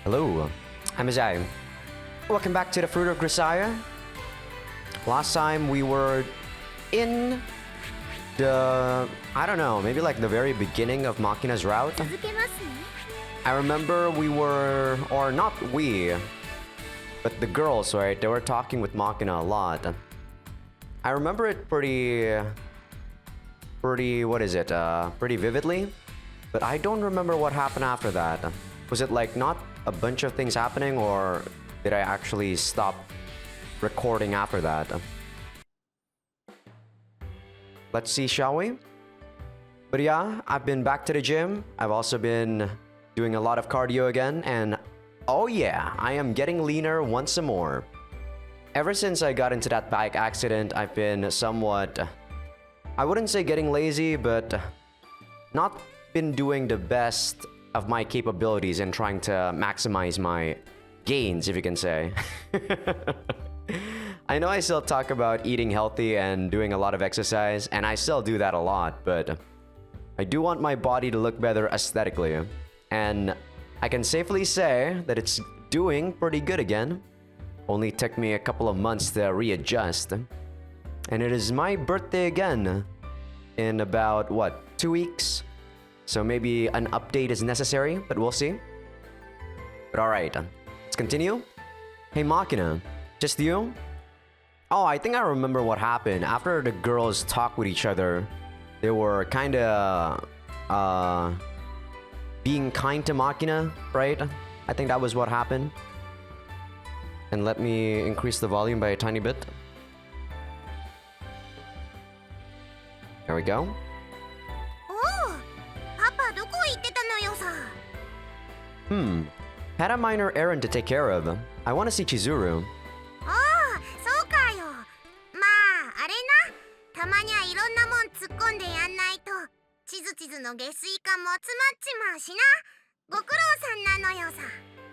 Hello, I'm Azai. Welcome back to the Fruit of Grisaia. Last time we were in the, I don't know, maybe like the very beginning of Makina's route. I remember we were, or not we, but the girls, right? They were talking with Makina a lot. I remember it pretty, what is it? Pretty vividly. But I don't remember what happened after that. Was it like not a bunch of things happening, or did I actually stop recording after that? Let's see, shall we? But yeah, I've been back to the gym. I've also been doing a lot of cardio again, and oh yeah, I am getting leaner once more. Ever since I got into that bike accident, I've been somewhat, I wouldn't say getting lazy, but not been doing the best of my capabilities and trying to maximize my gains, if you can say. I know I still talk about eating healthy and doing a lot of exercise, and I still do that a lot, but I do want my body to look better aesthetically. And I can safely say that it's doing pretty good again. Only took me a couple of months to readjust. And it is my birthday again in about, what, 2 weeks? So maybe an update is necessary, but we'll see. But alright, let's continue. Hey Makina, just you? Oh, I think I remember what happened. After the girls talked with each other, they were kinda being kind to Makina, right? I think that was what happened. And let me increase the volume by a tiny bit. There we go. Had a minor errand to take care of. I want to see Chizuru.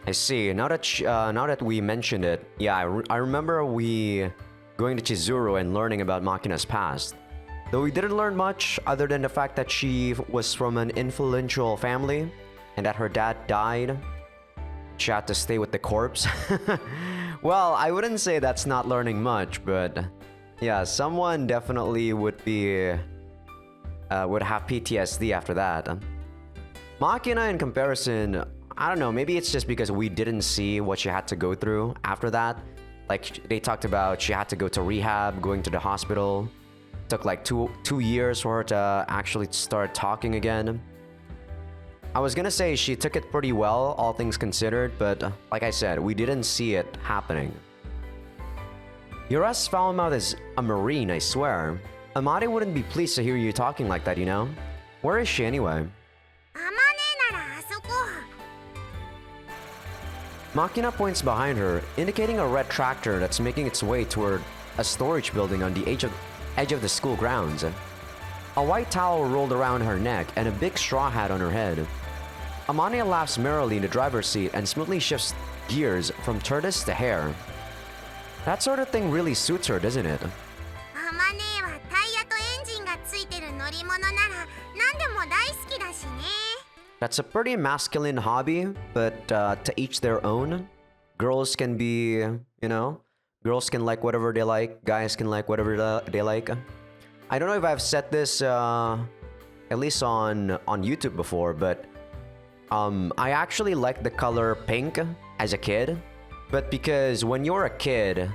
I see. Now that we mentioned it, yeah, I remember we going to Chizuru and learning about Makina's past. Though we didn't learn much other than the fact that she was from an influential family and that her dad died. She had to stay with the corpse. Well, I wouldn't say that's not learning much, but yeah, someone definitely would have PTSD after that. Makina, in comparison, I don't know, maybe it's just because we didn't see what she had to go through after that. Like, they talked about she had to go to rehab, going to the hospital. It took like two years for her to actually start talking again. I was gonna say she took it pretty well, all things considered, but like I said, we didn't see it happening. Your as foul mouth is a marine, I swear. Amade wouldn't be pleased to hear you talking like that, you know? Where is she anyway? Makina points behind her, indicating a red tractor that's making its way toward a storage building on the edge of the school grounds. A white towel rolled around her neck and a big straw hat on her head. Amane laughs merrily in the driver's seat and smoothly shifts gears from tortoise to hare. That sort of thing really suits her, doesn't it? That's a pretty masculine hobby, but to each their own. Girls can be, you know, girls can like whatever they like, guys can like whatever they like. I don't know if I've said this at least on YouTube before, but I actually liked the color pink as a kid. But because when you're a kid,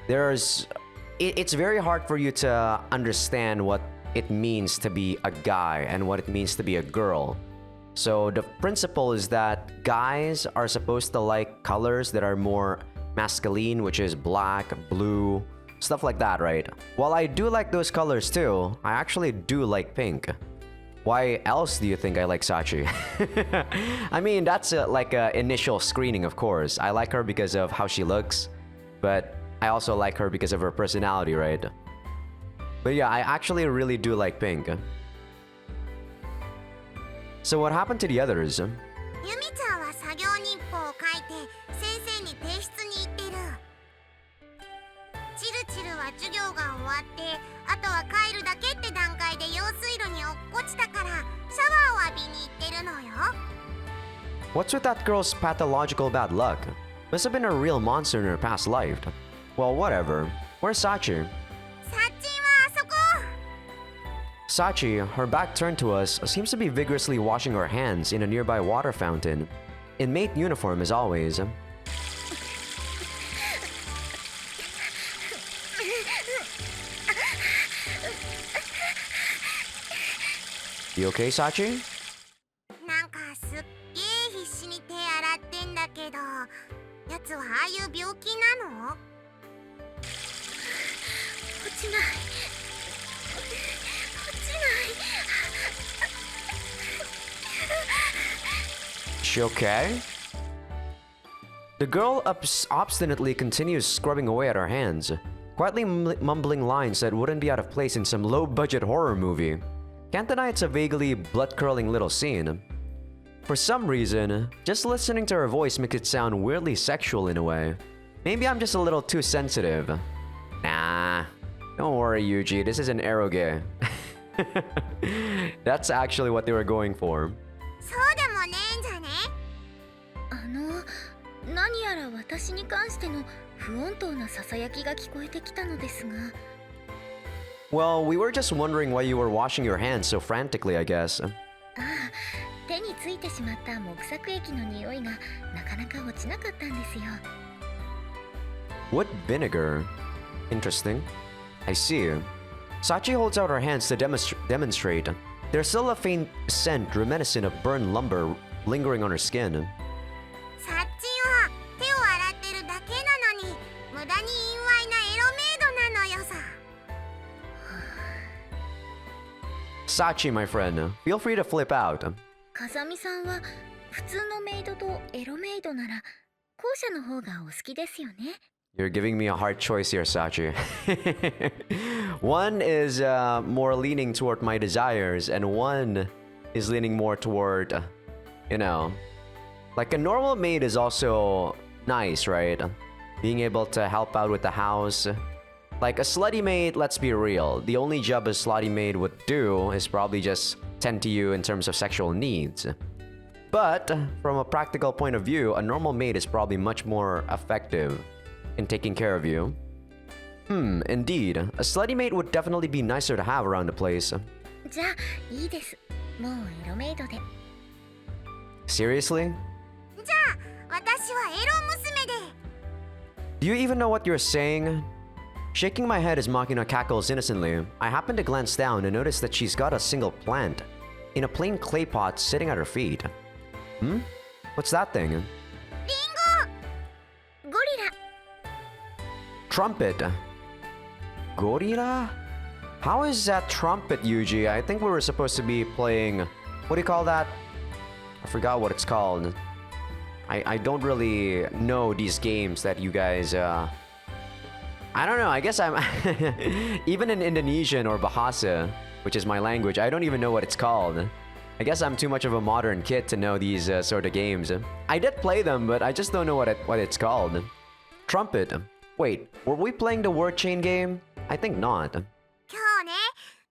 it's very hard for you to understand what it means to be a guy and what it means to be a girl. So the principle is that guys are supposed to like colors that are more masculine, which is black, blue, stuff like that, right? While I do like those colors too, I actually do like pink. Why else do you think I like Sachi? I mean, that's like an initial screening, of course. I like her because of how she looks, but I also like her because of her personality, right? But yeah, I actually really do like pink. So what happened to the others? What's with that girl's pathological bad luck? Must have been a real monster in her past life. Well, whatever. Where's Sachi? サッチンはあそこ。 Sachi, her back turned to us, seems to be vigorously washing her hands in a nearby water fountain. In mate uniform as always. You okay, Sachi? なんかすっげえ必死に手洗ってんだけど、やつはああいう病気なの？落ちない。落ちない。 She okay? The girl obstinately continues scrubbing away at her hands, quietly mumbling lines that wouldn't be out of place in some low-budget horror movie. Can't deny it's a vaguely blood-curdling little scene. For some reason, just listening to her voice makes it sound weirdly sexual in a way. Maybe I'm just a little too sensitive. Nah, don't worry, Yuji, this isn't eroge. That's actually what they were going for. そうでもねえんじゃね？何やら私に関しての不穏当なささやきが聞こえてきたのですが。Well, we were just wondering why you were washing your hands so frantically, I guess. ああ、手についてしまった木作液の匂いがなかなか落ちなかったんですよ。Wood vinegar? Interesting. I see. Sachi holds out her hands to demonstrate. There's still a faint scent reminiscent of burned lumber lingering on her skin. サッチンは手を洗ってるだけなのに無駄に陰猥なエロメイドなのよさ。 Sachi, my friend, feel free to flip out. 風見さんは普通のメイドとエロメイドなら後者の方がお好きですよね。 You're giving me a hard choice here, Sachi. One is more leaning toward my desires, and one is leaning more toward, you know, like a normal maid is also nice, right? Being able to help out with the house. Like a slutty maid, let's be real. The only job a slutty maid would do is probably just tend to you in terms of sexual needs. But from a practical point of view, a normal maid is probably much more effective in taking care of you. Indeed. A slutty maid would definitely be nicer to have around the place. じゃあいいです。もうエロメイドで。 Seriously? じゃあ私はエロ娘で。 Do you even know what you're saying? Shaking my head as Makina cackles innocently, I happen to glance down and notice that she's got a single plant in a plain clay pot sitting at her feet. What's that thing? リンゴ。ゴリラ。 Trumpet. Gorilla? How is that trumpet, Yuji? I think we were supposed to be playing... What do you call that? I forgot what it's called. I don't really know these games that you guys... I don't know, I guess I'm... Even in Indonesian or Bahasa, which is my language, I don't even know what it's called. I guess I'm too much of a modern kid to know these sort of games. I did play them, but I just don't know what it's called. Trumpet. Wait, were we playing the word chain game? I think not. 今日ね、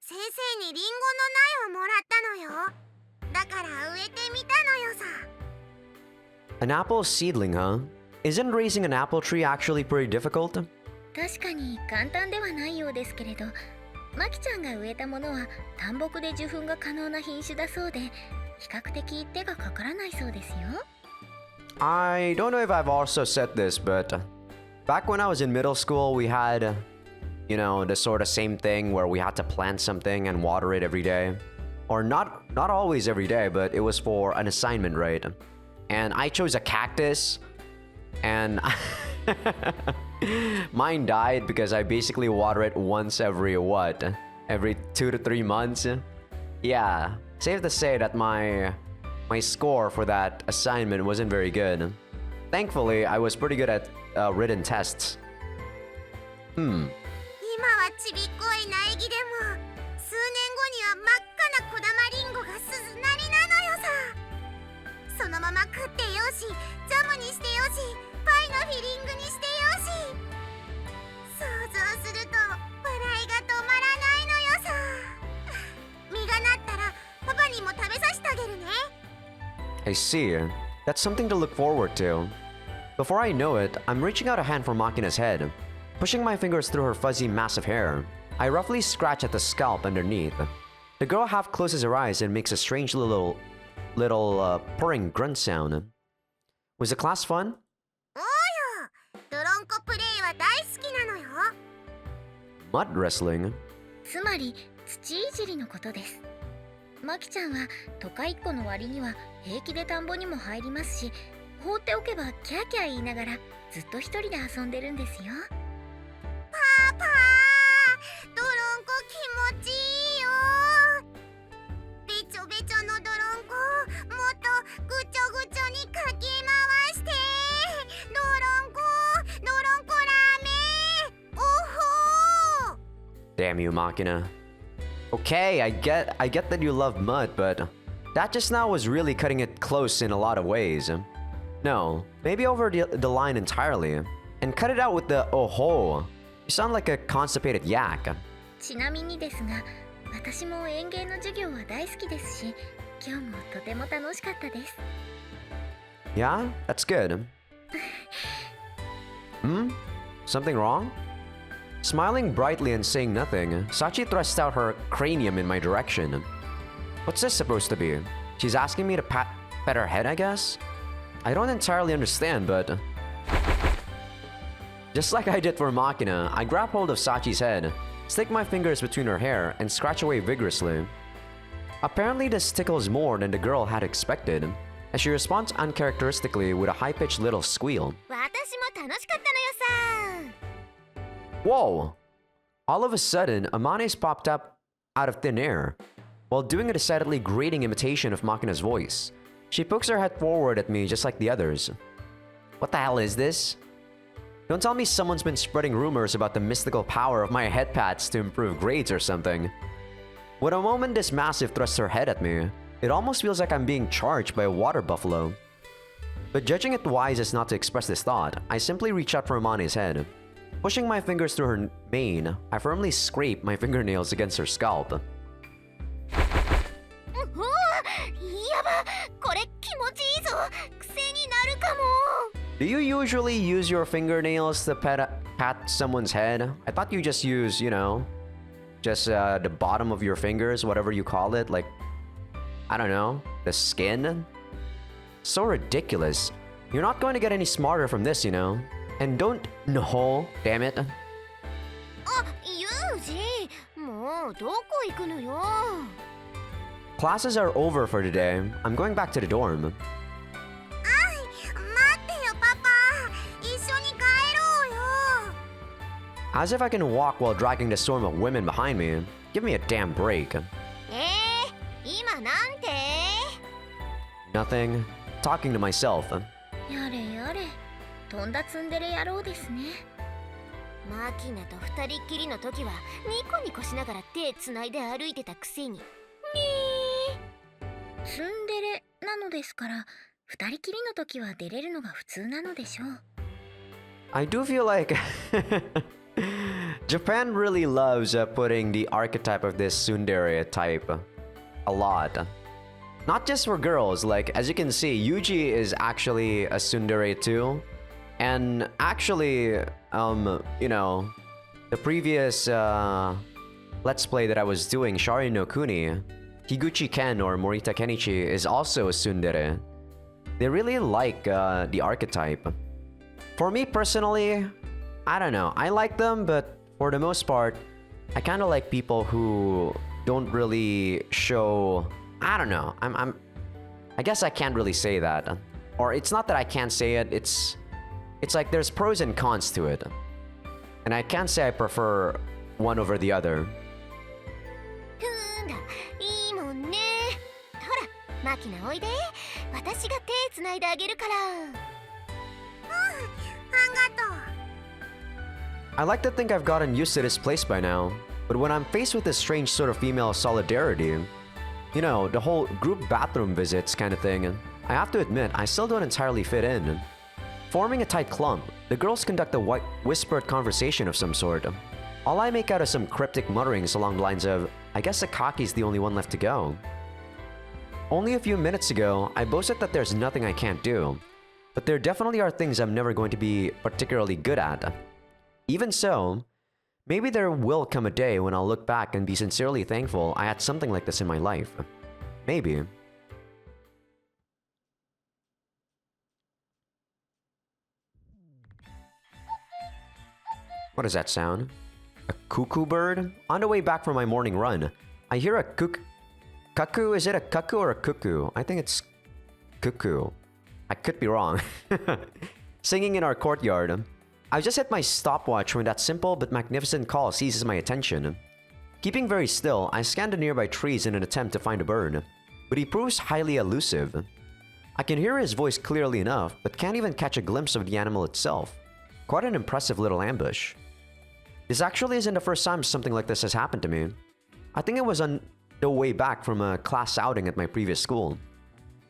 先生にリンゴの苗をもらったのよ。だから植えてみたのよさ。 An apple seedling, huh? Isn't raising an apple tree actually pretty difficult? 確かに簡単ではないようですけれど、マキちゃんが植えたものは単木で受粉が可能な品種だそうで、比較的手がかからないそうですよ。 I don't know if I've also said this, but back when I was in middle school, we had, you know, the sort of same thing where we had to plant something and water it every day. Or not always every day, but it was for an assignment, right? And I chose a cactus, and mine died because I basically water it once every, what? Every 2 to 3 months? Yeah, safe to say that my score for that assignment wasn't very good. Thankfully, I was pretty good at written tests. 今はちびっこい苗木でも、数年後には真っ赤な小玉リンゴが鈴なりなのよさ。そのまま食ってよし、ジャムにしてよし、パイのフィリングにしてよし。想像すると笑いが止まらないのよさ。実がなったらパパにも食べさせてあげるね。 I see. That's something to look forward to. Before I know it, I'm reaching out a hand for Makina's head. Pushing my fingers through her fuzzy mass of hair, I roughly scratch at the scalp underneath. The girl half closes her eyes and makes a strange little purring grunt sound. Was the class fun? おうよ、ドロンコプレイは大好きなのよ。 Mud wrestling? つまり土いじりのことです。マキちゃんは都会っ子の割には平気で田んぼにも入りますし、放っておけばキャーキャー言いながらずっと一人で遊んでるんですよ。パパ、ドロンコ気持ちいいよ。べちょべちょのドロンコ、もっとぐちょぐちょにかき回して。ドロンコラーメン、おほー。 Damn you, Makina. Okay, I get that you love mud, but that just now was really cutting it close in a lot of ways. No, maybe over the line entirely. And cut it out with the oh-ho. You sound like a constipated yak. ちなみにですが、私も園芸の授業は大好きですし、今日もとても楽しかったです。 Yeah, that's good. Something wrong? Smiling brightly and saying nothing, Sachi thrusts out her cranium in my direction. What's this supposed to be? She's asking me to pet her head, I guess? I don't entirely understand, but... Just like I did for Makina, I grab hold of Sachi's head, stick my fingers between her hair, and scratch away vigorously. Apparently this tickles more than the girl had expected, as she responds uncharacteristically with a high-pitched little squeal. 私も楽しかったのよさ。 Whoa! All of a sudden, Amane's popped up out of thin air, while doing a decidedly grating imitation of Makina's voice. She pokes her head forward at me just like the others. What the hell is this? Don't tell me someone's been spreading rumors about the mystical power of my head pats to improve grades or something. With a moment this massive thrusts her head at me, it almost feels like I'm being charged by a water buffalo. But judging it wise as not to express this thought, I simply reach out for Amane's head. Pushing my fingers through her mane, I firmly scrape my fingernails against her scalp. やば、これ気持ちいいぞ。癖になるかも。 Do you usually use your fingernails to pat someone's head? I thought you just use, you know, just the bottom of your fingers, whatever you call it, like, I don't know, the skin? So ridiculous. You're not going to get any smarter from this, you know. And don't... No, damn it. あ、ユージ、もうどこ行くのよ。 Classes are over for today. I'm going back to the dorm. 待ってよパパ、一緒に帰ろうよ。 As if I can walk while dragging the storm of women behind me. Give me a damn break. 今なんて？ Nothing. Talking to myself. やれやれ、とんだツンデレ野郎ですね。マキナと二人っきりの時はニコニコしながら手つないで歩いてたくせに。ツンデレなのですから、二人きりの時は出れるのが普通なのでしょう。 I do feel like Japan really loves putting the archetype of this tsundere type a lot. Not just for girls, like as you can see, Yuji is actually a tsundere too. And actually, you know, the previous Let's Play that I was doing, Shari no Kuni, Higuchi Ken or Morita Kenichi is also a tsundere. They really like the archetype. For me personally, I don't know. I like them, but for the most part, I kind of like people who don't really show... I don't know. I guess I can't really say that. Or it's not that I can't say it, it's like there's pros and cons to it. And I can't say I prefer one over the other. いいもんね。ほら、マキナおいで。私が手つないであげるから。ありがとう。 I like to think I've gotten used to this place by now, but when I'm faced with this strange sort of female solidarity, you know, the whole group bathroom visits kind of thing, I have to admit, I still don't entirely fit in. Forming a tight clump, the girls conduct a whispered conversation of some sort. All I make out is some cryptic mutterings along the lines of, I guess Akaki's the only one left to go. Only a few minutes ago, I boasted that there's nothing I can't do. But there definitely are things I'm never going to be particularly good at. Even so, maybe there will come a day when I'll look back and be sincerely thankful I had something like this in my life. Maybe. What does that sound? A cuckoo bird? On the way back from my morning run, I hear a cuckoo? Is it a cuckoo or a cuckoo? I think it's cuckoo. I could be wrong. Singing in our courtyard. I just hit my stopwatch when that simple but magnificent call seizes my attention. Keeping very still, I scan the nearby trees in an attempt to find a bird, but he proves highly elusive. I can hear his voice clearly enough, but can't even catch a glimpse of the animal itself. Quite an impressive little ambush. This actually isn't the first time something like this has happened to me. I think it was on the way back from a class outing at my previous school.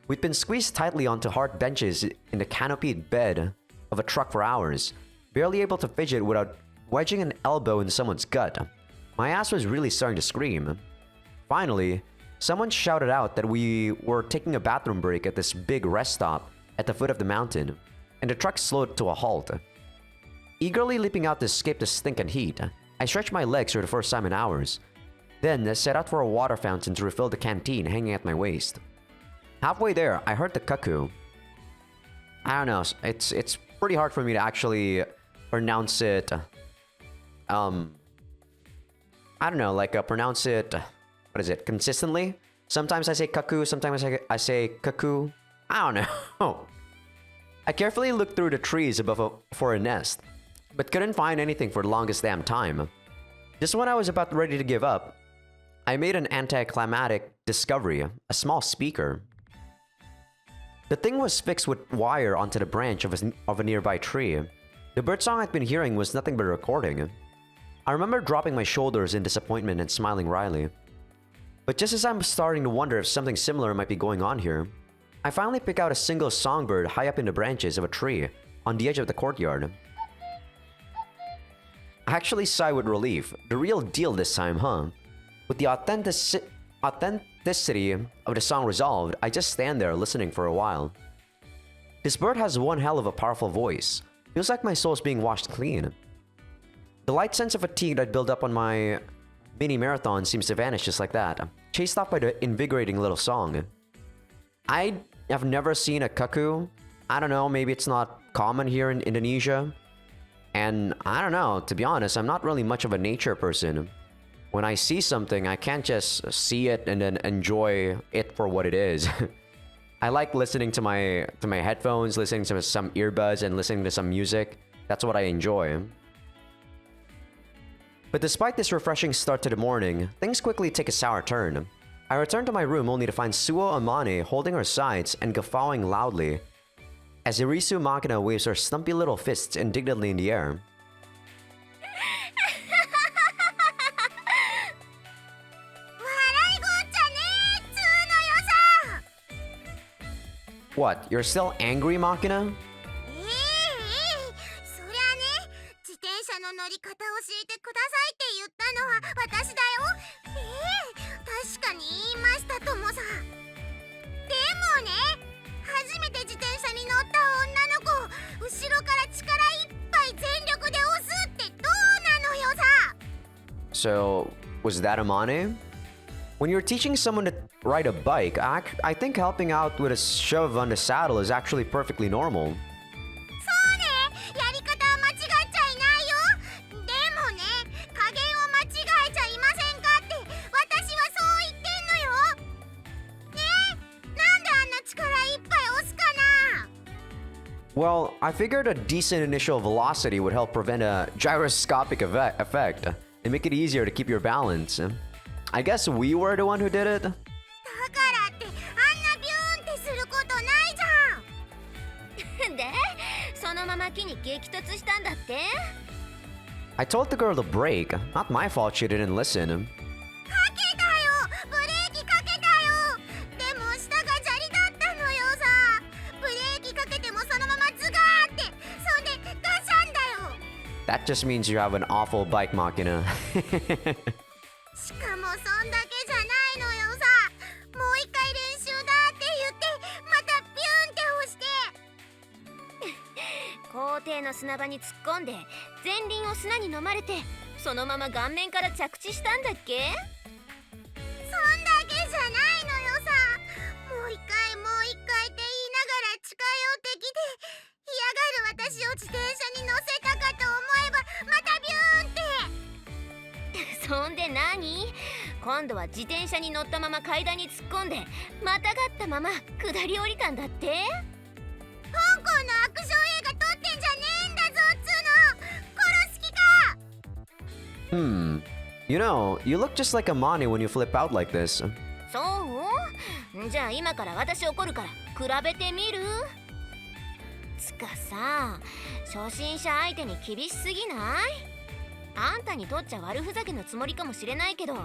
We'd been squeezed tightly onto hard benches in the canopied bed of a truck for hours, barely able to fidget without wedging an elbow in someone's gut. My ass was really starting to scream. Finally, someone shouted out that we were taking a bathroom break at this big rest stop at the foot of the mountain, and the truck slowed to a halt. Eagerly leaping out to escape the stinking heat, I stretched my legs for the first time in hours, then set out for a water fountain to refill the canteen hanging at my waist. Halfway there, I heard the cuckoo. I don't know, it's pretty hard for me to actually pronounce it. I don't know, like pronounce it. What is it? Consistently. Sometimes I say cuckoo. Sometimes I say cuckoo. I don't know. I carefully looked through the trees above for a nest, but couldn't find anything for the longest damn time. Just when I was about ready to give up, I made an anticlimactic discovery: a small speaker. The thing was fixed with wire onto the branch of a nearby tree. The birdsong I'd been hearing was nothing but a recording. I remember dropping my shoulders in disappointment and smiling wryly. But just as I'm starting to wonder if something similar might be going on here, I finally pick out a single songbird high up in the branches of a tree on the edge of the courtyard. I actually sigh with relief. The real deal this time, huh? With the authenticity of the song resolved, I just stand there listening for a while. This bird has one hell of a powerful voice. Feels like my soul's being washed clean. The light sense of fatigue that built up on my mini marathon seems to vanish just like that, chased off by the invigorating little song. I have never seen a cuckoo. I don't know, maybe it's not common here in Indonesia. And I don't know, to be honest, I'm not really much of a nature person. When I see something, I can't just see it and then enjoy it for what it is. I like listening to my headphones, listening to some earbuds, and listening to some music. That's what I enjoy. But despite this refreshing start to the morning, things quickly take a sour turn. I return to my room only to find Suo Amane holding her sides and guffawing loudly as Irisu Makina waves her stumpy little fists indignantly in the air. What, you're still angry, Makina? そりゃね、自転車の乗り方教えてくださいって言ったのは私だよ。確かに言いましたともさ。でもね、初めて自転車に乗った女の子、後ろから力いっぱい全力で押すってどうなのよさ。So, was that Amane? When you're teaching someone to ride a bike, I think helping out with a shove on the saddle is actually perfectly normal. そうね、やり方は間違っちゃいないよ。でもね、加減を間違えちゃいませんかって私はそう言ってんのよ。ねえ、なんであんな力いっぱい押すかな。 Well, I figured a decent initial velocity would help prevent a gyroscopic effect and make it easier to keep your balance. I guess we were the one who did it. だからってあんなビューンってすることないじゃん。で、そのまま木に激突したんだって？ I told the girl to brake. Not my fault she didn't listen. かけたよ、ブレーキかけたよ。でも下が砂利だったのよさ。ブレーキかけてもそのままズガーって、そんでガシャンだよ。 That just means you have an awful bike, Makina. しかもそんだけじゃないのよさ。もう一回練習だ校庭の砂場に突っ込んで前輪を砂に飲まれてそのまま顔面から着地したんだっけ？そんだけじゃないのよさ。もう一回もう一回って言いながら近寄ってきて、嫌がる私を自転車に乗せたかと思えばまたビューンって。そんで何？今度は自転車に乗ったまま階段に突っ込んでまたがったまま下り降りたんだって？香港のアクション映画撮ってんじゃねえんだぞっつうの。殺す気か。You know, you look just like Amani when you flip out like this. そう？じゃあ今から私怒るから比べてみる？つかさ、初心者相手に厳しすぎない？あんたにとっちゃ悪ふざけのつもりかもしれないけど、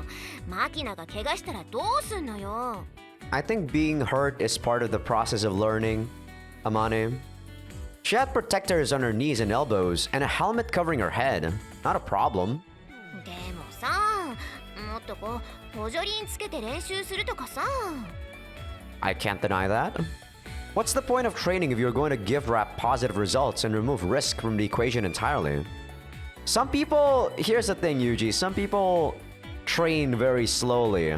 マキナが怪我したらどうすんのよ。I think being hurt is part of the process of learning, Amani. She had protectors on her knees and elbows and a helmet covering her head. Not a problem. でもさ、もっとこう補助輪つけて練習するとかさ。I can't deny that. What's the point of training if you're going to give rap positive results and remove risk from the equation entirely? Some people, here's the thing, Yuji, some people train very slowly.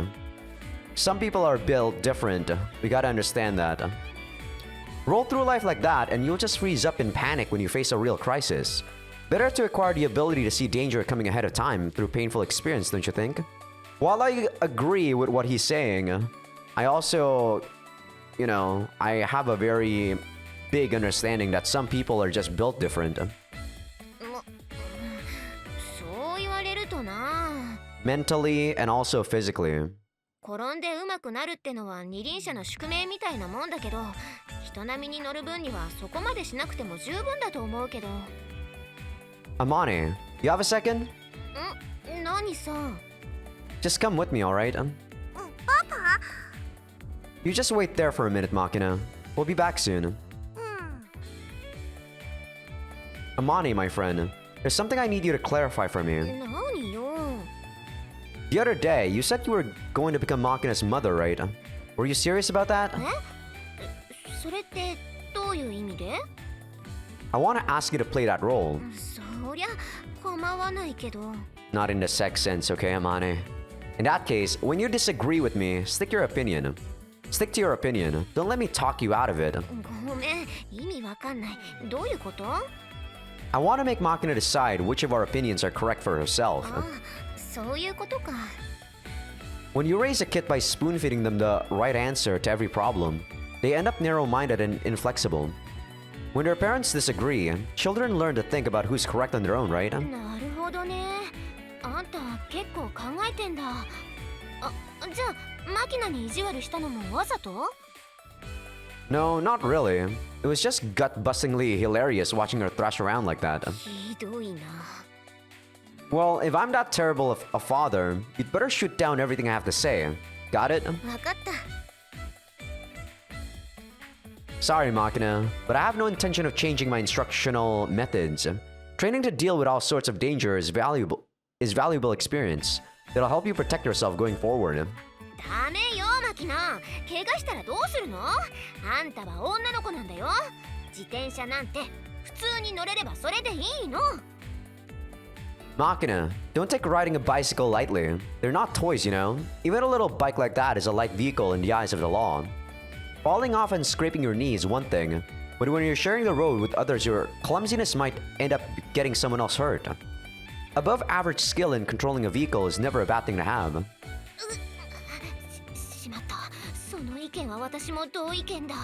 Some people are built different. We gotta understand that. Roll through life like that and you'll just freeze up in panic when you face a real crisis. Better to acquire the ability to see danger coming ahead of time through painful experience, don't you think? While I agree with what he's saying, I also, you know, I have a very big understanding that some people are just built different. そう言われるとな。Mentally and also physically. 転んで上手くなるってのは二輪車の宿命みたいなもんだけど、人並みに乗る分にはそこまでしなくても十分だと思うけど。Amani, you have a second? 何さ。Just come with me, alright? パパ？ You just wait there for a minute, Makina. We'll be back soon. Amani, my friend, there's something I need you to clarify for me. 何よ。The other day, you said you were going to become Makina's mother, right? Were you serious about that? それってどういう意味で？ I want to ask you to play that role. そりゃ構わないけど。 Not in the sex sense, okay, Amani? In that case, when you disagree with me, stick to your opinion. Don't let me talk you out of it. ごめん、意味わかんない。どういうこと？ I want to make Makina decide which of our opinions are correct for herself. あ、そういうことか。 When you raise a kid by spoon-feeding them the right answer to every problem, they end up narrow-minded and inflexible. When their parents disagree, children learn to think about who's correct on their own, right? なるほどね。あんた結構考えてんだ。じゃあマキナに意地悪したのもわざと？ No, not really. It was just gut-bustingly hilarious watching her thrash around like that. ひどいな。 Well, if I'm that terrible of a father, you'd better shoot down everything I have to say. Got it? わかった。 Sorry, Makina, but I have no intention of changing my instructional methods. Training to deal with all sorts of danger is valuable experience that'll help you protect yourself going forward. ダメよマキナ。怪我したらどうするの？あんたは女の子なんだよ。自転車なんて普通に乗れればそれでいいの。 Makina, don't take riding a bicycle lightly. They're not toys, you know. Even a little bike like that is a light vehicle in the eyes of the law. Falling off and scraping your knee is one thing, but when you're sharing the road with others, your clumsiness might end up getting someone else hurt. Above average skill in controlling a vehicle is never a bad thing to have. しまった。その意見は私も同意見だ。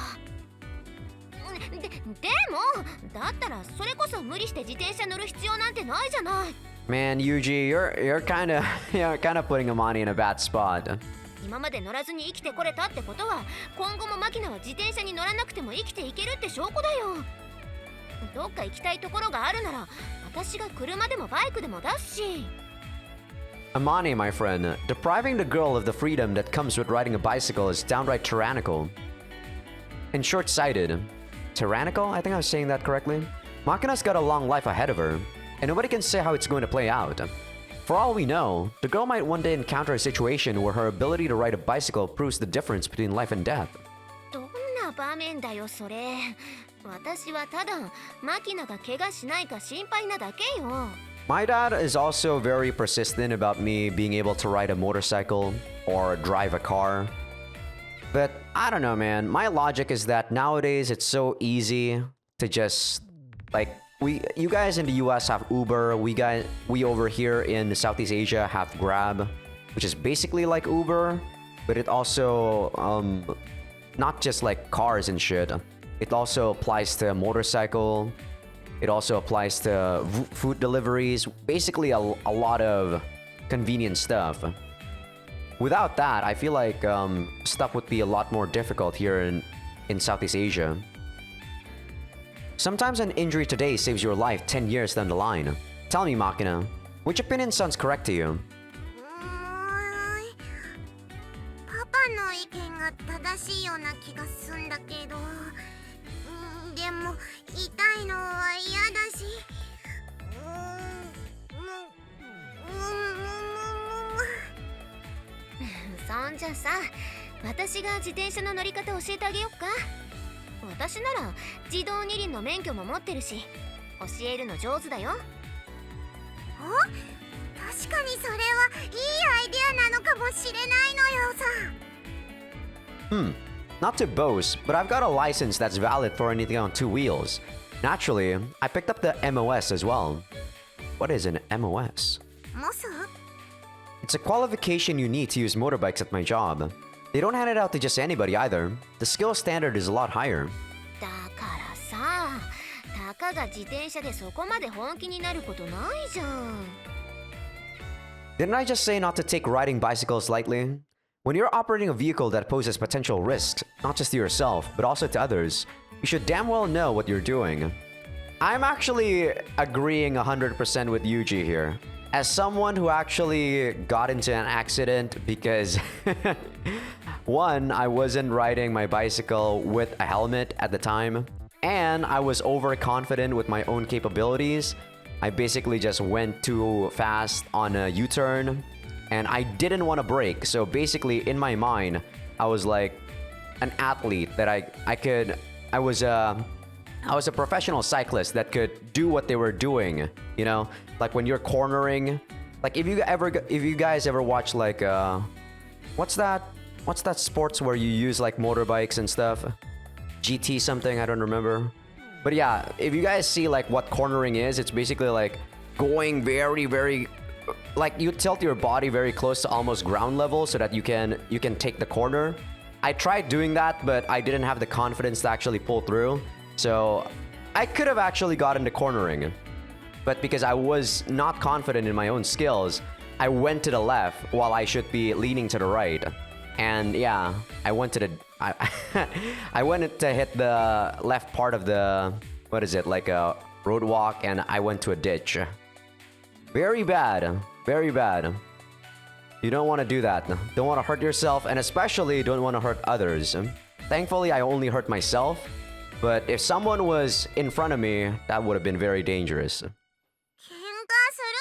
でもだったらそれこそ無理して自転車乗る必要なんてないじゃない。 Man, Yuji, you're kind of putting Amani in a bad spot. 今まで乗らずに生きてこれたってことは、今後もマキナは自転車に乗らなくても生きていけるって証拠だよ。どっか行きたいところがあるなら、私が車でもバイクでも出すし。 Amani, my friend, depriving the girl of the freedom that comes with riding a bicycle is downright tyrannical. And short-sighted. Tyrannical? I think I was saying that correctly. Makina's got a long life ahead of her, and nobody can say how it's going to play out. For all we know, the girl might one day encounter a situation where her ability to ride a bicycle proves the difference between life and death. どんな場面だよそれ。私はただマキナが怪我しないか心配なだけよ。 My dad is also very persistent about me being able to ride a motorcycle or drive a car. But I don't know, man. My logic is that nowadays it's so easy to just like you guys in the US have Uber, we over here in Southeast Asia have Grab, which is basically like Uber, but it also not just like cars and shit. It also applies to motorcycle. It also applies to food deliveries, basically a lot of convenient stuff. Without that, I feel like stuff would be a lot more difficult here in Southeast Asia. Sometimes an injury today saves your life 10 years down the line. Tell me, Makina, which opinion sounds correct to you? パパの意見が正しいような気がすんだけど、でも痛いのは嫌だし、そんじゃさ、私が自転車の乗り方教えてあげよっか。私なら自動二輪の免許も持ってるし、教えるの上手だよ。確かにそれはいいアイデアなのかもしれないのよさ。Not to boast, but I've got a license that's valid for anything on two wheels. Naturally, I picked up the MOS as well. What is an MOS? モス？ It's a qualification you need to use motorbikes at my job. They don't hand it out to just anybody either. The skill standard is a lot higher. だからさ、たかが自転車でそこまで本気になることないじゃん。Didn't I just say not to take riding bicycles lightly? When you're operating a vehicle that poses potential risks, not just to yourself, but also to others, you should damn well know what you're doing. I'm actually agreeing 100% with Yuji here. As someone who actually got into an accident because one, I wasn't riding my bicycle with a helmet at the time, and I was overconfident with my own capabilities. I basically just went too fast on a U-turn, and I didn't want to brake. So basically, in my mind, I was like an athlete that I was a professional cyclist that could do what they were doing, you know? Like when you're cornering, like if you guys ever watch like what's that sports where you use like motorbikes and stuff? GT something, I don't remember. But yeah, if you guys see like what cornering is, it's basically like going very, very, like you tilt your body very close to almost ground level so that you can take the corner. I tried doing that, but I didn't have the confidence to actually pull through. So I could have actually gotten the cornering. But because I was not confident in my own skills, I went to the left while I should be leaning to the right. And yeah, I went to the I went to hit the left part of the, what is it, like a road walk, and I went to a ditch. Very bad. Very bad. You don't want to do that. Don't want to hurt yourself, and especially don't want to hurt others. Thankfully, I only hurt myself. But if someone was in front of me, that would have been very dangerous. 喧嘩する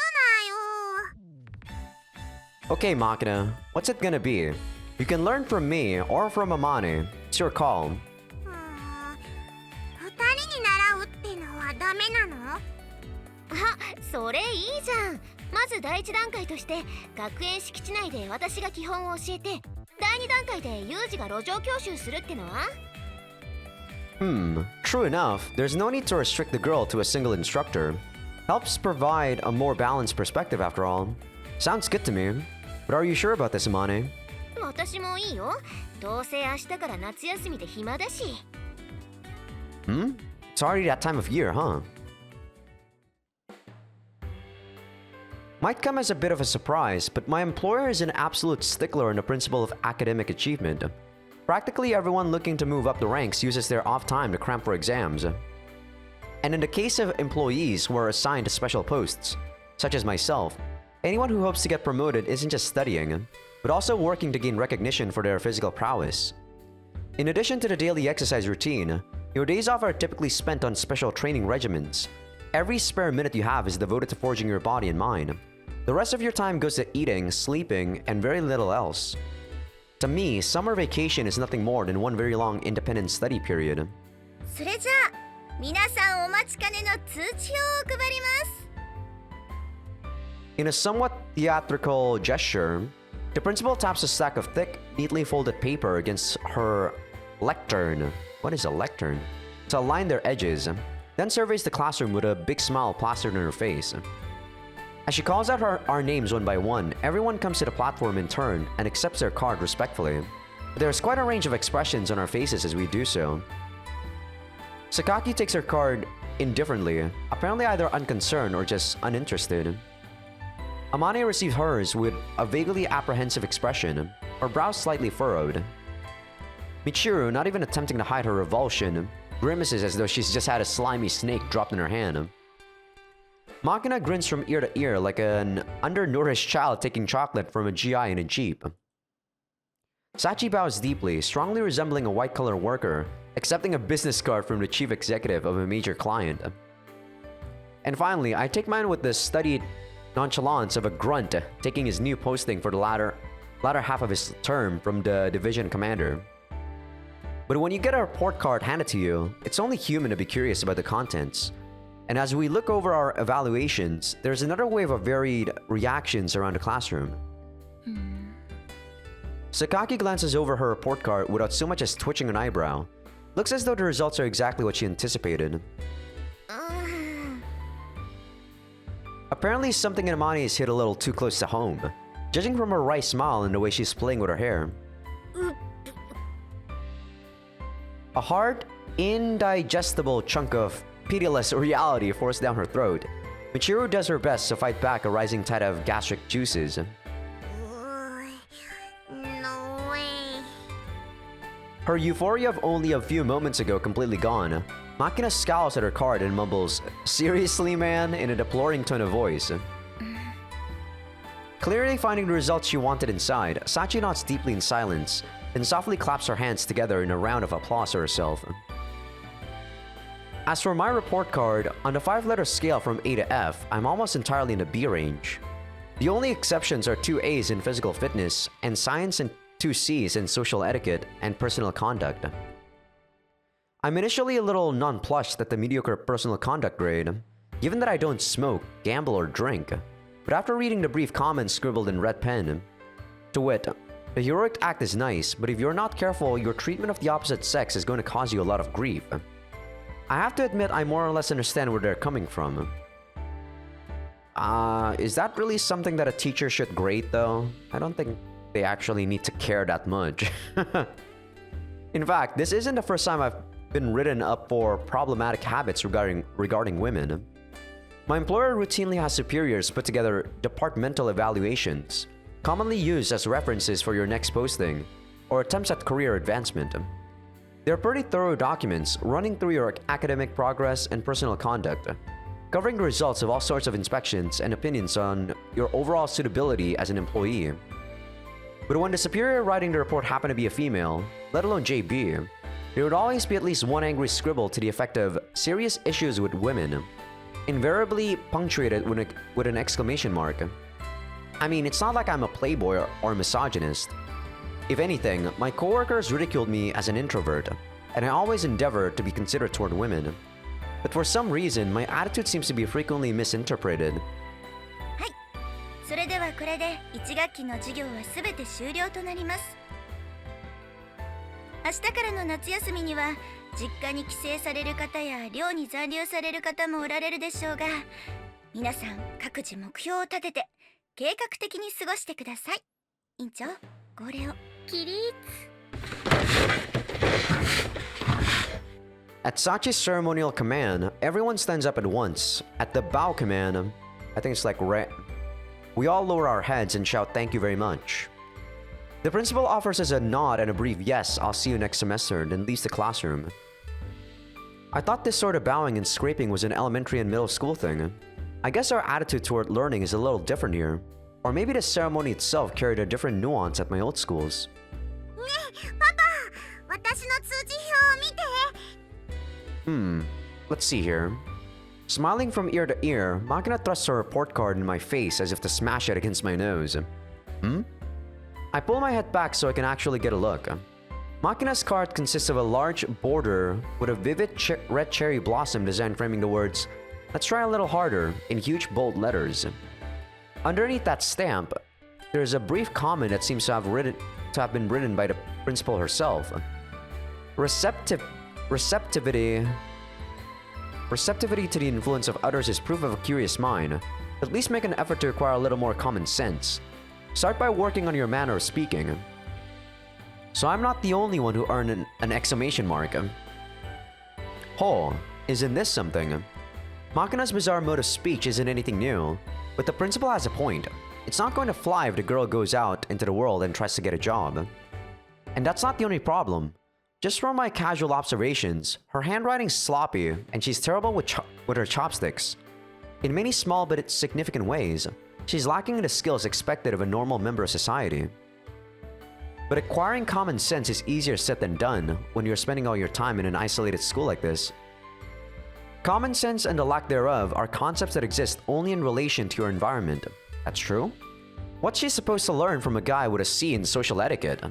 なよ。 Okay, Makina, what's it gonna be? You can learn from me or from Amane. It's your call. 二人に習うってのはダメなの？あ、それいいじゃん。まず第一段階として学園敷地内で私が基本を教えて、第二段階でユージが路上教習するってのは？ True enough, there's no need to restrict the girl to a single instructor. Helps provide a more balanced perspective after all. Sounds good to me. But are you sure about this, Amane? 私もいいよ。どうせ明日から夏休みで暇だし。It's already that time of year, huh? Might come as a bit of a surprise, but my employer is an absolute stickler on the principle of academic achievement. Practically everyone looking to move up the ranks uses their off time to cram for exams. And in the case of employees who are assigned to special posts, such as myself, anyone who hopes to get promoted isn't just studying, but also working to gain recognition for their physical prowess. In addition to the daily exercise routine, your days off are typically spent on special training regimens. Every spare minute you have is devoted to forging your body and mind. The rest of your time goes to eating, sleeping, and very little else. To me, summer vacation is nothing more than one very long independent study period. それじゃあ皆さんお待ちかねの通知表を配ります。 In a somewhat theatrical gesture, the principal taps a stack of thick, neatly folded paper against her lectern. What is a lectern? To align their edges, then surveys the classroom with a big smile plastered on her face. As she calls out our names one by one, everyone comes to the platform in turn and accepts their card respectfully. There's quite a range of expressions on our faces as we do so. Sakaki takes her card indifferently, apparently either unconcerned or just uninterested. Amane receives hers with a vaguely apprehensive expression, her brows slightly furrowed. Michiru, not even attempting to hide her revulsion, grimaces as though she's just had a slimy snake dropped in her hand. Makina grins from ear to ear like an undernourished child taking chocolate from a GI in a jeep. Sachi bows deeply, strongly resembling a white-collar worker, accepting a business card from the chief executive of a major client. And finally, I take mine with the studied nonchalance of a grunt taking his new posting for the latter half of his term from the division commander. But when you get a report card handed to you, it's only human to be curious about the contents. And as we look over our evaluations, there's another wave of varied reactions around the classroom. Sakaki glances over her report card without so much as twitching an eyebrow. Looks as though the results are exactly what she anticipated. Apparently something in Amani is hit a little too close to home, judging from her wry smile and the way she's playing with her hair. A hard, indigestible chunk of pitiless reality forced down her throat. Michiru does her best to fight back a rising tide of gastric juices. No way. Her euphoria of only a few moments ago completely gone, Makina scowls at her card and mumbles, "Seriously, man?" in a deploring tone of voice. Clearly finding the results she wanted inside, Sachi nods deeply in silence and softly claps her hands together in a round of applause to herself. As for my report card, on the 5-letter scale from A to F, I'm almost entirely in the B range. The only exceptions are 2 A's in physical fitness and science and 2 C's in social etiquette and personal conduct. I'm initially a little nonplussed at the mediocre personal conduct grade, given that I don't smoke, gamble, or drink. But after reading the brief comments scribbled in red pen, to wit, the heroic act is nice, but if you're not careful, your treatment of the opposite sex is going to cause you a lot of grief. I have to admit I more or less understand where they're coming from. Is that really something that a teacher should grade though? I don't think they actually need to care that much. In fact, this isn't the first time I've been written up for problematic habits regarding women. My employer routinely has superiors put together departmental evaluations, commonly used as references for your next posting or attempts at career advancement. They're pretty thorough documents running through your academic progress and personal conduct, covering the results of all sorts of inspections and opinions on your overall suitability as an employee. But when the superior writing the report happened to be a female, let alone JB, there would always be at least one angry scribble to the effect of "serious issues with women," invariably punctuated with an exclamation mark. I mean, it's not like I'm a playboy or misogynist. If anything, my coworkers ridiculed me as an introvert, and I always endeavored to be considerate toward women. But for some reason, my attitude seems to be frequently misinterpreted. はい、それではこれで1学期の授業はすべて終了となります。明日からの夏休みには実家に帰省される方や寮に残留される方もおられるでしょうが、皆さん各自目標を立てて計画的に過ごしてください。院長、号令を。起立。 At Sachi's ceremonial command, everyone stands up at once. At the bow command, I think it's like we all lower our heads and shout "thank you very much." The principal offers us a nod and a brief "yes, I'll see you next semester," and then leaves the classroom. I thought this sort of bowing and scraping was an elementary and middle school thing. I guess our attitude toward learning is a little different here. Or maybe the ceremony itself carried a different nuance at my old schools. ねえ、パパ、私の通知表を見て。Let's see here. Smiling from ear to ear, Makina thrusts her report card in my face as if to smash it against my nose. I pull my head back so I can actually get a look. Makina's card consists of a large border with a vivid red cherry blossom design framing the words, "Let's try a little harder," in huge bold letters. Underneath that stamp, there is a brief comment that seems to have been written by the principal herself. Receptivity to the influence of others is proof of a curious mind. At least make an effort to acquire a little more common sense. Start by working on your manner of speaking. So I'm not the only one who earned an exclamation mark. Oh, isn't this something? Makina's bizarre mode of speech isn't anything new, but the principal has a point. It's not going to fly if the girl goes out into the world and tries to get a job. And that's not the only problem. Just from my casual observations, her handwriting's sloppy and she's terrible with her chopsticks. In many small but significant ways, she's lacking in the skills expected of a normal member of society. But acquiring common sense is easier said than done when you're spending all your time in an isolated school like this. Common sense and the lack thereof are concepts that exist only in relation to your environment. That's true. What's she supposed to learn from a guy with a C in social etiquette?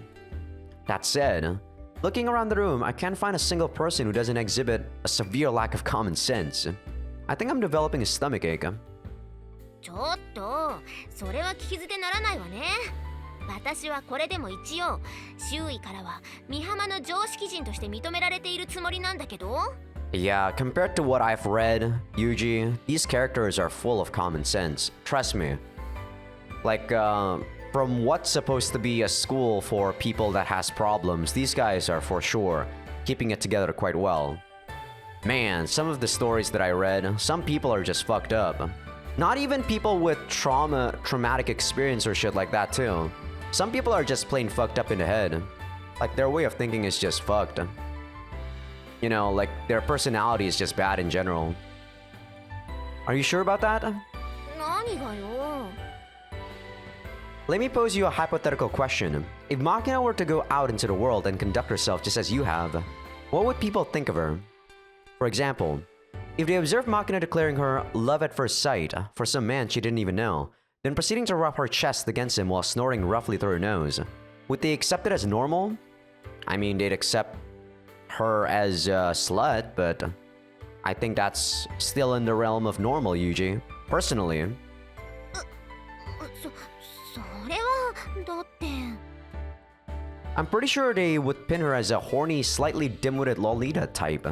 That said, looking around the room, I can't find a single person who doesn't exhibit a severe lack of common sense. I think I'm developing a stomachache. ちょっと、それは聞き捨てならないわね。私はこれでも一応、周囲からは美浜の常識人として認められているつもりなんだけど。Yeah, compared to what I've read, Yuji, these characters are full of common sense. Trust me. Like, from what's supposed to be a school for people that has problems, these guys are for sure keeping it together quite well. Man, some of the stories that I read, some people are just fucked up. Not even people with traumatic experience or shit like that too. Some people are just plain fucked up in the head. Like, their way of thinking is just fucked. You know, like, their personality is just bad in general. Are you sure about that? 何がよ。Let me pose you a hypothetical question. If Makina were to go out into the world and conduct herself just as you have, what would people think of her? For example, if they observed Makina declaring her love at first sight for some man she didn't even know, then proceeding to rub her chest against him while snoring roughly through her nose, would they accept it as normal? I mean, they'd accept her as a slut, but I think that's still in the realm of normal, Yuji. Personally. それはだって。I'm pretty sure they would pin her as a horny, slightly dim-witted Lolita type.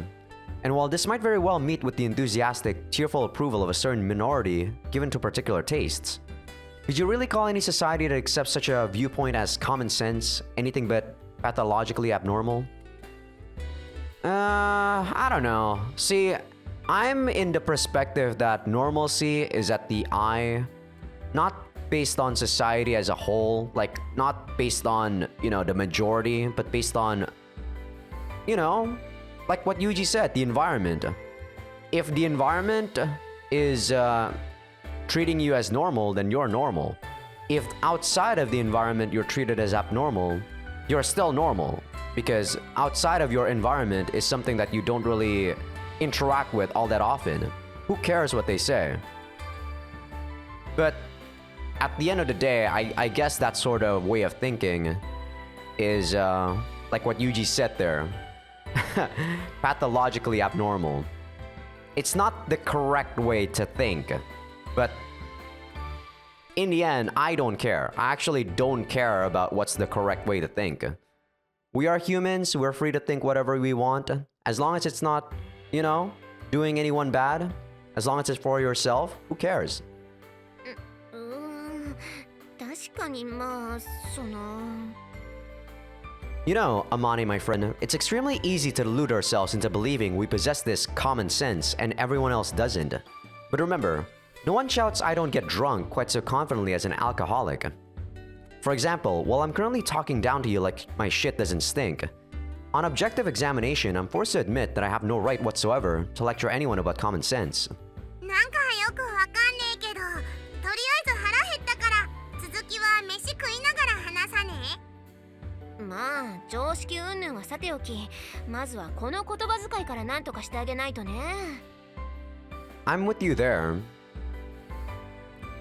And while this might very well meet with the enthusiastic, tearful approval of a certain minority given to particular tastes, could you really call any society that accepts such a viewpoint as common sense anything but pathologically abnormal? I don't know. See, I'm in the perspective that normalcy is at the eye, not based on society as a whole, like not based on, you know, the majority, but based on, you know, like what Yuji said, the environment. If the environment is treating you as normal, then you're normal. If outside of the environment you're treated as abnormal, you're still normal. Because outside of your environment is something that you don't really interact with all that often. Who cares what they say? But at the end of the day, I guess that sort of way of thinking is like what Yuji said there. Pathologically abnormal. It's not the correct way to think, but in the end, I don't care. I actually don't care about what's the correct way to think. We are humans, we're free to think whatever we want, as long as it's not, you know, doing anyone bad, as long as it's for yourself, who cares? 確かにまあその。You know, Amani, my friend, it's extremely easy to delude ourselves into believing we possess this common sense and everyone else doesn't. But remember, no one shouts I don't get drunk quite so confidently as an alcoholic. For example, while I'm currently talking down to you like my shit doesn't stink, on objective examination, I'm forced to admit that I have no right whatsoever to lecture anyone about common sense. なんかよくわかんねえけど、とりあえず腹減ったから続きは飯食いながら話さねえ。まあ常識云々はさておき、まずはこの言葉遣いから何とかしてあげないとね。I'm with you there.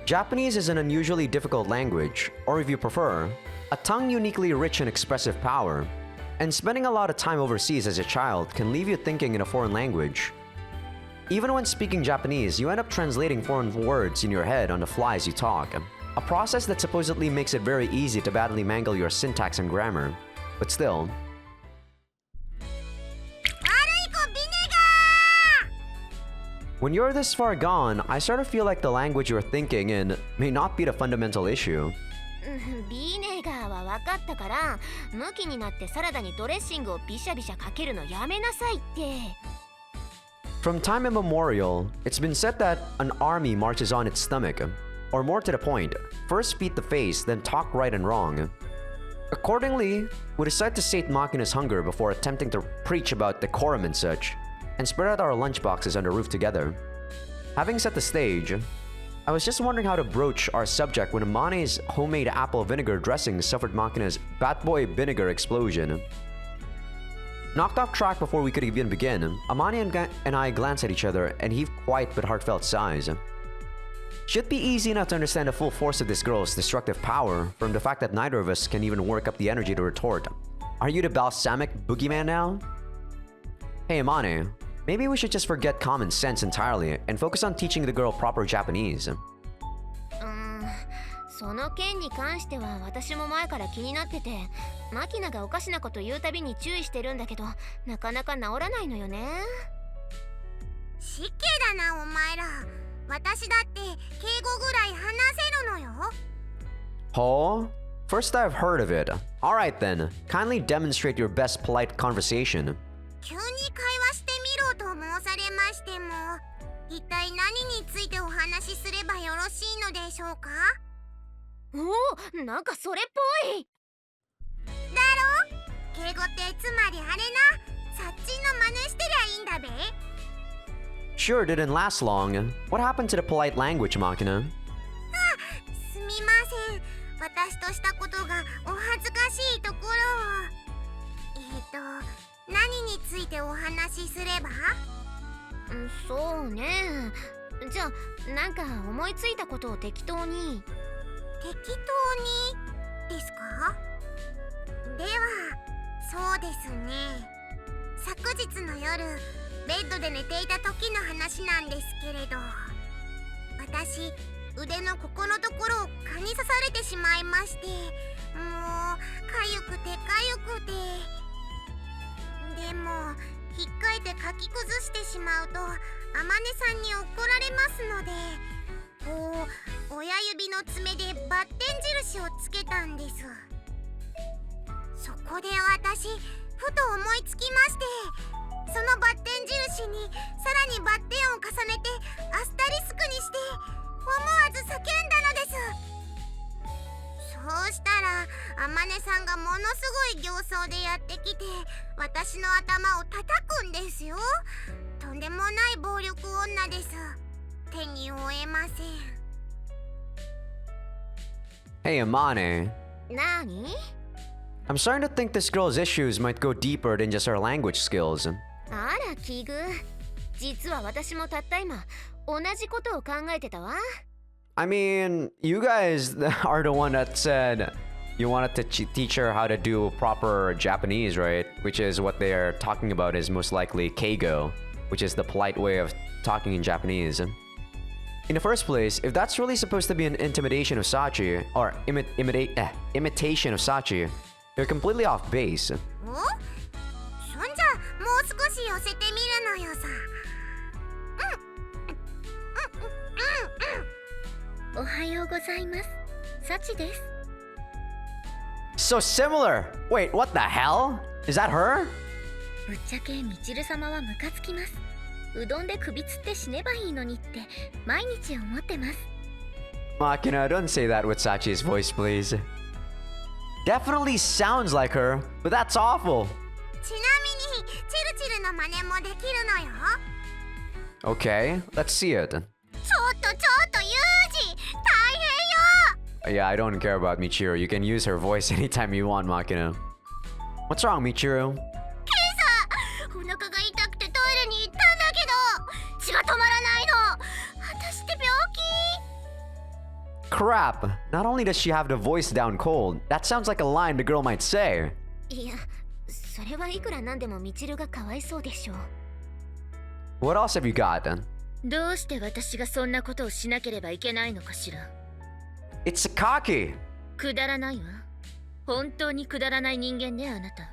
Japanese is an unusually difficult language, or if you prefer, a tongue uniquely rich in expressive power. And spending a lot of time overseas as a child can leave you thinking in a foreign language. Even when speaking Japanese, you end up translating foreign words in your head on the fly as you talk, a process that supposedly makes it very easy to badly mangle your syntax and grammar. But still, when you're this far gone, I sort of feel like the language you're thinking in may not be the fundamental issue. ビネガーは分かったから、ムキになってサラダにドレッシングをビシャビシャかけるのやめなさいって。From time immemorial, it's been said that an army marches on its stomach. Or more to the point, first beat the face, then talk right and wrong. Accordingly, we decide to sate Machina's hunger before attempting to preach about decorum and such, and spread out our lunchboxes on the roof together. Having set the stage, I was just wondering how to broach our subject when Amane's homemade apple vinegar dressing suffered Machina's Bat Boy vinegar explosion. Knocked off track before we could even begin, Amane and I glanced at each other and heaved quiet but heartfelt sighs. Should be easy enough to understand the full force of this girl's destructive power from the fact that neither of us can even work up the energy to retort. Are you the balsamic boogeyman now? Hey Amane, maybe we should just forget common sense entirely and focus on teaching the girl proper Japanese. その件に関しては私も前から気になってて、マキナがおかしなこと言うたびに注意してるんだけど、なかなか治らないのよね。失敬だなお前ら。私だって敬語ぐらい話せるのよ。Oh? First I've heard of it. Alright then, kindly demonstrate your best polite conversation. 急に会話してみろと申されましても、一体何についてお話しすればよろしいのでしょうか？おお、なんかそれっぽい。だろ？敬語ってつまりあれな、サッチンの真似してりゃいいんだべ。Sure didn't last long. What happened to the polite language, Machina? すみません。私としたことがお恥ずかしいところを。何についてお話しすれば？そうね。じゃあ、なんか思いついたことを適当に。適当にですか？では、そうですね。昨日の夜、ベッドで寝ていた時の話なんですけれど、私、腕のここのところを蚊に刺されてしまいまして、もう、かゆくてかゆくて。でも、引っかいてかき崩してしまうと、あまねさんに怒られますので、こう、親指の爪でバッテン印をつけたんです。そこで私、ふと思いつきまして、そのバッテン印にさらにバッテンを重ねてアスタリスクにして思わず叫んだのです。そうしたらあまねさんがものすごい形相でやってきて私の頭を叩くんですよ。とんでもない暴力女です。手に負えません。 Hey Amane. なに？ I'm starting to think this girl's issues might go deeper than just her language skills. あら奇遇。実は私もたった今同じことを考えてたわ。I mean, you guys are the one that said you wanted to teach her how to do proper Japanese, right? Which is what they're talking about is most likely keigo, which is the polite way of talking in Japanese. In the first place, if that's really supposed to be an intimidation of Sachi, or imitation of Sachi, you're completely off base. お？そんじゃもう少し寄せてみるのよさ。おはようございます。サチです。 So similar! Wait, what the hell? Is that her? ぶっちゃけみちる様はムカつきます。うどんで首つって死ねばいいのにって毎日思ってます。 Machina, don't say that with Sachi's voice, please. Definitely sounds like her, but that's awful. ちなみにチルチルの真似もできるのよ。 Okay, let's see it. ちょっとユージ、大変よ。 Yeah, I don't care about Michiru. You can use her voice anytime you want, Machina. What's wrong, Michiru? 今朝お腹が痛くてトイレに行ったんだけど血が止まらないの。私って病気？ Crap! Not only does she have the voice down cold, that sounds like a line the girl might say. いや、それはいくらなんでもみちるがかわいそうでしょう。 What else have you got then? どうして私がそんなことをしなければいけないのかしら。 It's Sakaki! くだらないわ。本当にくだらない人間ね、あなた。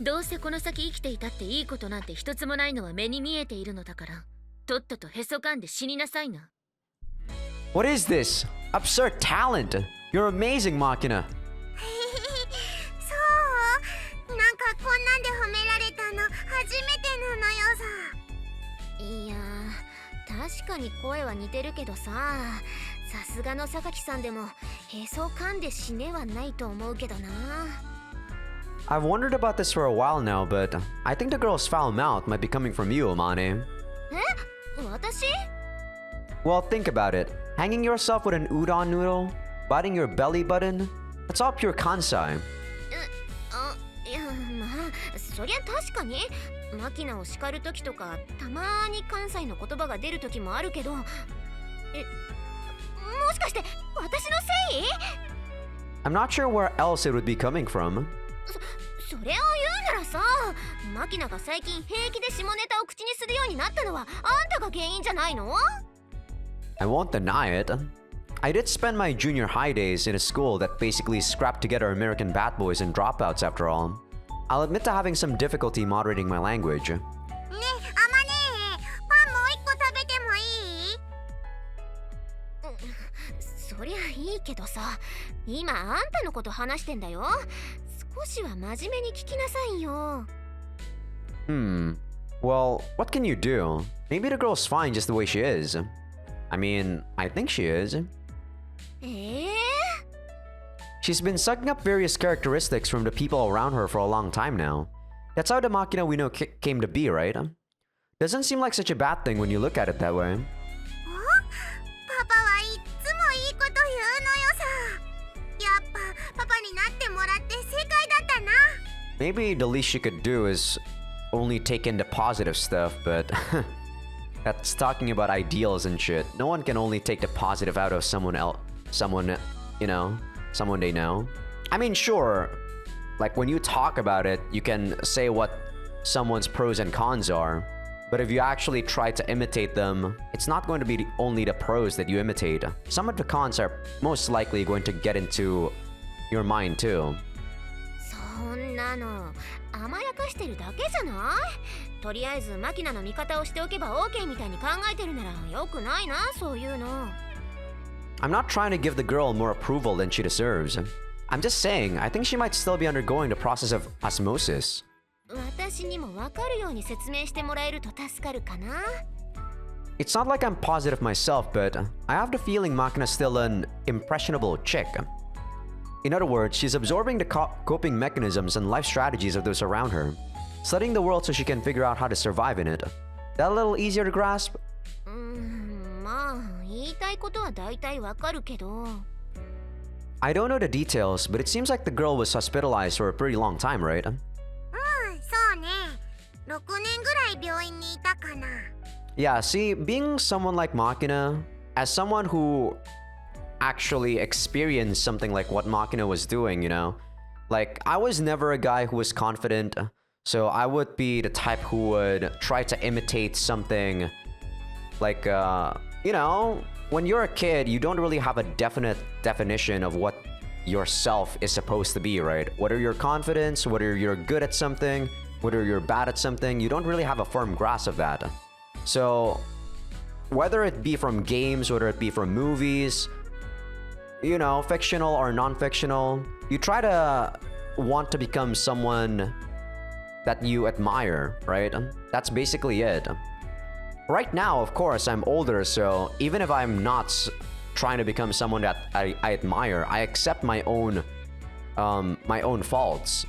どうせこの先生きていたっていいことなんて一つもないのは目に見えているのだから、とっととへそかんで死になさいな。 What is this? Absurd talent! You're amazing, Makina! そうなんかこんなんで褒められたの初めてなのよさ。いやー、確かに声は似てるけどさ、さすがの榊さんでもへそかんで死ねはないと思うけどな。 I've wondered about this for a while now, but I think the girl's foul mouth might be coming from you, Amane. え、私？ Well, think about it. Hanging yourself with an udon noodle? Biting your belly button? That's all pure kansai. あ、いや、まあそりゃ確かにマキナを叱る時とかたまーに関西の言葉が出る時もあるけど、もしかして私のせい？ I'm not sure where else it would be coming from. それを言うならさ、マキナが最近平気で下ネタを口にするようになったのはあんたが原因じゃないの？ I won't deny it. I did spend my junior high days in a school that basically scrapped together American bad boys and dropouts after all. I'll admit to having some difficulty moderating my language. ねえ、あまねえ、パンもう一個食べてもいい？そりゃいいけどさ、今あんたのこと話してんだよ。少しは真面目に聞きなさいよ。 Well, what can you do? Maybe the girl's fine just the way she is. I mean, I think she is. She's been sucking up various characteristics from the people around her for a long time now. That's how the Machina we know came to be, right? Doesn't seem like such a bad thing when you look at it that way. パパはいっつもいいこと言うのよさ。やっぱパパになってもらって正解だったな。 Maybe the least she could do is only take in the positive stuff, but that's talking about ideals and shit. No one can only take the positive out of someone else, someone they know. I mean, sure, like when you talk about it, you can say what someone's pros and cons are, but if you actually try to imitate them, it's not going to be only the pros that you imitate. Some of the cons are most likely going to get into your mind too. そんなの甘やかしてるだけじゃない？とりあえずマキナの味方をしておけば OK みたいに考えてるならよくないな、そういうの。 I'm not trying to give the girl more approval than she deserves. I'm just saying, I think she might still be undergoing the process of osmosis. 私にも分かるように説明してもらえると助かるかな。 It's not like I'm positive myself, but I have the feeling Makina's still an impressionable chick. In other words, she's absorbing the coping mechanisms and life strategies of those around her, studying the world so she can figure out how to survive in it. That a little easier to grasp? まあ言いたいことは大体わかるけど。 I don't know the details, but it seems like the girl was hospitalized for a pretty long time, right? そうね。6年ぐらい病院にいたかな。 Yeah, see, being someone like Makina, as someone who actually experienced something like what Makina was doing, you know? Like, I was never a guy who was confident, so I would be the type who would try to imitate something like, you know, when you're a kid, you don't really have a definite definition of what yourself is supposed to be, right? Whether you're confident, whether you're good at something, whether you're bad at something, you don't really have a firm grasp of that. So, whether it be from games, whether it be from movies, you know, fictional or non-fictional, you try to want to become someone that you admire, right? That's basically it. Right now, of course, I'm older, so even if I'm not trying to become someone that I admire, I accept my own faults.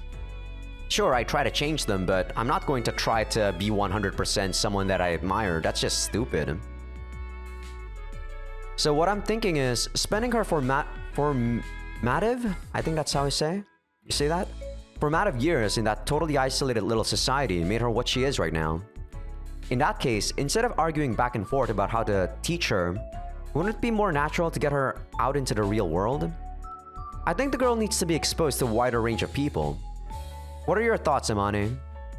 Sure, I try to change them, but I'm not going to try to be 100% someone that I admire. That's just stupid. So what I'm thinking is spending her formative, I think that's how I say. You say that? Formative years in that totally isolated little society made her what she is right now. In that case, instead of arguing back and forth about how to teach her, wouldn't it be more natural to get her out into the real world? I think the girl needs to be exposed to a wider range of people. What are your thoughts, Amani?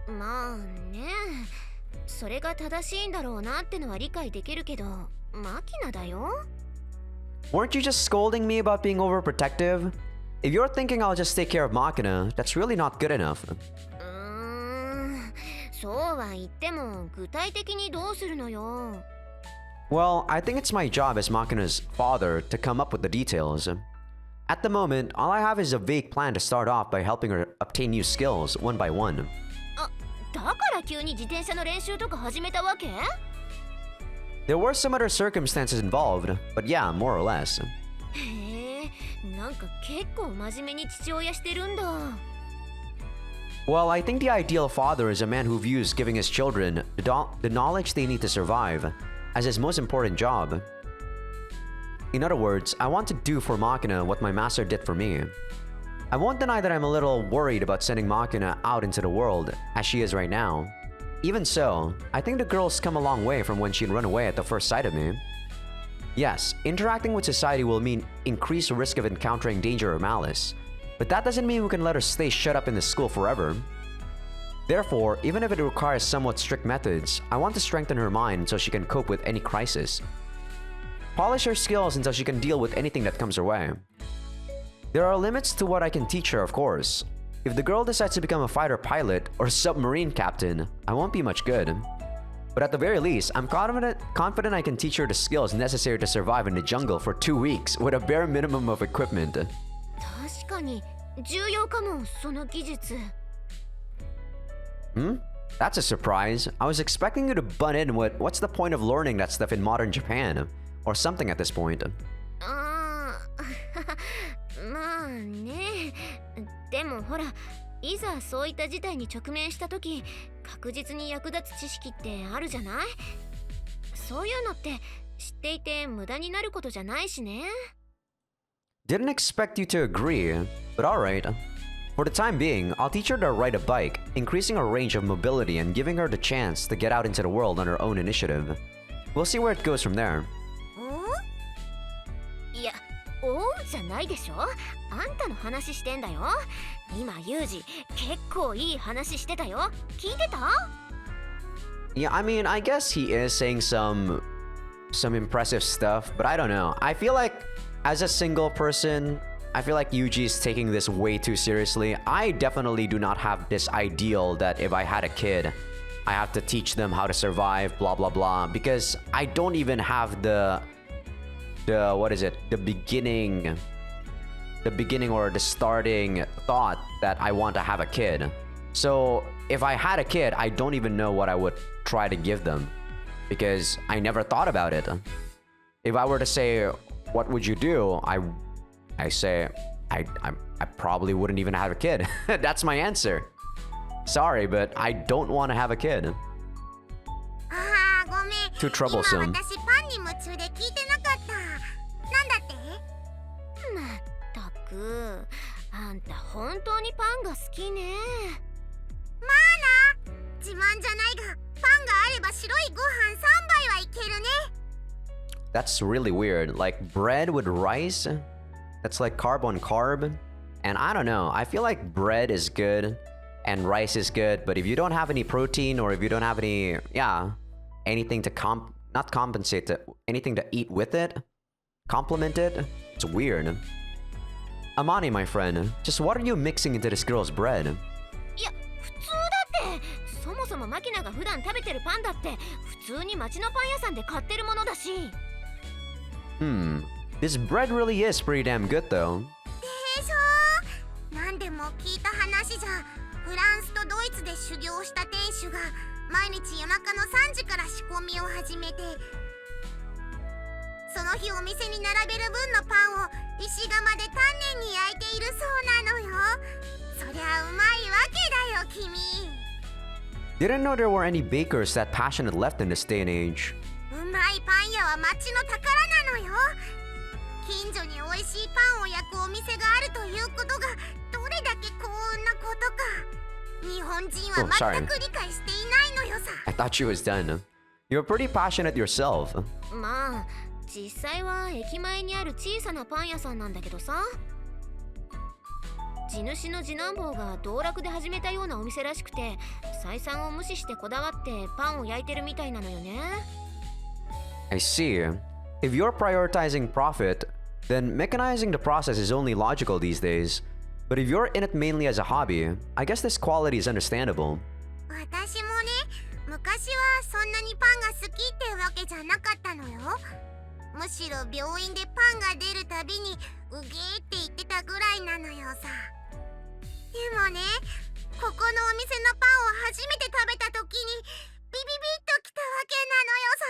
まあね、それが正しいんだろうなってのは理解できるけど、マキナだよ。 Weren't you just scolding me about being overprotective? If you're thinking I'll just take care of Makina, that's really not good enough. そうは言っても具体的にどうするのよ。 Well, I think it's my job as Makina's father to come up with the details. At the moment, all I have is a vague plan to start off by helping her obtain new skills one by one. あ、だから急に自転車の練習とか始めたわけ？ There were some other circumstances involved, but yeah, more or less. へえ、なんか結構真面目に父親してるんだ。 Well, I think the ideal father is a man who views giving his children the knowledge they need to survive as his most important job. In other words, I want to do for Makina what my master did for me. I won't deny that I'm a little worried about sending Makina out into the world, as she is right now. Even so, I think the girl's come a long way from when she'd run away at the first sight of me. Yes, interacting with society will mean increased risk of encountering danger or malice, but that doesn't mean we can let her stay shut up in the school forever. Therefore, even if it requires somewhat strict methods, I want to strengthen her mind so she can cope with any crisis. Polish her skills until she can deal with anything that comes her way. There are limits to what I can teach her, of course. If the girl decides to become a fighter pilot or submarine captain, I won't be much good. But at the very least, I'm confident I can teach her the skills necessary to survive in the jungle for 2 weeks with a bare minimum of equipment. 確かに重要かも、その技術。 That's a surprise. I was expecting you to butt in with what's the point of learning that stuff in modern Japan? Or something at this point. ああ、まあね。でもほら、いざそういった事態に直面した時、確実に役立つ知識ってあるじゃない？そういうのって知っていて無駄になることじゃないしね。 Didn't expect you to agree, but alright. For the time being, I'll teach her to ride a bike, increasing her range of mobility and giving her the chance to get out into the world on her own initiative. We'll see where it goes from there. いや、おうじゃないでしょ。あんたの話してんだよ。今ユージ結構いい話してたよ。聞いてた？ Yeah, I mean, I guess he is saying some impressive stuff, but I don't know. I feel like as a single person, I feel like Yuji is taking this way too seriously. I definitely do not have this ideal that if I had a kid, I have to teach them how to survive, blah blah blah, because I don't even have the beginning or the starting thought that I want to have a kid. So if I had a kid, I don't even know what I would try to give them because I never thought about it. If I were to say, what would you do? I say, I probably wouldn't even have a kid. That's my answer. Sorry, but I don't want to have a kid. ああ、ごめん。 Too troublesome. 今私パンに夢中で聞いてなかった。なんだって？まったく、あんた本当にパンが好きね。まあな、自慢じゃないが、パンがあれば白いご飯3杯はいけるね。 That's really weird. Like bread with rice? That's like carb on carb. And I don't know. I feel like bread is good and rice is good, but if you don't have any protein or if you don't have any, anything to not compensate to anything to eat with it, complement it, it's weird. Amani, my friend, just what are you mixing into this girl's bread? いや、普通だって。そもそもマキナが普段食べてるパンだって普通に町のパン屋さんで買ってるものだし。This bread really is pretty damn good though. でしょ？なんでも聞いた話じゃ、フランスとドイツで修行した店主が毎日夜中の3時から仕込みを始めて、その日お店に並べる分のパンを石窯で丹念に焼いているそうなのよ。そりゃうまいわけだよ、君。 Didn't know there were any bakers that passionate left in this day and age. うまいパン屋は町の宝なのよ。近所に美味しいパンを焼くお店があるということがどれだけ幸運なことか。日本人は全く理解していないのよさ。 I thought she was done. You're pretty passionate yourself. まあ実際は駅前にある小さなパン屋さんなんだけどさ、地主の次男坊が道楽で始めたようなお店らしくて、採算を無視してこだわってパンを焼いてるみたいなのよね。I see. If you're prioritizing profit, then mechanizing the process is only logical these days. But if you're in it mainly as a hobby, I guess this quality is understandable. 私もね、昔はそんなにパンが好きってわけじゃなかったのよ。むしろ病院でパンが出るたびにうげーって言ってたぐらいなのよさ。でもね、ここのお店のパンを初めて食べた時にビビビッときたわけなのよさ。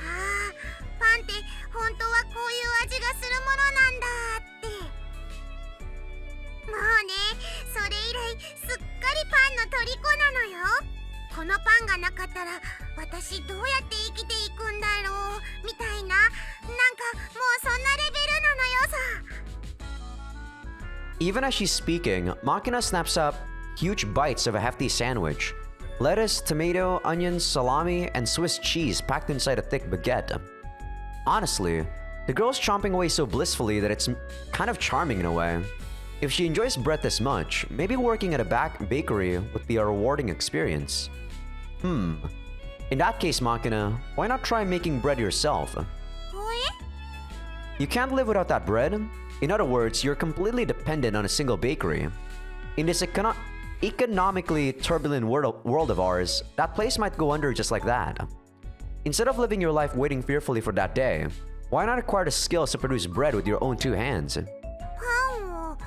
あー、パンって本当はこういう味がするものなんだって。もうね、それ以来すっかりパンの虜なのよ。このパンがなかったら私どうやって生きていくんだろうみたいな、なんかもうそんなレベルなのよさ。Even as she's speaking, Makina snaps up huge bites of a hefty sandwich. Lettuce, tomato, onions, salami, and Swiss cheese packed inside a thick baguette. Honestly, the girl's chomping away so blissfully that it's kind of charming in a way. If she enjoys bread this much, maybe working at a bakery would be a rewarding experience. In that case, Makina, why not try making bread yourself? You can't live without that bread. In other words, you're completely dependent on a single bakery. In this economically turbulent world of ours, that place might go under just like that. Instead of living your life waiting fearfully for that day, why not acquire the skills to produce bread with your own two hands? パンを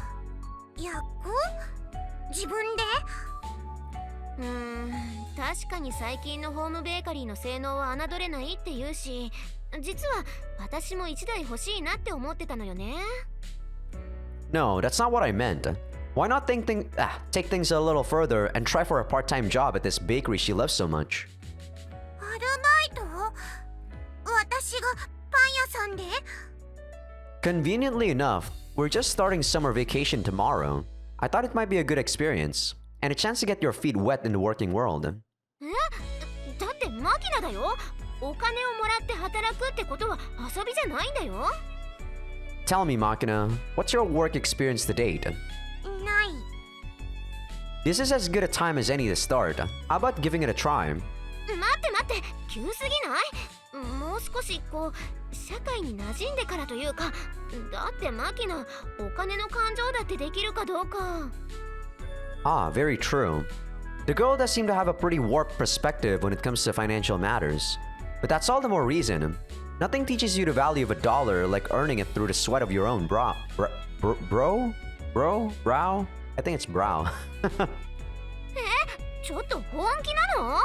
焼く？自分で？確かに最近のホームベーカリーの性能は侮れないって言うし、実は私も一台欲しいなって思ってたのよね。No, that's not what I meant. Why not take things a little further and try for a part-time job at this bakery she loves so much? アルバイト？私がパン屋さんで？ Conveniently enough, we're just starting summer vacation tomorrow. I thought it might be a good experience, and a chance to get your feet wet in the working world. だってマキナだよ。お金をもらって働くってことは遊びじゃないんだよ。Tell me, Makina, what's your work experience to date? ない。This is as good a time as any to start. How about giving it a try? 待って急すぎない？もう少し社会に馴染んでからというか、だってマキナお金の感情だってできるかどうか。Ah, very true. The girl does seem to have a pretty warped perspective when it comes to financial matters. But that's all the more reason. Nothing teaches you the value of a dollar like earning it through the sweat of your own brow. I think it's brow. ちょっと本気なの？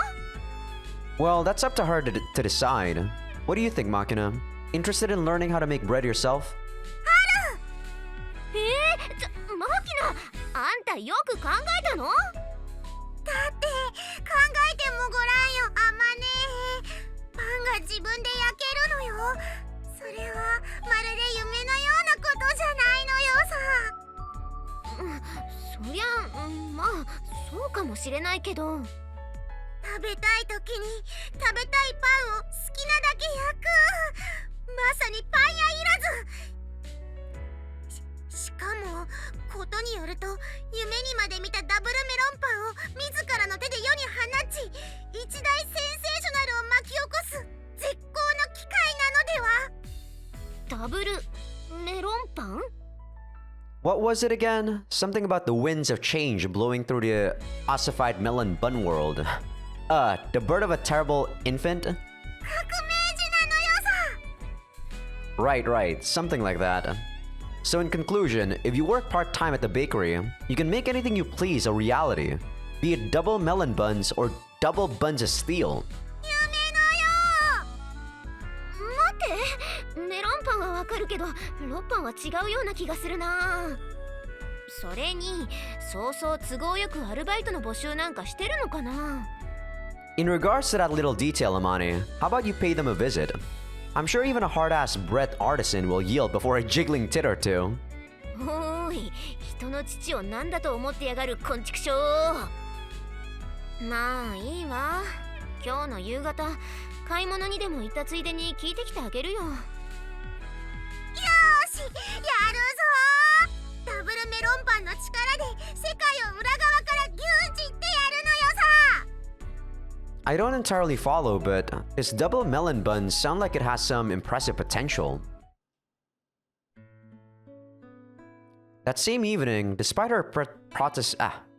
Well, that's up to her to decide. What do you think, Makina? Interested in learning how to make bread yourself? マキナ、あんたよく考えたの？だって考えてもごらんよ、あまね。パンが自分で焼けるのよ。それはまるで夢のようなことじゃないのよさ。そりゃまあそうかもしれないけど。食べたい時に食べたいパンを好きなだけ焼く。まさにパン屋いらず。しかもことによると夢にまで見たダブルメロンパンを自らの手で世に放ち、一大センセーショナルを巻き起こす絶好の機会なのでは？ダブルメロンパン？ What was it again? Something about the winds of change blowing through the ossified melon bun world. The birth of a terrible infant? 革命児なのよさ。 Right, something like that. So in conclusion, if you work part-time at the bakery, you can make anything you please a reality, be it double melon buns or double buns of steel. 夢待って、メロンパンはわかるけど、ロッパンは違うような気がするな。それに、そうそう都合よくアルバイトの募集なんかしてるのかな。In regards to that little detail, Amani, how about you pay them a visit? I'm sure even a hard-ass bread artisan will yield before a jiggling tit or two. おーい、人の父を何だと思ってやがるこんちくしょう。まあいいわ。今日の夕方、買い物にでも行ったついでに聞いてきてあげるよ。よーし、やるぞー。ダブルメメロンパンの力で世界を裏側から牛耳ってやるのよさ。 I don't entirely follow, but this double melon bun sound like it has some impressive potential. That same evening, despite her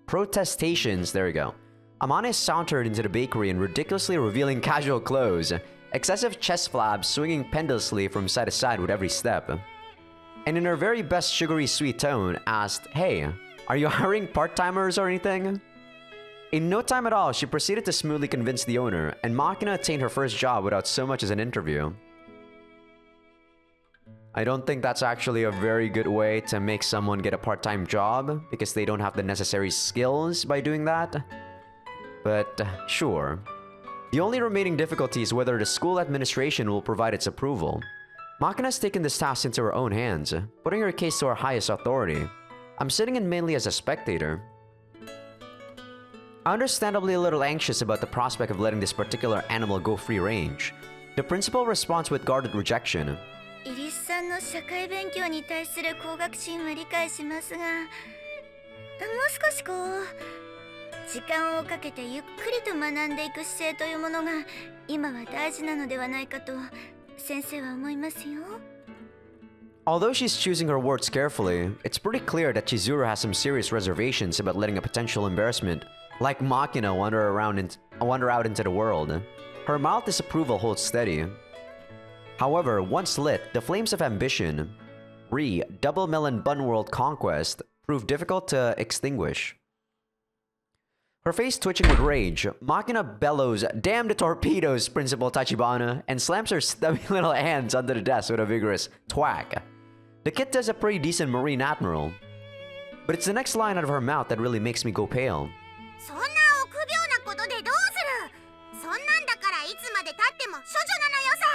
protestations, there we go, Amane sauntered into the bakery in ridiculously revealing casual clothes, excessive chest flaps swinging pendulously from side to side with every step. And in her very best sugary sweet tone, asked, "Hey, are you hiring part-timers or anything?" In no time at all, she proceeded to smoothly convince the owner, and Makina attained her first job without so much as an interview. I don't think that's actually a very good way to make someone get a part-time job, because they don't have the necessary skills by doing that. But sure. The only remaining difficulty is whether the school administration will provide its approval. Makina has taken this task into her own hands, putting her case to our highest authority. I'm sitting in mainly as a spectator. Understandably a little anxious about the prospect of letting this particular animal go free range, the principal responds with guarded rejection. イリスさんの社会勉強に対する向学心は理解しますが、もう少し時間をかけてゆっくりと学んでいく姿勢というものが今は大事なのではないかと先生は思いますよ。 Although she's choosing her words carefully, it's pretty clear that Chizuru has some serious reservations about letting a potential embarrassment like Makina wander out into the world. Her mild disapproval holds steady. However, once lit, the flames of ambition, double melon bun world conquest, prove difficult to extinguish. Her face twitching with rage, Makina bellows, "Damn the torpedoes, Principal Tachibana," and slams her stubby little hands under the desk with a vigorous thwack. The kid does a pretty decent Marine Admiral. But it's the next line out of her mouth that really makes me go pale. そんな臆病なことでどうする。そんなんだからいつまで経っても処女なのよさ。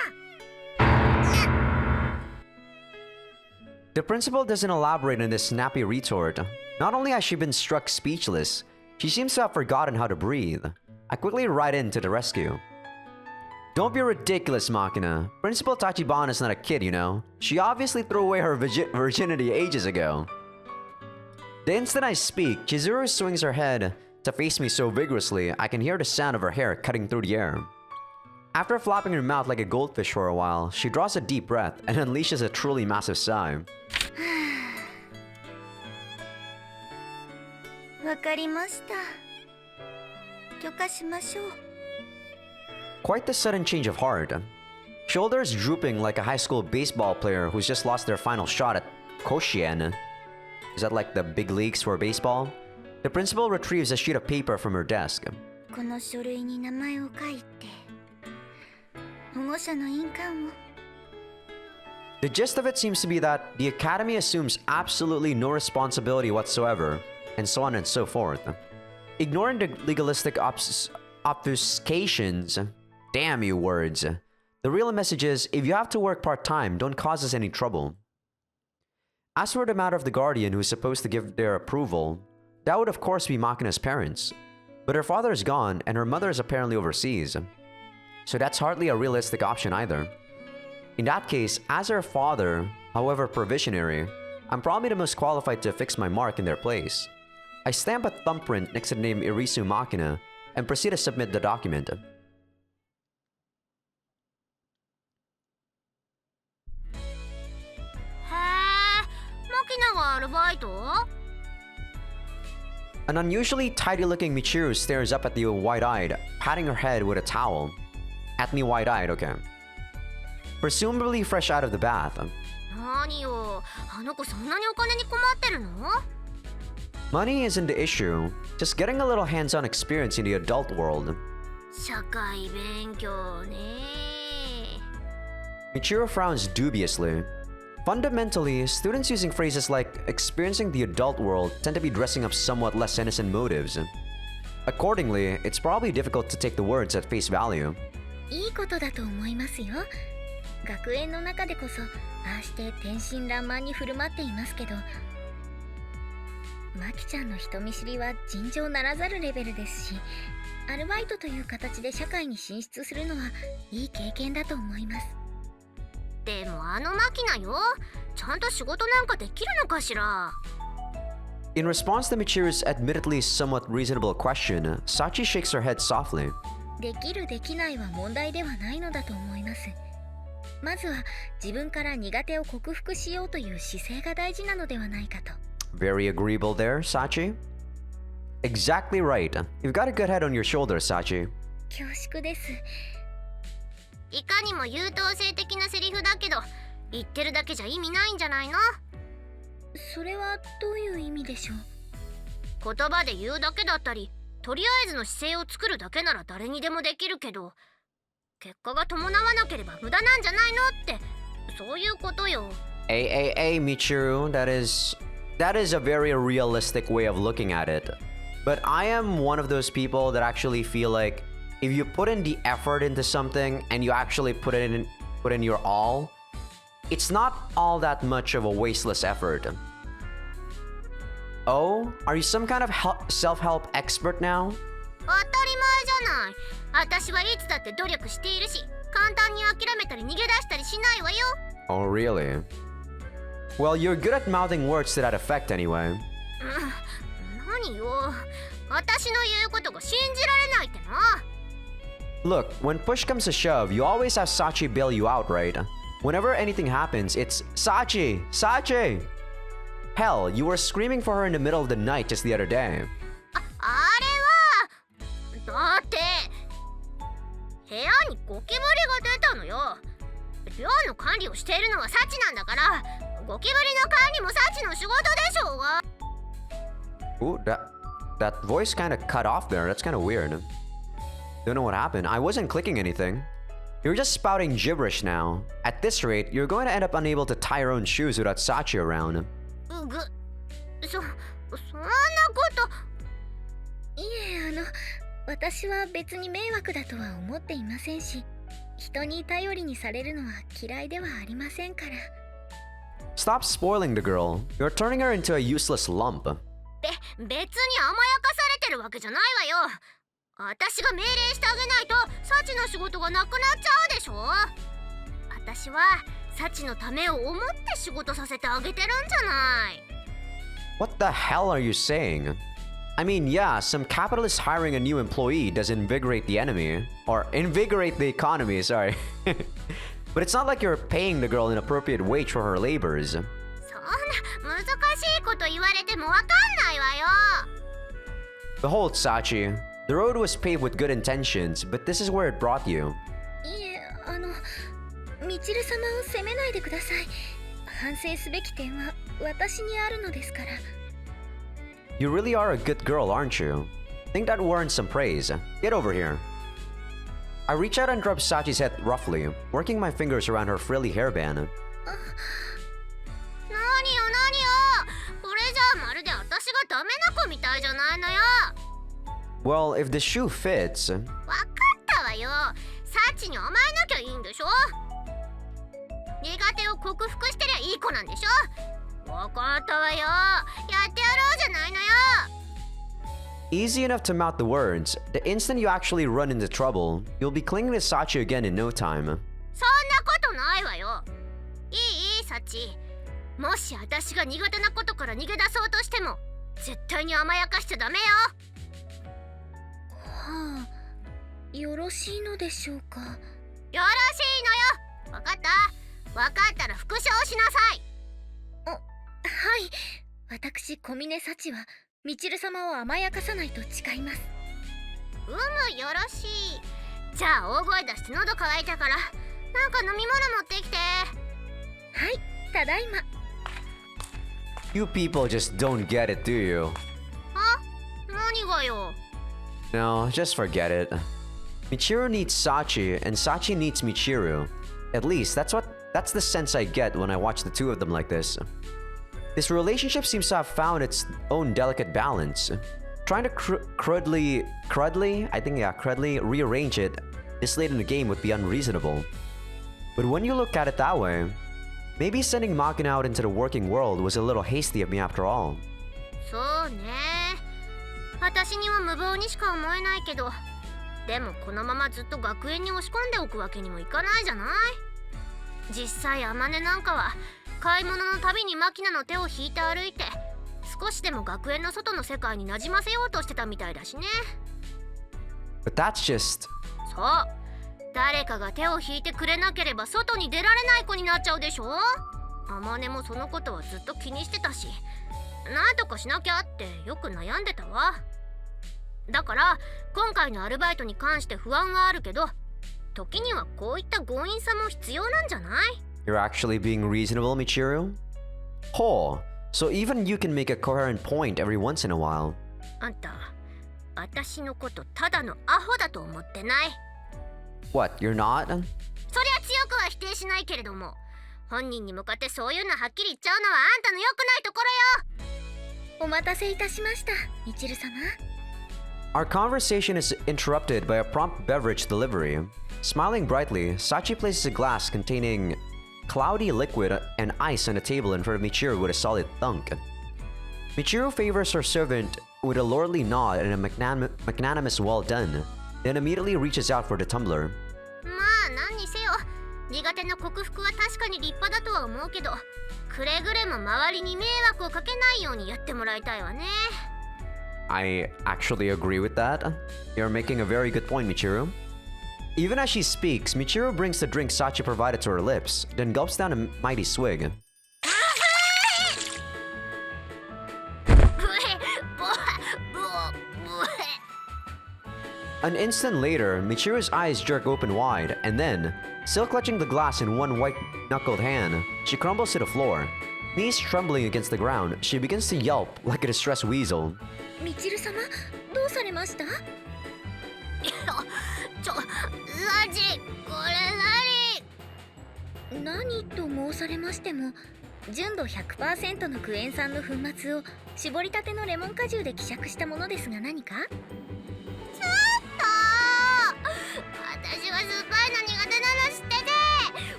The principal doesn't elaborate on this snappy retort. Not only has she been struck speechless, she seems to have forgotten how to breathe. I quickly ride in to the rescue. Don't be ridiculous, Makina. Principal Tachibana is not a kid, you know. She obviously threw away her virginity ages ago. The instant I speak, Chizuru swings her head to face me so vigorously, I can hear the sound of her hair cutting through the air. After flapping her mouth like a goldfish for a while, she draws a deep breath and unleashes a truly massive sigh. わかりました。許可しましょう。 Quite the sudden change of heart. Shoulders drooping like a high school baseball player who's just lost their final shot at Koshien. Is that like the big leagues for baseball? The principal retrieves a sheet of paper from her desk. この書類に名前を書いて、保護者の印鑑を。 The gist of it seems to be that the academy assumes absolutely no responsibility whatsoever, and so on and so forth. Ignoring the legalistic obfuscations, damn you words. The real message is, if you have to work part-time, don't cause us any trouble. As for the matter of the guardian who is supposed to give their approval, that would of course be Makina's parents. But her father is gone, and her mother is apparently overseas. So that's hardly a realistic option either. In that case, as her father, however provisionary, I'm probably the most qualified to fix my mark in their place. I stamp a thumbprint next to the name Irisu Makina and proceed to submit the document. An unusually tidy-looking Michiru stares up at me wide-eyed, patting her head with a towel. At me wide-eyed, okay. Presumably fresh out of the bath. 何よ、あの子そんなにお金に困ってるの？ Money isn't the issue, just getting a little hands-on experience in the adult world. 社会勉強ね。 Michiru frowns dubiously. Fundamentally, students using phrases like experiencing the adult world tend to be dressing up somewhat less innocent motives. Accordingly, it's probably difficult to take the words at face value. いいことだと思いますよ。学園の中でこそ、ああして天真爛漫に振る舞っていますけど、マキちゃんの人見知りは尋常ならざるレベルですし、アルバイトという形で社会に進出するのはいい経験だと思います。でもあのマキナよ、ちゃんと仕事なんかできるのかしら。In response to Michiru's admittedly somewhat reasonable question, Sachi shakes her head softly. できるできないは問題ではないのだと思います。まずは自分から苦手を克服しようという姿勢が大事なのではないかと。Very agreeable there, Sachi. Exactly right. You've got a good head on your shoulders, Sachi. 恐縮です。いかにも優等生的なセリフだけど、言ってるだけじゃ意味ないんじゃないの？それはどういう意味でしょう？言葉で言うだけだったり、とりあえずの姿勢を作るだけなら誰にでもできるけど、結果が伴わなければ無駄なんじゃないのって、そういうことよ。Michiru, that is a very realistic way of looking at it. But I am one of those people that actually feel like if you put in the effort into something and you actually put in your all, it's not all that much of a wasteless effort. Oh, are you some kind of self-help expert now? 当たり前じゃない。私はいつだって努力しているし、簡単に諦めたり逃げ出したりしないわよ。Oh, really? Well, you're good at mouthing words to that effect anyway. 何よ。私の言うことが信じられないってな。Look, when push comes to shove, you always have Sachi bail you out, right? Whenever anything happens, it's Sachi! Sachi! Hell, you were screaming for her in the middle of the night just the other day. あれは、だって部屋にゴキブリが出たのよ。寮の管理をしているのはサチなんだから、ゴキブリの管理もサチの仕事でしょうが。Ooh, that voice kind of cut off there. That's kind of weird. Don't know what happened. I wasn't clicking anything. You're just spouting gibberish now. At this rate, you're going to end up unable to tie your own shoes without Sachi around. そんなこと。いえ、私は別に迷惑だとは思っていませんし、人に頼りにされるのは嫌いではありませんから。Stop spoiling the girl. You're turning her into a useless lump. 別に甘やかされてるわけじゃないわよ。私が命令してあげないとサチの仕事がなくなっちゃうでしょ。私はサチのためを思って仕事させてあげてるんじゃない。What the hell are you saying? I mean, yeah, some capitalist hiring a new employee does invigorate the enemy. Or invigorate the economy, sorry. But it's not like you're paying the girl an appropriate wage for her labors. そんな難しいこと言われてもわかんないわよ。Behold, Sachi. The road was paved with good intentions, but this is where it brought you. いえ、みちる様を責めないでください。反省すべき点は私にあるのですから。You really are a good girl, aren't you? Think that warrants some praise. Get over here. I reach out and rub Sachi's head roughly, working my fingers around her frilly hairband. 何よ。これじゃあまるで私がダメな子みたいじゃないのよ。Well, if the shoe fits... わかったわよ。サチに甘えなきゃいいんでしょ。苦手を克服してりゃいい子なんでしょ。わかったわよ。やってやろうじゃないのよ。Easy enough to mouth the words. The instant you actually run into trouble, you'll be clinging to Sachi again in no time. そんなことないわよ。いいサチ。もし私が苦手なことから逃げ出そうとしても、絶対に甘やかしちゃダメよ。はあ、よろしいのでしょうか。よろしいのよ。わかった？わかったら復唱しなさい。はい。私、小峰幸はみちる様を甘やかさないと誓います。よろしい。じゃあ大声出して喉乾いたから、なんか飲み物持ってきて。はい、ただいま。You people just don't get it, do you? 何がよ。No, just forget it. Michiru needs Sachi, and Sachi needs Michiru. At least, that's the sense I get when I watch the two of them like this. This relationship seems to have found its own delicate balance. Trying to crudely rearrange it this late in the game would be unreasonable. But when you look at it that way, maybe sending Makina out into the working world was a little hasty of me after all. そうね。私には無謀にしか思えないけど、でもこのままずっと学園に押し込んでおくわけにもいかないじゃない。実際あまねなんかは買い物のたびにマキナの手を引いて歩いて、少しでも学園の外の世界に馴染ませようとしてたみたいだしね。 But that's just... そう、誰かが手を引いてくれなければ外に出られない子になっちゃうでしょ。あまねもそのことはずっと気にしてたし、なんとかしなきゃってよく悩んでたわ。だから今回のアルバイトに関して不安はあるけど、時にはこういった強引さも必要なんじゃない？ You're actually being reasonable, Michiru? Oh, so even you can make a coherent point every once in a while. あんた、私のことただのアホだと思ってない？ What, you're not? そりゃ強くは否定しないけれども、本人に向かってそういうのはっきり言っちゃうのはあんたの良くないところよ。お待たせいたしました、みちる様。 Our conversation is interrupted by a prompt beverage delivery. Smiling brightly, Sachi places a glass containing cloudy liquid and ice on the table in front of Michiru with a solid thunk. Michiru favors her servant with a lordly nod and a magnanimous well done, then immediately reaches out for the tumbler. まあ何にせよ、苦手の克服は確かに立派だとは思うけど、くれぐれも周りに迷惑をかけないようにやってもらいたいわね。 I actually agree with that. You're making a very good point, Michiru. Even as she speaks, Michiru brings the drink Sachi provided to her lips, then gulps down a mighty swig. An instant later, Michiru's eyes jerk open wide, and then, still clutching the glass in one white-knuckled hand, she crumbles to the floor. Knees trembling against the ground, she begins to yelp like a distressed weasel. みちる様、どうされました？ラジ、これ何と申されましても、純度 100% のクエン酸の粉末を絞りたてのレモン果汁で希釈したものですが何か？何？ちょっと私は酸っぱいの苦手なの知ってて、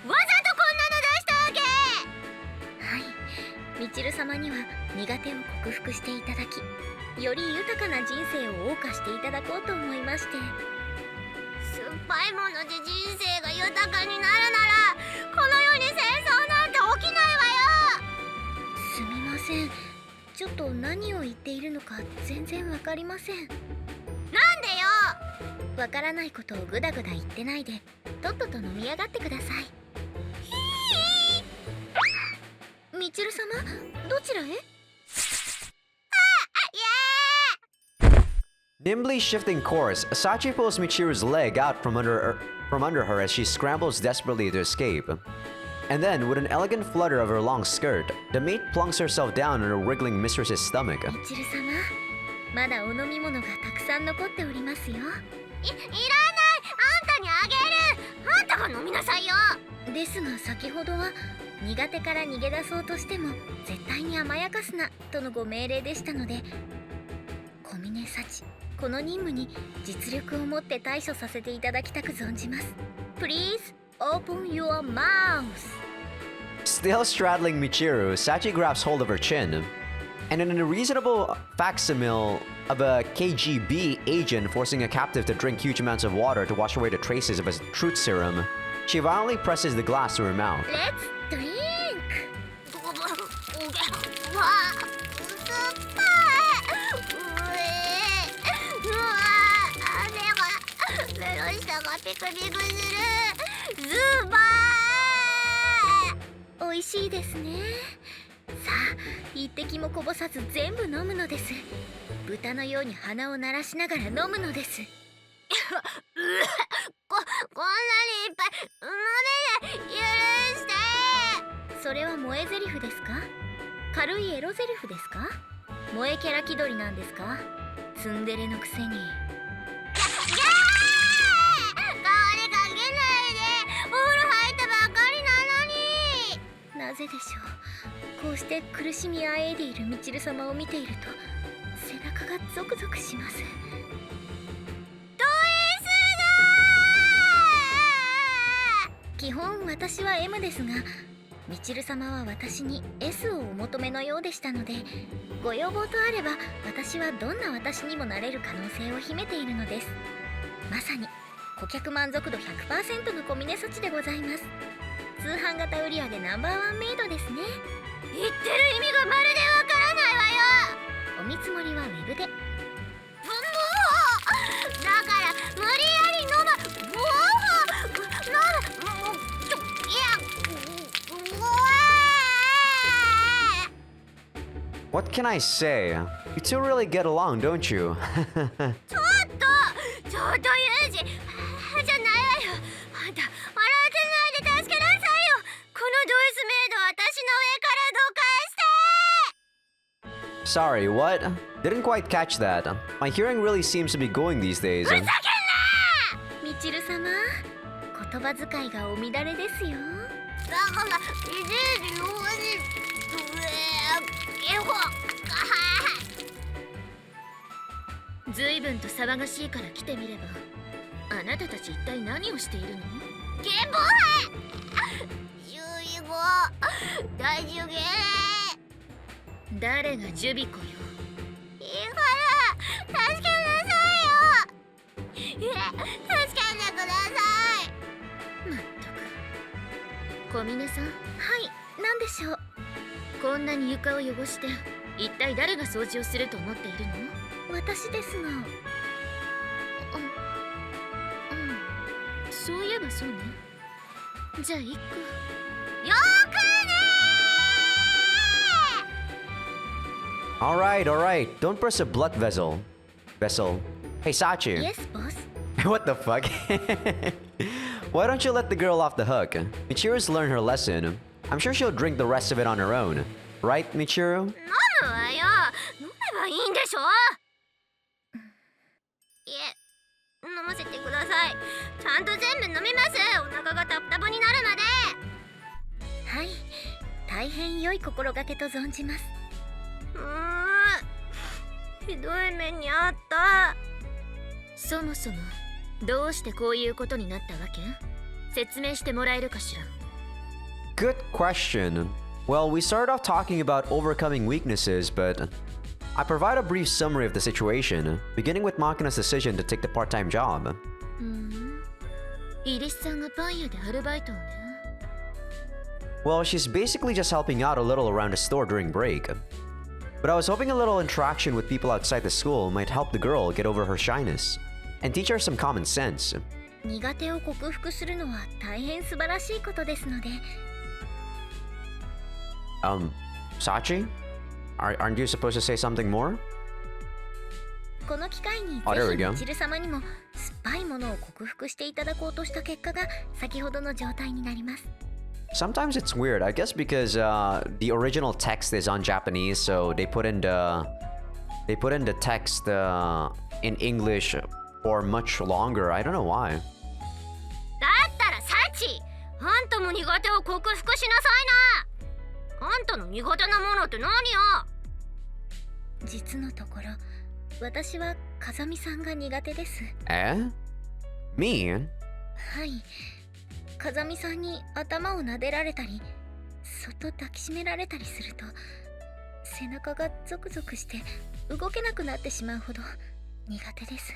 わざとこんなの出したわけ。はい、みちる様には苦手を克服していただき、より豊かな人生を謳歌していただこうと思いまして。酸っぱいもので人生が豊かになるなら、この世に戦争なんて起きないわよ。すみません、ちょっと何を言っているのか全然わかりません。なんでよ。わからないことをぐだぐだ言ってないで、とっとと飲み上がってください。みちる様、どちらへ？ Nimbly shifting course, Sachi pulls Michiru's leg out from under her as she scrambles desperately to escape. And then, with an elegant flutter of her long skirt, the maid plunks herself down on her wriggling mistress's stomach. みちる様、まだお飲み物がたくさん残っておりますよ。いらない。あんたにあげる。あんたが飲みなさいよ。ですが先ほどは苦手から逃げ出そうとしても絶対に甘やかすなとのご命令でしたので、小峰幸、この任務に実力を持って対処させていただきたく存じます。 Please open your mouth. Still straddling Michiru, Sachi grabs hold of her chin. And in a reasonable facsimile of a KGB agent forcing a captive to drink huge amounts of water to wash away the traces of a truth serum, she violently presses the glass to her mouth. Let's drink. わあ、酸っぱい。うわあ、目の下がピクピクする。ズバー。美味しいですね。さあ、一滴もこぼさず全部飲むのです。豚のように鼻を鳴らしながら飲むのです。こんなにいっぱい飲めない。許して。それは萌え台詞ですか？軽いエロ台詞ですか？萌えキャラ気取りなんですか？ツンデレのくせに。顔にかけないで。お風呂入ったばっかりなのに。なぜでしょう。こうして苦しみあえいでいるみちる様を見ていると背中がゾクゾクします。基本私は M ですが、みちる様は私に S をお求めのようでしたので、ご要望とあれば私はどんな私にもなれる可能性を秘めているのです。まさに顧客満足度 100% の小峰幸でございます。通販型売上ナンバーワンメイドですね。言ってる意味がまるでわからないわよ。お見積もりはウェブで。もうだから無理やり飲まもういやWhat can I say? You two really get along, don't you? ちょっとユージじゃないわよ。あんた笑ってないで助けなさいよ。このド S メイド私の上からどかして。 Sorry, what? Didn't quite catch that. My hearing really seems to be going these days. ふざけんなみちる様、言葉遣いがお乱れですよ。だからいじりよずいぶんと騒がしいから来てみれば。あなたたち一体何をしているの？ゲボユーイゴ大丈夫？誰がジュビコよ。いいから助けなさいよ。助けてください。まったく。小峰さん。はい、何でしょう。こんなに床を汚して一体誰が掃除をすると思っているの？私ですが。そういえばそうね。じゃあ一個。よくねー。 Alright, alright. Don't burst a blood vessel. Hey, Sachi. Yes, boss. What the fuck? Why don't you let the girl off the hook? Michiru's learned her lesson. I'm sure she'll drink the rest of it on her own. Right, Michiru? 飲むわよ。飲めばいいんでしょ。いえ、飲ませてください。ちゃんと全部飲みます。お腹がタプタプになるまで。はい、大変良い心がけと存じます。ひどい目にあった。そもそもどうしてこういうことになったわけ？説明してもらえるかしら。 Good question. Well, we started off talking about overcoming weaknesses, but I provide a brief summary of the situation, beginning with Makina's decision to take the part-time job. イリスさんがパン屋でアルバイトをね。 Well, she's basically just helping out a little around the store during break. But I was hoping a little interaction with people outside the school might help the girl get over her shyness and teach her some common sense. 苦手を克服するのは大変素晴らしいことですので。Sachi? Aren't you supposed to say something more? この機会に there we ぜ go. ひみちる様にも酸っぱいものを克服していただこうとした結果が先ほどの状態になります。 Sometimes it's weird, I guess because the original text is on Japanese, so they put in the text in English for much longer. I don't know why. だったらサチ、あんたも苦手を克服しなさいな。あんたの苦手なものって何よ。実のところ、私は風見さんが苦手です。Me? はい。風見さんに頭を撫でられたり、そっと抱きしめられたりすると、背中がゾクゾクして動けなくなってしまうほど苦手です。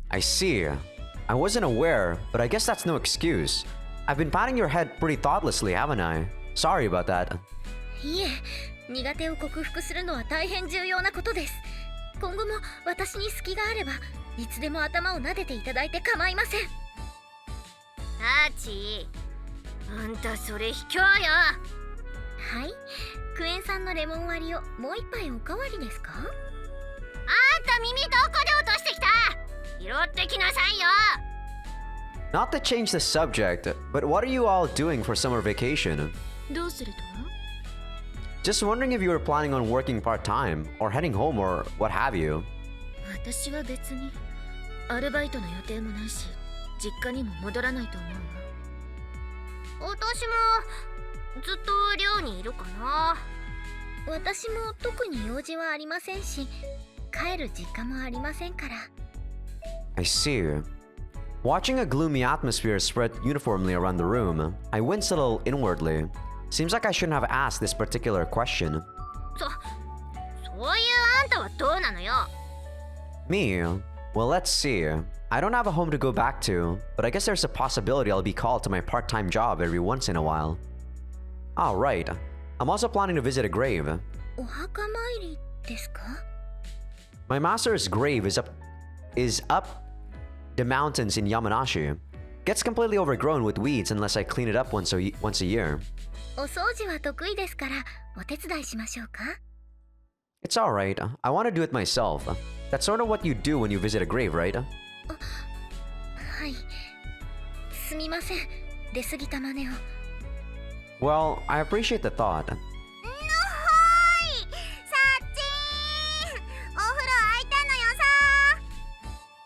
I see. I wasn't aware, but I guess that's no excuse. I've been patting your head pretty thoughtlessly, haven't I? Sorry about that. いえ、苦手を克服するのは大変重要なことです。今後も私に隙があれば、いつでも頭を撫でていただいて構いません。サチ、あんたそれ卑怯よ。はい、クエン酸のレモン割りをもう一杯おかわりですか？あんた耳どこで落としてきた？拾ってきなさいよ。 Not to change the subject, but what are you all doing for summer vacation? どうすると？ Just wondering if you were planning on working part-time, or heading home, or what have you. 私は別にアルバイトの予定もないし、実家にも戻らないと思うわ。私もずっと寮にいるかな。私も特に用事はありませんし、帰る実家もありませんから。 I see. Watching a gloomy atmosphere spread uniformly around the room, I winced a little inwardly. Seems like I shouldn't have asked this particular question. そういうあんたはどうなのよ。 Me? Well, let's see. I don't have a home to go back to, but I guess there's a possibility I'll be called to my part-time job every once in a while. Alright. I'm also planning to visit a grave. お墓参りですか？ My master's grave is up the mountains in Yamanashi. Gets completely overgrown with weeds unless I clean it up once a year. お掃除は得意ですからお手伝いしましょうか？ It's alright. I want to do it myself. That's sort of what you do when you visit a grave, right? はい。すみません。出過ぎた真似を。Well, I appreciate the thought. のほーい、さっちーん、お風呂空いたのよ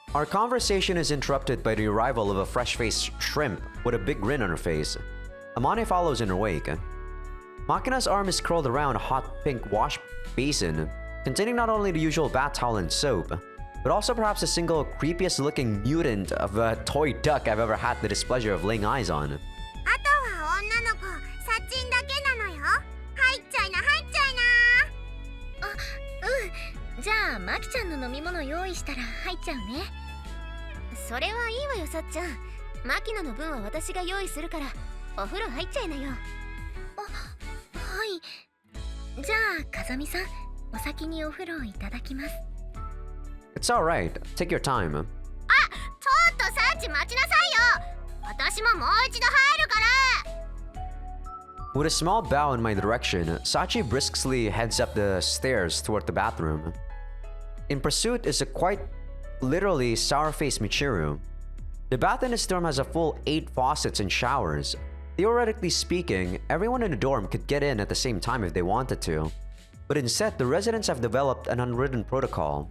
さ。 Our conversation is interrupted by the arrival of a fresh-faced shrimp with a big grin on her face. Amane follows in her wake. Makina's arm is curled around a hot pink wash basin, containing not only the usual bath towel and soap, but also perhaps the single creepiest-looking mutant of a toy duck I've ever had the displeasure of laying eyes on. あとは女の子、さっちんだけなのよ。入っちゃいな、入っちゃいな。うん。じゃあマキちゃんの飲み物用意したら入っちゃうね。それはいいわよ、さっちゃん。マキナの分は私が用意するからお風呂入っちゃいなよ。はい。じゃあ風見さん、お先にお風呂いただきます。 It's alright. Take your time. ちょっとサッチ待ちなさいよ。私ももう一度入るから。 With a small bow in my direction, Sachi briskly heads up the stairs toward the bathroom. In pursuit is a quite literally sour-faced Michiru. The bath in this dorm has a full 8 faucets and showers. Theoretically speaking, everyone in the dorm could get in at the same time if they wanted to. But instead, the residents have developed an unwritten protocol.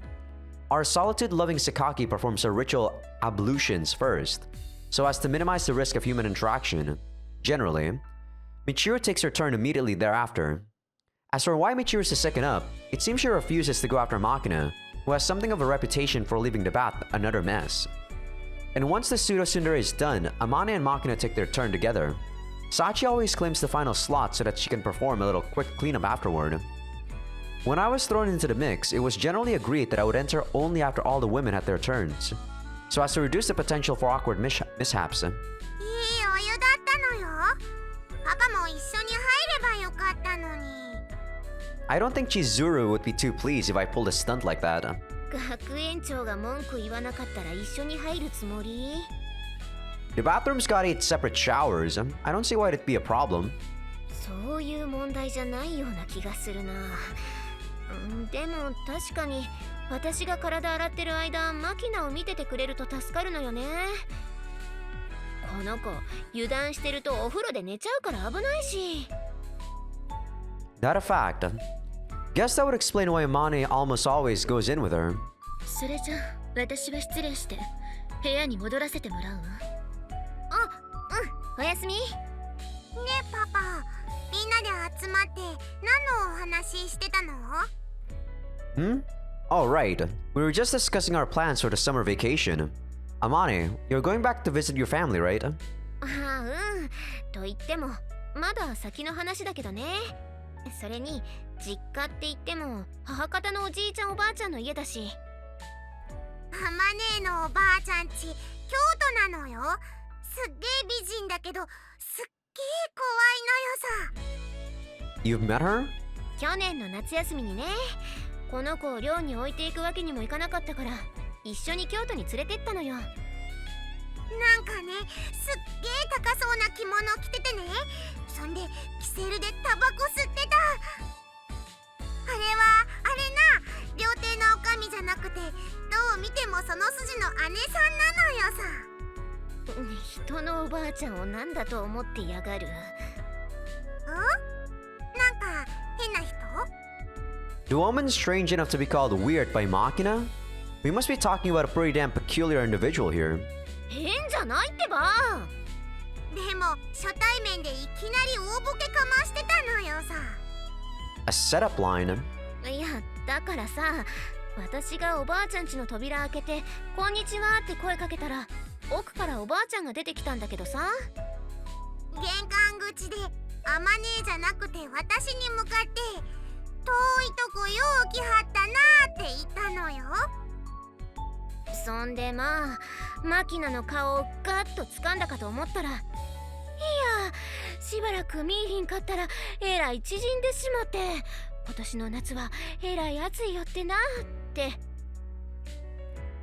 Our solitude-loving Sakaki performs her ritual ablutions first, so as to minimize the risk of human interaction. Generally, Michiru takes her turn immediately thereafter. As for why Michiru is the second up, it seems she refuses to go after Makina, who has something of a reputation for leaving the bath another mess. And once the pseudo-tsundere is done, Amane and Makina take their turn together. Sachi always claims the final slot so that she can perform a little quick cleanup afterward. When I was thrown into the mix, it was generally agreed that I would enter only after all the women had their turns, so as to reduce the potential for awkward mishaps. いいお湯だったのよ。パパも一緒に入ればよかったのに。 I don't think Chizuru would be too pleased if I pulled a stunt like that. 学園長が文句言わなかったら一緒に入るつもり？ The bathroom's got 8 separate showers. I don't see why it'd be a problem. そういう問題じゃないような気がするな。でも確かに私が体洗ってる間マキナを見ててくれると助かるのよね。この子油断してるとお風呂で寝ちゃうから危ないし。 That a fact. Guess that would explain why Amane almost always goes in with her. それじゃ私は失礼して部屋に戻らせてもらうわ。おやすみ。ねえパパ、みんなで集まって何のお話してたの？ Hmm? Oh, right. We were just discussing our plans for the summer vacation. Amane, you're going back to visit your family, right? と言ってもまだ先の話だけどね。それに実家って言っても母方のおじいちゃんおばあちゃんの家だし。アマネーのおばあちゃんち京都なのよ。すっげえ美人だけどすっげえ怖いのよさ。 You've met her? 去年の夏休みにね。この子を寮に置いていくわけにもいかなかったから一緒に京都に連れてったのよ。なんかね、すっげえ高そうな着物着ててね。そんでキセルでタバコ吸ってた。あれはあれな、料亭のおかみじゃなくてどう見てもその筋の姉さんなのよさ。人のおばあちゃんを何だと思ってやがる。なんか変な人？ The woman's strange enough to be called weird by Makina? We must be talking about a pretty damn peculiar individual here. 変じゃないってば。でも初対面でいきなり大ボケかましてたのよさ。 A setup line. いやだからさ、私がおばあちゃん家の扉開けて「こんにちは」って声かけたら奥からおばあちゃんが出てきたんだけどさ。玄関口でアマネーじゃなくて私に向かって「遠いとこよう来はったな」って言ったのよ。そんでマキナの顔をガッと掴んだかと思ったら、いやしばらく見いひんかったらえらい縮んでしもて、今年の夏はえらい暑いよってなって。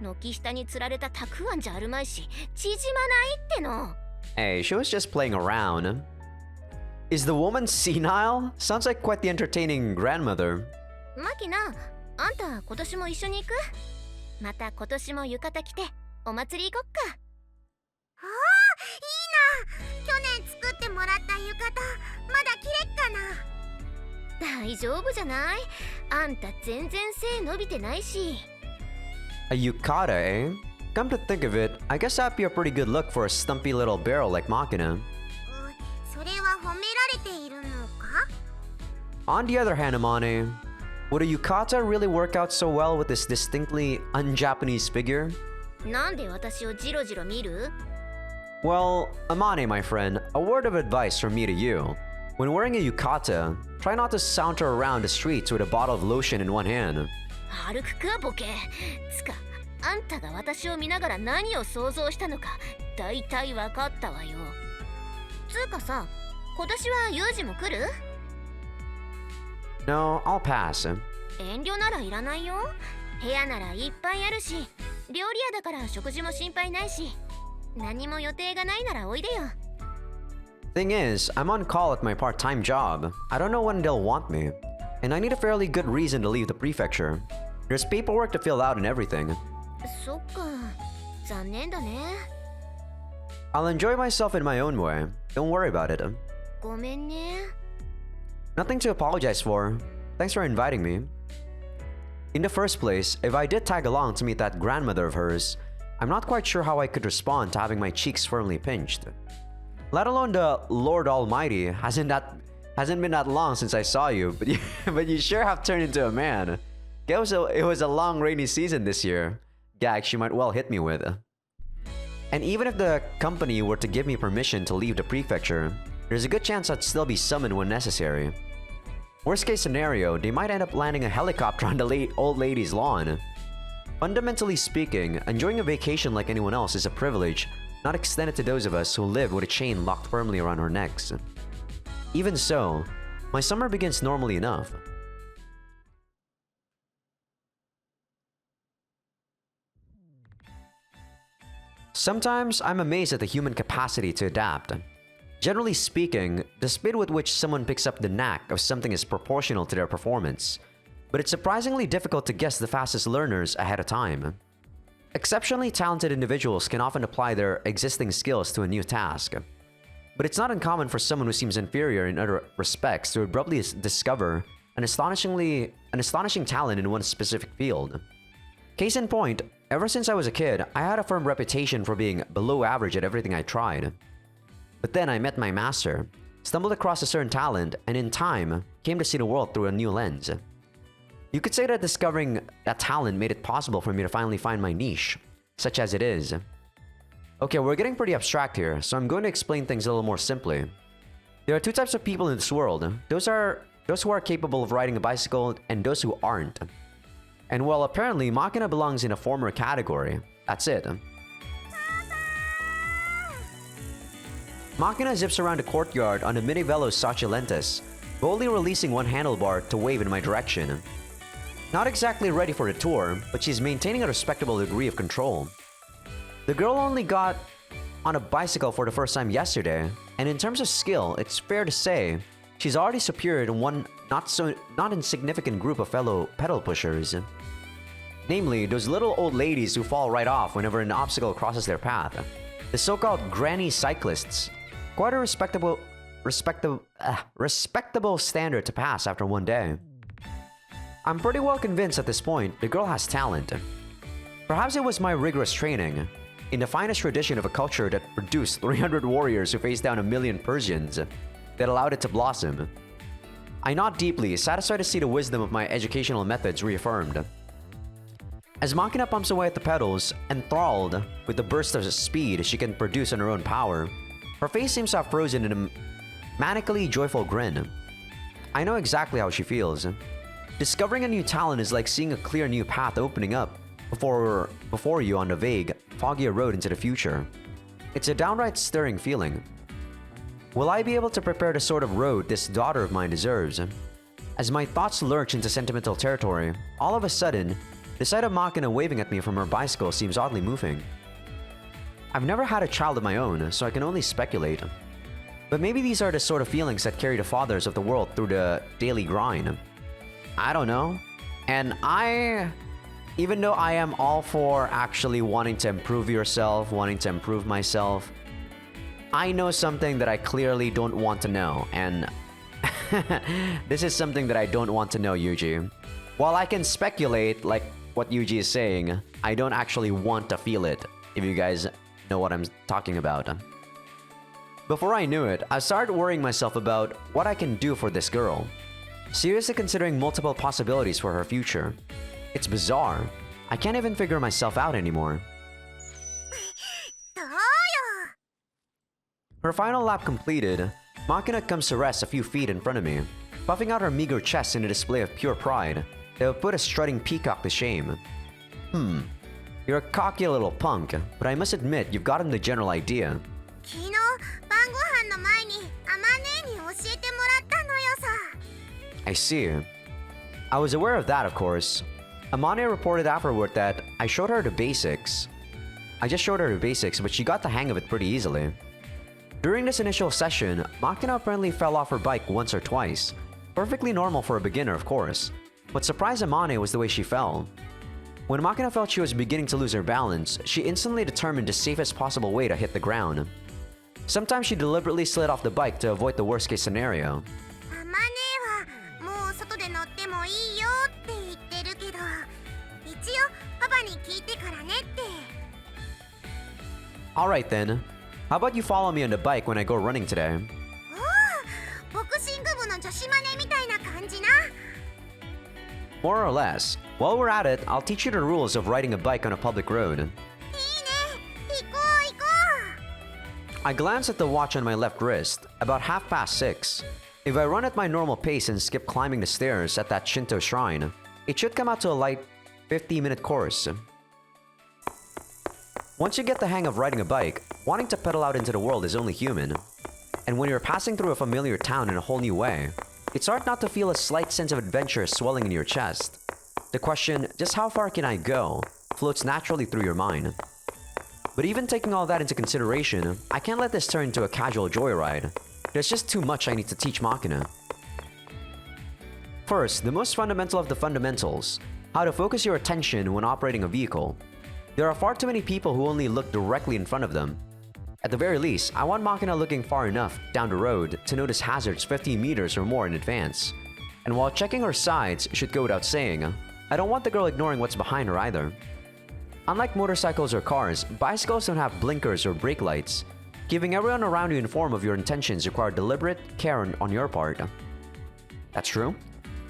軒下につられたたくあんじゃあるまいし縮まないっての。 Hey, she was just playing around. Is the woman senile? Sounds like quite the entertaining grandmother. マキな、あんた今年も一緒に行く？また今年も浴衣着てお祭り行こっか。おー、いいな。去年作ってもらった浴衣まだ着れっかな。大丈夫じゃない？あんた全然背伸びてないし。A yukata, eh? Come to think of it, I guess that'd be a pretty good look for a stumpy little barrel like Machina. それは褒められているのか？ On the other hand, Amane, would a yukata really work out so well with this distinctly un-Japanese figure? なんで私をジロジロ見る？ Well, Amane, my friend, a word of advice from me to you. When wearing a yukata, try not to saunter around the streets with a bottle of lotion in one hand. 歩くかボケ。つか、あんたが私を見ながら何を想像したのかだいたい分かったわよ。つうかさ、今年はユージも来る？ No, I'll pass. 遠慮ならいらないよ。部屋ならいっぱいあるし、料理屋だから食事も心配ないし、何も予定がないならおいでよ。 Thing is, I'm on call at my part-time job. I don't know when they'll want me. And I need a fairly good reason to leave the prefecture. There's paperwork to fill out and everything. そっか、残念だね。 I'll enjoy myself in my own way. Don't worry about it. ごめんね。 Nothing to apologize for. Thanks for inviting me. In the first place, if I did tag along to meet that grandmother of hers, I'm not quite sure how I could respond to having my cheeks firmly pinched. Let alone the Lord Almighty hasn't been that long since I saw you, but you sure have turned into a man. It was a long rainy season this year. Gag she might well hit me with. And even if the company were to give me permission to leave the prefecture, there's a good chance I'd still be summoned when necessary. Worst case scenario, they might end up landing a helicopter on the old lady's lawn. Fundamentally speaking, enjoying a vacation like anyone else is a privilege not extended to those of us who live with a chain locked firmly around our necks. Even so, my summer begins normally enough. Sometimes I'm amazed at the human capacity to adapt. Generally speaking, the speed with which someone picks up the knack of something is proportional to their performance, but it's surprisingly difficult to guess the fastest learners ahead of time. Exceptionally talented individuals can often apply their existing skills to a new task, but it's not uncommon for someone who seems inferior in other respects to abruptly discover an astonishing talent in one specific field. Case in point, ever since I was a kid, I had a firm reputation for being below average at everything I tried. But then I met my master, stumbled across a certain talent, and in time, came to see the world through a new lens. You could say that discovering that talent made it possible for me to finally find my niche, such as it is. Okay, we're getting pretty abstract here, so I'm going to explain things a little more simply. There are two types of people in this world. Those who are capable of riding a bicycle and those who aren't. And well, apparently Machina belongs in a former category. That's it. Machina zips around the courtyard on the mini-velo Succulentus, boldly releasing one handlebar to wave in my direction. Not exactly ready for the tour, but she's maintaining a respectable degree of control. The girl only got on a bicycle for the first time yesterday, and in terms of skill, it's fair to say she's already superior to one not insignificant group of fellow pedal pushers. Namely, those little old ladies who fall right off whenever an obstacle crosses their path. The so-called granny cyclists. Quite a respectable standard to pass after one day. I'm pretty well convinced at this point the girl has talent. Perhaps it was my rigorous training, in the finest tradition of a culture that produced 300 warriors who faced down 1,000,000 Persians, that allowed it to blossom. I nod deeply, satisfied to see the wisdom of my educational methods reaffirmed. As Machina pumps away at the pedals, enthralled with the burst of speed she can produce on her own power, her face seems to have frozen in a manically joyful grin. I know exactly how she feels. Discovering a new talent is like seeing a clear new path opening up before you on the vague, foggy road into the future. It's a downright stirring feeling. Will I be able to prepare the sort of road this daughter of mine deserves? As my thoughts lurch into sentimental territory, all of a sudden, the sight of Makina waving at me from her bicycle seems oddly moving. I've never had a child of my own, so I can only speculate. But maybe these are the sort of feelings that carry the fathers of the world through the daily grind. I don't know. And even though I am all for actually wanting to improve yourself, wanting to improve myself, I know something that I clearly don't want to know, and this is something that I don't want to know, Yuji. While I can speculate, like what Yuji is saying, I don't actually want to feel it, if you guys know what I'm talking about. Before I knew it, I started worrying myself about what I can do for this girl. Seriously considering multiple possibilities for her future. It's bizarre. I can't even figure myself out anymore. どうよ。 Her final lap completed, Makina comes to rest a few feet in front of me, puffing out her meager chest in a display of pure pride that would put a strutting peacock to shame. You're a cocky little punk, but I must admit you've gotten the general idea. 昨日晩ご飯の前にアマネに教えてもらったのよさ。 I see. I was aware of that, of course. Amane reported afterward that I showed her the basics. I just showed her the basics, but she got the hang of it pretty easily. During this initial session, Makina apparently fell off her bike once or twice. Perfectly normal for a beginner, of course. What surprised Amane was the way she fell. When Makina felt she was beginning to lose her balance, she instantly determined the safest possible way to hit the ground. Sometimes she deliberately slid off the bike to avoid the worst case scenario. アマネはもう外で乗ってもいいよって言ってるけど、一応パパに聞いてからねって。 Alright then. How about you follow me on the bike when I go running today? おお、ボクシング部の女子マネみたいな感じな。 More or less. While we're at it, I'll teach you the rules of riding a bike on a public road. いいね。行こう行こ I glance at the watch on my left wrist, about 6:30. If I run at my normal pace and skip climbing the stairs at that Shinto shrine, it should come out to a light 50-minute course. Once you get the hang of riding a bike, wanting to pedal out into the world is only human. And when you're passing through a familiar town in a whole new way, it's hard not to feel a slight sense of adventure swelling in your chest. The question, just how far can I go, floats naturally through your mind. But even taking all that into consideration, I can't let this turn into a casual joyride. There's just too much I need to teach Makina. First, the most fundamental of the fundamentals, how to focus your attention when operating a vehicle. There are far too many people who only look directly in front of them. At the very least, I want Makina looking far enough down the road to notice hazards 50 meters or more in advance. And while checking her sides should go without saying, I don't want the girl ignoring what's behind her either. Unlike motorcycles or cars, bicycles don't have blinkers or brake lights. Keeping everyone around you informed of your intentions require deliberate care on your part. That's true.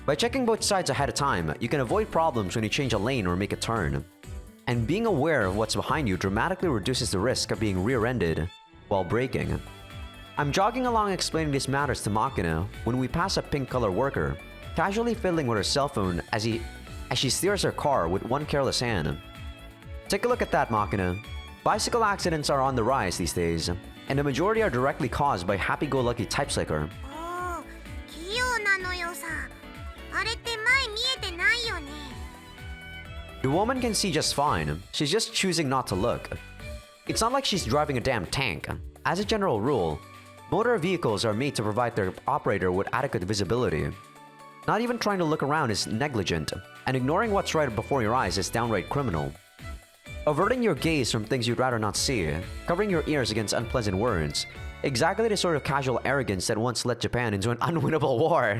By checking both sides ahead of time, you can avoid problems when you change a lane or make a turn. And being aware of what's behind you dramatically reduces the risk of being rear-ended while braking. I'm jogging along explaining these matters to Makina when we pass a pink-color worker, casually fiddling with her cell phone as she steers her car with one careless hand. Take a look at that, Makina. Bicycle accidents are on the rise these days, and the majority are directly caused by happy-go-lucky types like her. う。おお、器用なのよさ。あれって前見えてないよね。 The woman can see just fine, she's just choosing not to look. It's not like she's driving a damn tank. As a general rule, motor vehicles are made to provide their operator with adequate visibility. Not even trying to look around is negligent, and ignoring what's right before your eyes is downright criminal. Averting your gaze from things you'd rather not see, covering your ears against unpleasant words, exactly the sort of casual arrogance that once led Japan into an unwinnable war.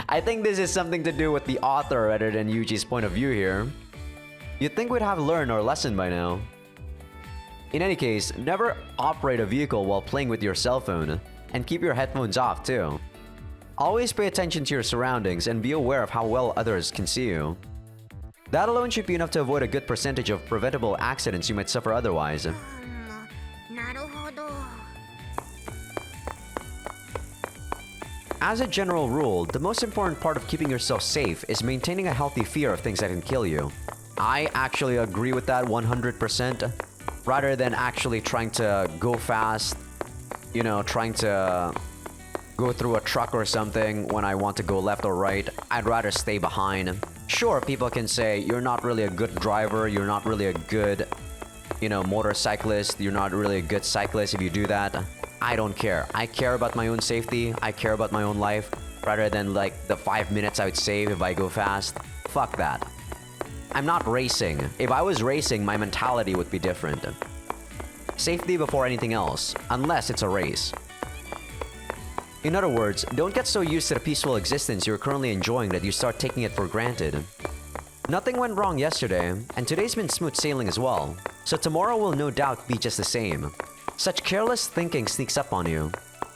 I think this is something to do with the author rather than Yuji's point of view here. You'd think we'd have learned our lesson by now. In any case, never operate a vehicle while playing with your cell phone, and keep your headphones off too. Always pay attention to your surroundings and be aware of how well others can see you. That alone should be enough to avoid a good percentage of preventable accidents you might suffer otherwise. なるほど。 As a general rule, the most important part of keeping yourself safe is maintaining a healthy fear of things that can kill you. I actually agree with that 100%. Rather than actually trying to go fast, you know, trying to go through a truck or something when I want to go left or right. I'd rather stay behind. Sure, people can say you're not really a good driver, you're not really a good, you know, motorcyclist, you're not really a good cyclist if you do that. I don't care. I care about my own safety, I care about my own life, rather than like the 5 minutes I would save if I go fast. Fuck that. I'm not racing. If I was racing, my mentality would be different. Safety before anything else, unless it's a race. In other words, don't get so used to the peaceful existence you're currently enjoying that you start taking it for granted. Nothing went wrong yesterday, and today's been smooth sailing as well, so tomorrow will no doubt be just the same. Such careless thinking sneaks up on you,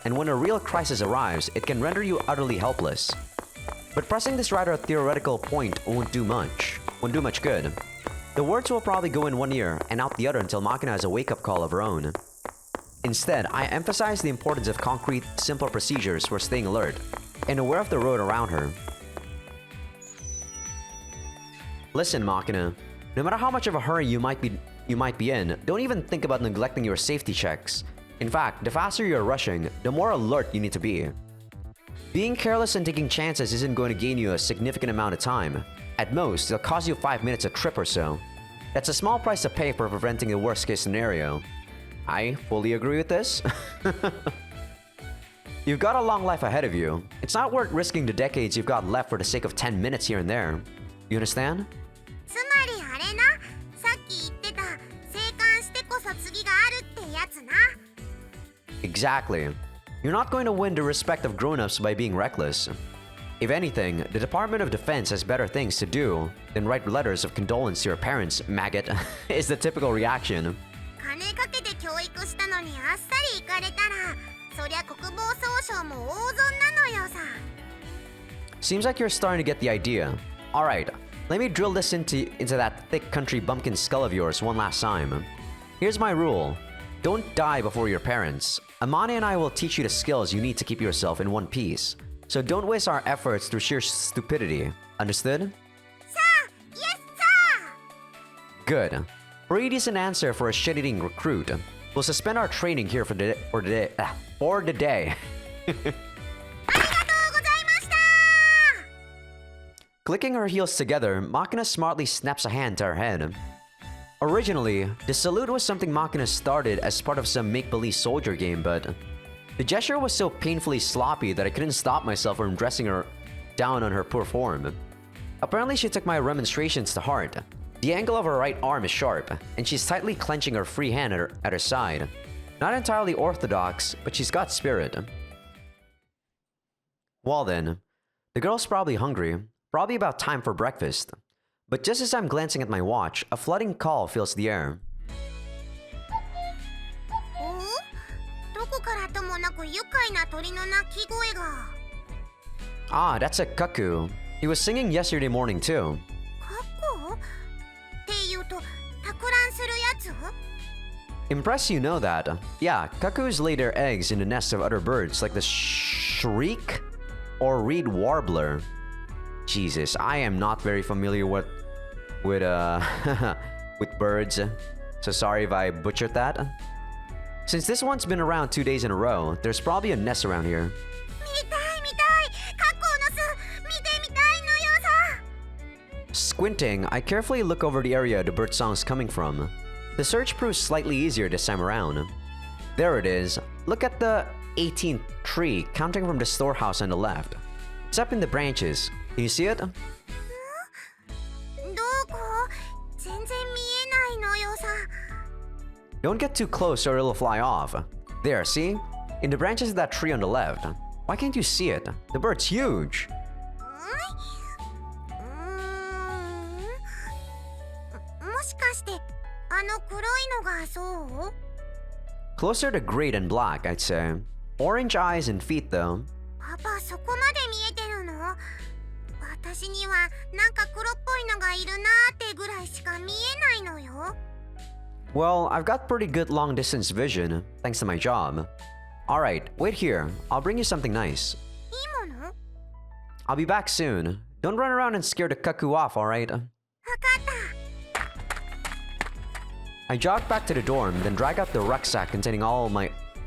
and when a real crisis arrives, it can render you utterly helpless. But pressing this rather theoretical point won't do much good. The words will probably go in one ear and out the other until Makina has a wake-up call of her own. Instead, I emphasize the importance of concrete, simple procedures for staying alert and aware of the road around her. Listen, Makina, no matter how much of a hurry you might be in, don't even think about neglecting your safety checks. In fact, the faster you're rushing, the more alert you need to be. Being careless and taking chances isn't going to gain you a significant amount of time. At most, it'll cost you 5 minutes a trip or so. That's a small price to pay for preventing the worst-case scenario. I fully agree with this. You've got a long life ahead of you. It's not worth risking the decades you've got left for the sake of 10 minutes here and there. You understand? つまりあれな、さっき言ってた生還してこそ次があるってやつな。 Exactly. You're not going to win the respect of grown-ups by being reckless. If anything, the Department of Defense has better things to do than write letters of condolence to your parents, maggot, is the typical reaction. 金かけて教育したのにあっさり行かれたら、そりゃ国防総省も大損なのよさ。 Seems like you're starting to get the idea. Alright, let me drill this into that thick country bumpkin skull of yours one last time. Here's my rule. Don't die before your parents. Amane and I will teach you the skills you need to keep yourself in one piece. So don't waste our efforts through sheer stupidity. Understood? Sir! Yes, sir! Good. Pretty decent answer for a shit-eating recruit. We'll suspend our training here for the day. ありがとうございました Clicking her heels together, Makina smartly snaps a hand to her head. Originally, the salute was something Makina started as part of some make-believe soldier game, but the gesture was so painfully sloppy that I couldn't stop myself from dressing her down on her poor form. Apparently, she took my remonstrations to heart. The angle of her right arm is sharp, and she's tightly clenching her free hand at her side. Not entirely orthodox, but she's got spirit. Well then, the girl's probably hungry, probably about time for breakfast. But just as I'm glancing at my watch, a flooding call fills the air. お？どこからともなく愉快な鳥の鳴き声が。 Ah, that's a cuckoo. He was singing yesterday morning too. カッコ？っていうと、托卵するやつ？ Impressed you know that. Yeah, cuckoos lay their eggs in the nests of other birds like the shriek or reed warbler. Jesus, I am not very familiar with with birds, so sorry if I butchered that. Since this one's been around 2 days in a row, there's probably a nest around here. 見たい見たい。カッコの巣見てみたいのよさ。 Squinting, I carefully look over the area the bird song's coming from. The search proves slightly easier this time around. There it is. Look at the 18th tree, counting from the storehouse on the left. It's up in the branches. Can you see it? どこ？全然見えないのよさ。 Don't get too close or it'll fly off. There, see? In the branches of that tree on the left. Why can't you see it? The bird's huge. もしかしてあの黒いのがそう？ Closer to gray than black, I'd say. Orange eyes and feet, though. パパそこまで見えてるの？私にはなんか黒っぽいのがいるなーってぐらいしか見えないのよ。 Well, I've got pretty good long-distance vision, thanks to my job. Alright, wait here. I'll bring you something nice. いいもの？ I'll be back soon. Don't run around and scare the cuckoo off, alright? わかった。 I jog back to the dorm, then drag out the rucksack containing all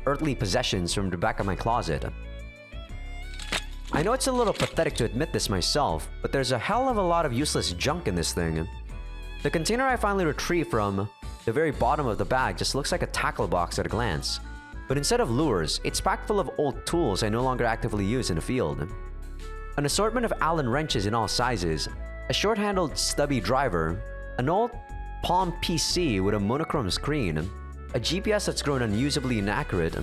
earthly possessions from the back of my closet. I know it's a little pathetic to admit this myself, but there's a hell of a lot of useless junk in this thing. The container I finally retrieved from the very bottom of the bag just looks like a tackle box at a glance. But instead of lures, it's packed full of old tools I no longer actively use in the field. An assortment of Allen wrenches in all sizes, a short-handled stubby driver, an old Palm PC with a monochrome screen, a GPS that's grown unusably inaccurate.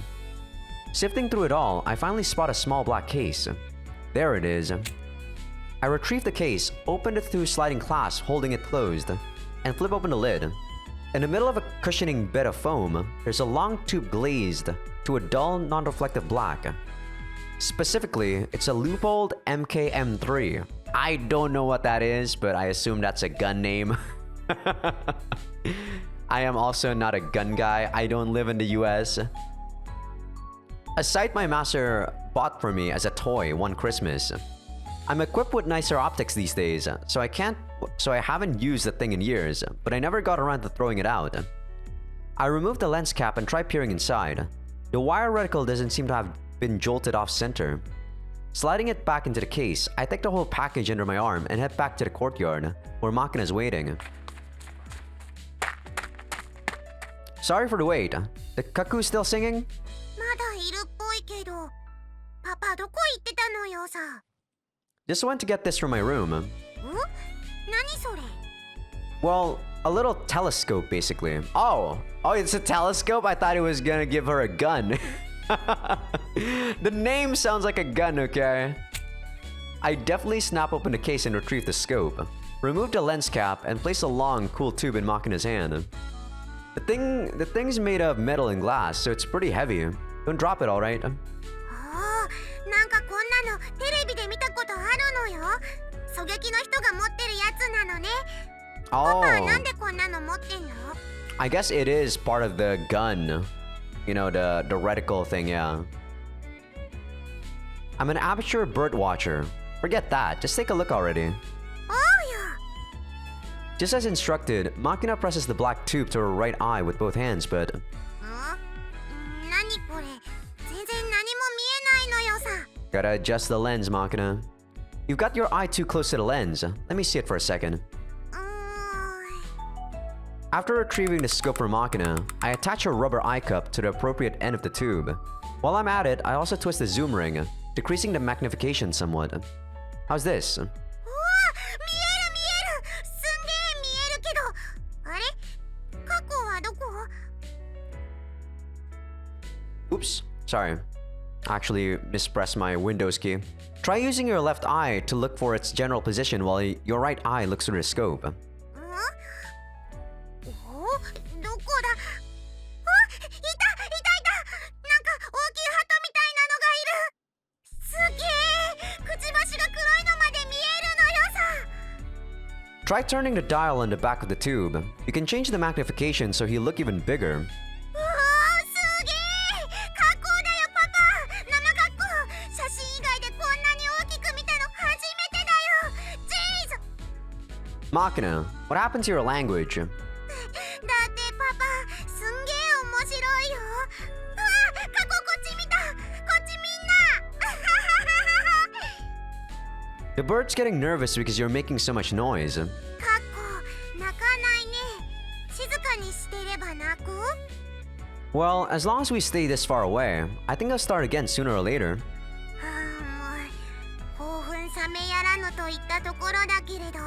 Sifting through it all, I finally spot a small black case. There it is. I retrieve the case, opened it through sliding clasp holding it closed, and flip open the lid. In the middle of a cushioning bed of foam, there's a long tube glazed to a dull, non-reflective black. Specifically, it's a Leupold MKM3. I don't know what that is, but I assume that's a gun name. I am also not a gun guy. I don't live in the US. A sight my master bought for me as a toy one Christmas. I'm equipped with nicer optics these days, so I haven't used the thing in years, but I never got around to throwing it out. I removed the lens cap and tried peering inside. The wire reticle doesn't seem to have been jolted off center. Sliding it back into the case, I take the whole package under my arm and head back to the courtyard, where Makina is waiting. Sorry for the wait. The cuckoo still singing? まだいるっぽいけど、パパどこ行ってたのよさ。Just went to get this from my room. 何それ？ Well, a little telescope basically. Oh, it's a telescope? I thought it was gonna give her a gun. The name sounds like a gun, okay? I definitely snap open the case and retrieve the scope, remove the lens cap, and place a long, cool tube in Makina's hand. The thing's made of metal and glass, so it's pretty heavy. Don't drop it, alright? ああ、なんかこんなのテレビで見たことあるのよ。狙撃の人が持ってるやつなのね。パパはなんでこんなの持ってんの？ I guess it is part of the gun. You know, the reticle thing, yeah. I'm an amateur bird watcher. Forget that, just take a look already. おうよ。 Just as instructed, Makina presses the black tube to her right eye with both hands, but... 何これ？全然何も見えないのよさ。 Gotta adjust the lens, Makina. You've got your eye too close to the lens. Let me see it for a second. After retrieving the scope from Makina, I attach a rubber eye cup to the appropriate end of the tube. While I'm at it, I also twist the zoom ring, decreasing the magnification somewhat. How's this? うわ、見える見える。すんげえ見えるけど。あれ？過去はどこ？ Oops, sorry. Actually mispressed my Windows key. Try using your left eye to look for its general position while your right eye looks through the scope. どこだ？あ、いたなんか大きい鳩みたいなのがいる。すげえ、くちばしが黒いのまで見えるのよさ。 Try turning the dial on the back of the tube. You can change the magnification so he'll look even bigger. うわー、すげえ。かっこうだよパパ。生かっこう。写真以外でこんなに大きく見たの初めてだよ。ジーズ。 Makina, what happened to your language? だってパパ、すんげえ面白いよ。うわ、過去こっち見た。こっちみんな。 The bird's getting nervous because you're making so much noise. かっこ、泣かないね。静かにしてれば泣く？ Well, as long as we stay this far away, I think I'll start again sooner or later. はあ、もう興奮冷めやらぬといったところだけれど、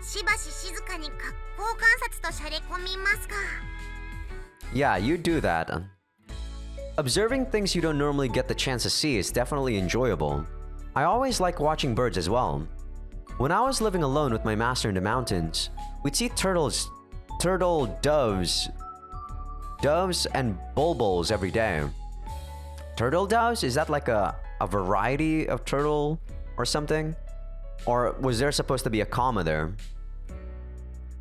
しばし静かに格好観察としゃれ込みますか。 Yeah, you do that. Observing things you don't normally get the chance to see is definitely enjoyable. I always like watching birds as well. When I was living alone with my master in the mountains, we'd see doves, and bulbuls every day. Turtle doves? Is that like a variety of turtle or something? Or was there supposed to be a comma there?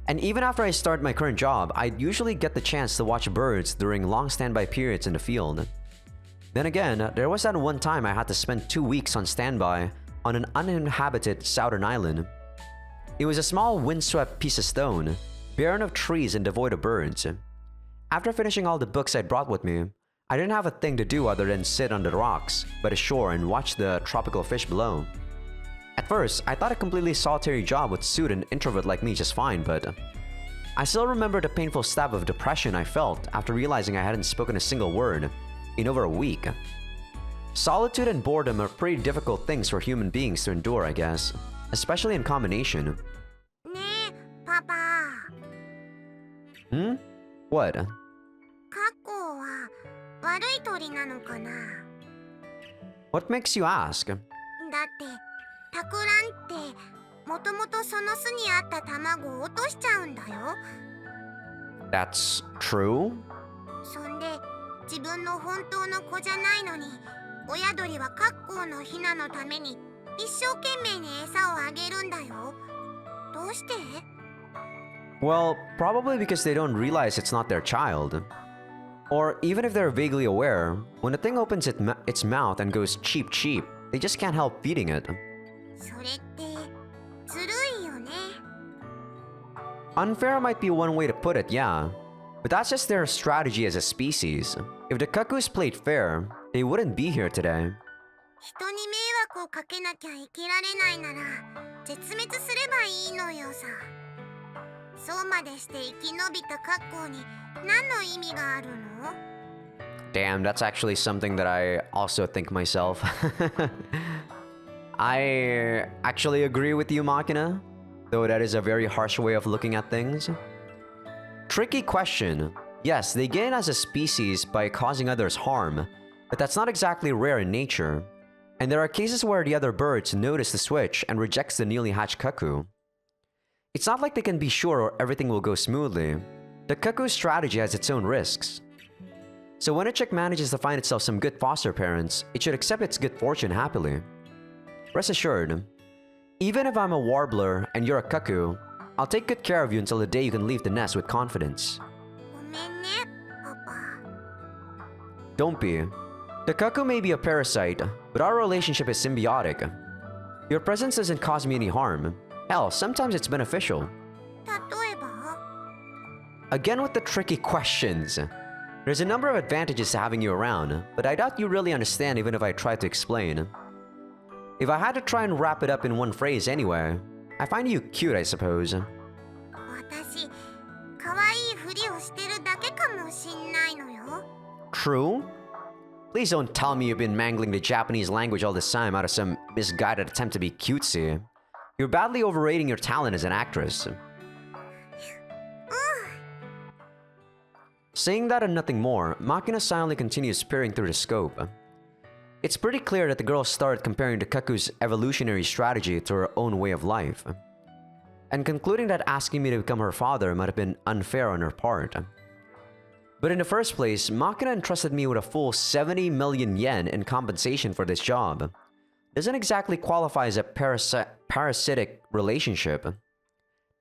And even after I start my current job, I'd usually get the chance to watch birds during long standby periods in the field. Then again, there was that one time I had to spend 2 weeks on standby on an uninhabited southern island. It was a small windswept piece of stone, barren of trees and devoid of birds. After finishing all the books I'd brought with me, I didn't have a thing to do other than sit on the rocks by the shore and watch the tropical fish below. At first, I thought a completely solitary job would suit an introvert like me just fine, but I still remember the painful stab of depression I felt after realizing I hadn't spoken a single word in over a week. Solitude and boredom are pretty difficult things for human beings to endure, I guess, especially in combination. ねえパパ、 What? カッコウは悪い鳥なのかな。 What makes you ask? だってタクランってもともとその巣にあった卵を落としちゃうんだよ。 That's true? そんで自分の本当の子じゃないのに親鳥はカッコウのヒナのために一生懸命に餌をあげるんだよ。どうして？ Well, probably because they don't realize it's not their child. Or even if they're vaguely aware, when a thing opens its mouth and goes cheep cheep, they just can't help feeding it. それってずるいよね。 Unfair might be one way to put it, yeah. But that's just their strategy as a species. If the cuckoos played fair, they wouldn't be here today. 人に迷惑をかけなきゃ生きられないなら絶滅すればいいのよさ。そうまでして生き延びたカッコウに何の意味があるの？ Damn, that's actually something that I also think myself. I actually agree with you, Machina, though that is a very harsh way of looking at things. Tricky question. Yes, they gain as a species by causing others harm, but that's not exactly rare in nature. And there are cases where the other birds notice the switch and rejects the newly hatched cuckoo. It's not like they can be sure everything will go smoothly. The cuckoo's strategy has its own risks. So when a chick manages to find itself some good foster parents, it should accept its good fortune happily. Rest assured, even if I'm a warbler and you're a cuckoo, I'll take good care of you until the day you can leave the nest with confidence. ごめんね、パパ。 Don't be. The cuckoo may be a parasite, but our relationship is symbiotic. Your presence doesn't cause me any harm. Hell, sometimes it's beneficial. 例えば？ Again with the tricky questions. There's a number of advantages to having you around, but I doubt you really understand even if I try to explain. If I had to try and wrap it up in one phrase anyway, I find you cute, I suppose. 私、可愛いふりをしてるだけかもしんないのよ。 True? Please don't tell me you've been mangling the Japanese language all this time out of some misguided attempt to be cutesy. You're badly overrating your talent as an actress. Saying that and nothing more, Machina silently continues peering through the scope. It's pretty clear that the girl started comparing the cuckoo's evolutionary strategy to her own way of life, and concluding that asking me to become her father might have been unfair on her part. But in the first place, Machina entrusted me with a full 70 million yen in compensation for this job. Doesn't exactly qualify as a parasitic relationship.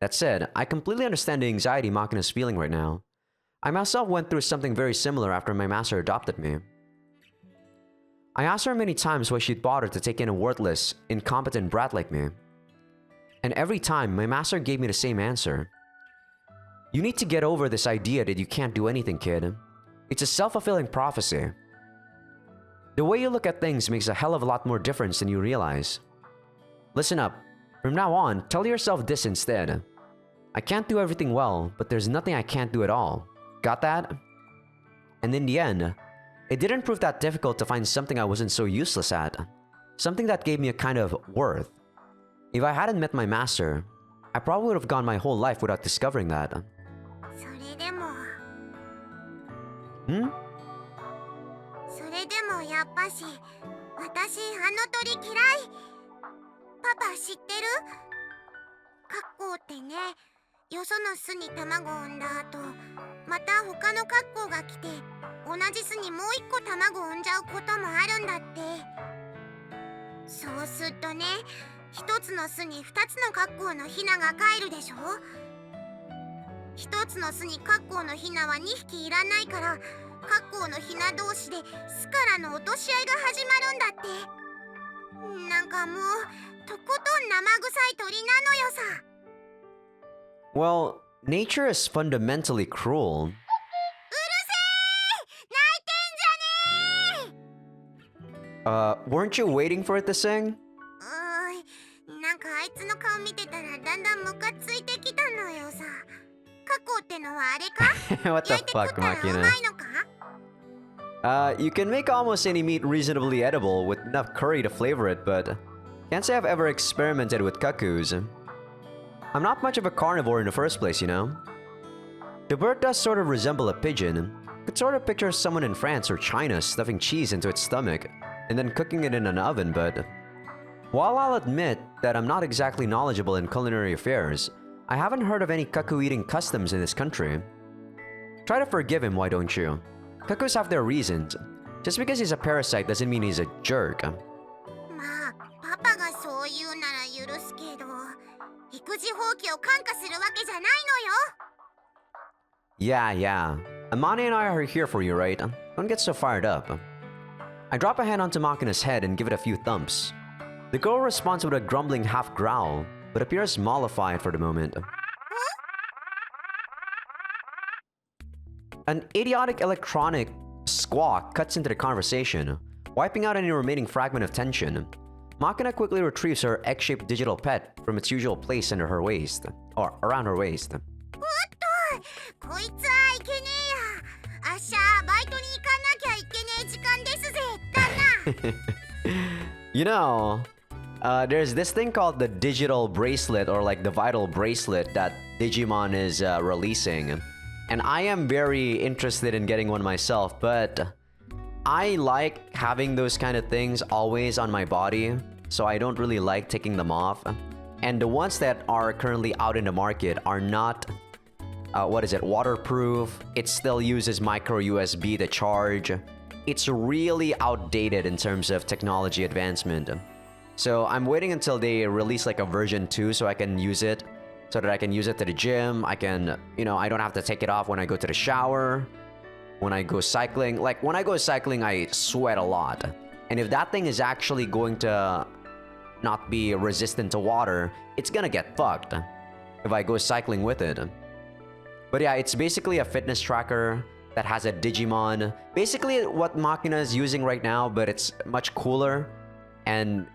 That said, I completely understand the anxiety Machina's feeling right now. I myself went through something very similar after my master adopted me. I asked her many times why she'd bothered to take in a worthless, incompetent brat like me. And every time, my master gave me the same answer. You need to get over this idea that you can't do anything, kid. It's a self-fulfilling prophecy. The way you look at things makes a hell of a lot more difference than you realize. Listen up. From now on, tell yourself this instead. I can't do everything well, but there's nothing I can't do at all. Got that? And in the end, it didn't prove that difficult to find something I wasn't so useless at. Something that gave me a kind of worth. If I hadn't met my master, I probably would have gone my whole life without discovering that. それでも、 それでもやっぱし、私あの鳥嫌い。パパ知ってる？カッコウってね、よその巣に卵を産んだ後、また他のカッコウが来て、同じ巣にもう一個卵を産んじゃうこともあるんだって。そうするとね、一つの巣に二つのカッコウのヒナが帰るでしょ。一つの巣にカッコウのヒナは2匹いらないから、カッコウのヒナ同士で巣からの落とし合いが始まるんだって。なんかもうとことん生臭い鳥なのよさ。 Well, nature is fundamentally cruel. うるせー！泣いてんじゃね Weren't you waiting for it to sing? なんかあいつの顔見てたらだんだんムカついてきたのよさ。過去ってのはあれか？ What the 焼いて食 fuck, ったらう Makina? まいのか？ You can make almost any meat reasonably edible with enough curry to flavor it, but can't say I've ever experimented with kakus. I'm not much of a carnivore in the first place, you know? The bird does sort of resemble a pigeon. Could sort of picture someone in France or China stuffing cheese into its stomach and then cooking it in an oven, but while I'll admit that I'm not exactly knowledgeable in culinary affairs, I haven't heard of any kaku eating customs in this country. Try to forgive him, why don't you? Kakus have their reasons. Just because he's a parasite doesn't mean he's a jerk. まあ、パパがそう言うなら許すけど、育児放棄を感化するわけじゃないのよ。Yeah. Amani and I are here for you, right? Don't get so fired up. I drop a hand onto Makina's head and give it a few thumps. The girl responds with a grumbling half growl, but appears mollified for the moment. An idiotic electronic squawk cuts into the conversation, wiping out any remaining fragment of tension. Makina quickly retrieves her egg-shaped digital pet from its usual place under her waist, or around her waist. こいつはいけねえや。あっしゃ、バイトに行かなきゃいけねえ時間ですぜ、旦那。You know, there's this thing called the digital bracelet or like the vital bracelet that Digimon is releasing. And I am very interested in getting one myself, but I like having those kind of things always on my body, so I don't really like taking them off. And the ones that are currently out in the market are not, waterproof. It still uses micro USB to charge. It's really outdated in terms of technology advancement. So I'm waiting until they release like a version 2 so I can use it. So that I can use it to the gym. I can, I don't have to take it off when I go to the shower. When I go cycling. Like, when I go cycling, I sweat a lot. And if that thing is actually going to not be resistant to water, it's gonna get fucked if I go cycling with it. But yeah, it's basically a fitness tracker that has a Digimon. Basically what Makina is using right now, but it's much cooler. And,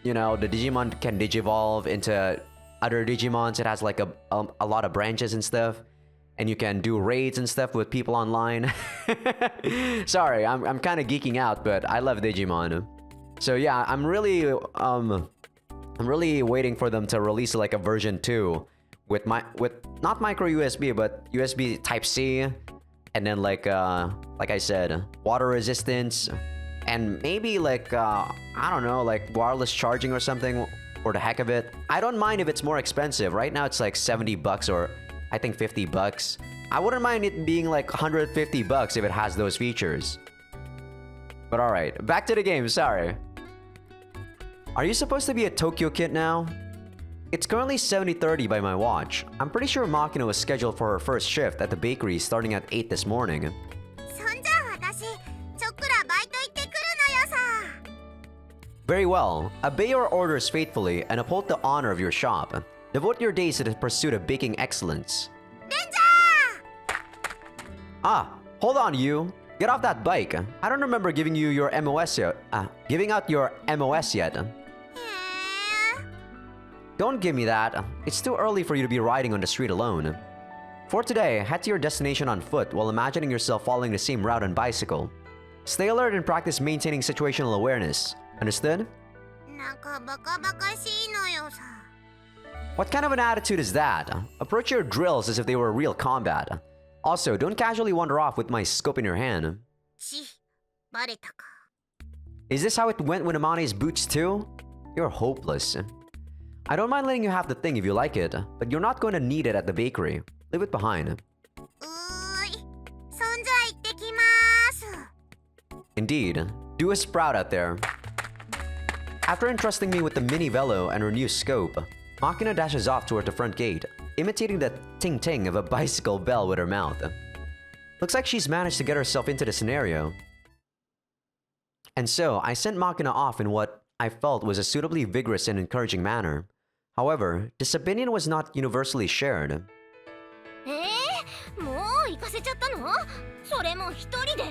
the Digimon can digivolve into other Digimons. It has like a lot of branches and stuff. And you can do raids and stuff with people online. Sorry, I'm kind of geeking out, but I love Digimon. So yeah, I'm really waiting for them to release like a version 2 with not micro USB but USB Type C, and then like I said, water resistance, and maybe like I don't know, like wireless charging or something for the heck of it. I don't mind if it's more expensive. Right now it's like $70 or I think $50. I wouldn't mind it being like $150 if it has those features. But alright, back to the game, sorry. Are you supposed to be a Tokyo kid now? It's currently 70:30 by my watch. I'm pretty sure Makina was scheduled for her first shift at the bakery starting at 8 this morning. そんじゃ私、ちょっくらバイト行ってくるのよさ。Very well. Obey your orders faithfully and uphold the honor of your shop. Devote your days to the pursuit of baking excellence. レンジャー！ Ah, hold on, you. Get off that bike. I don't remember giving you your MOS yet. Giving out your MOS yet. Don't give me that. It's too early for you to be riding on the street alone. For today, head to your destination on foot while imagining yourself following the same route on bicycle. Stay alert and practice maintaining situational awareness. Understood? なんかバカバカしいのよさ。 What kind of an attitude is that? Approach your drills as if they were real combat. Also, don't casually wander off with my scope in your hand. ち、バレたか。 Is this how it went with Amani's boots too? You're hopeless. I don't mind letting you have the thing if you like it, but you're not going to need it at the bakery. Leave it behind. そんじゃ行ってきます。 Indeed. Do a sprout out there. After entrusting me with the mini velo and her new scope, Makina dashes off toward the front gate, imitating the ting-ting of a bicycle bell with her mouth. Looks like she's managed to get herself into the scenario. And so, I sent Makina off in what I felt was a suitably vigorous and encouraging manner. However, this opinion was not universally shared. もう行かせちゃったの？それも一人で？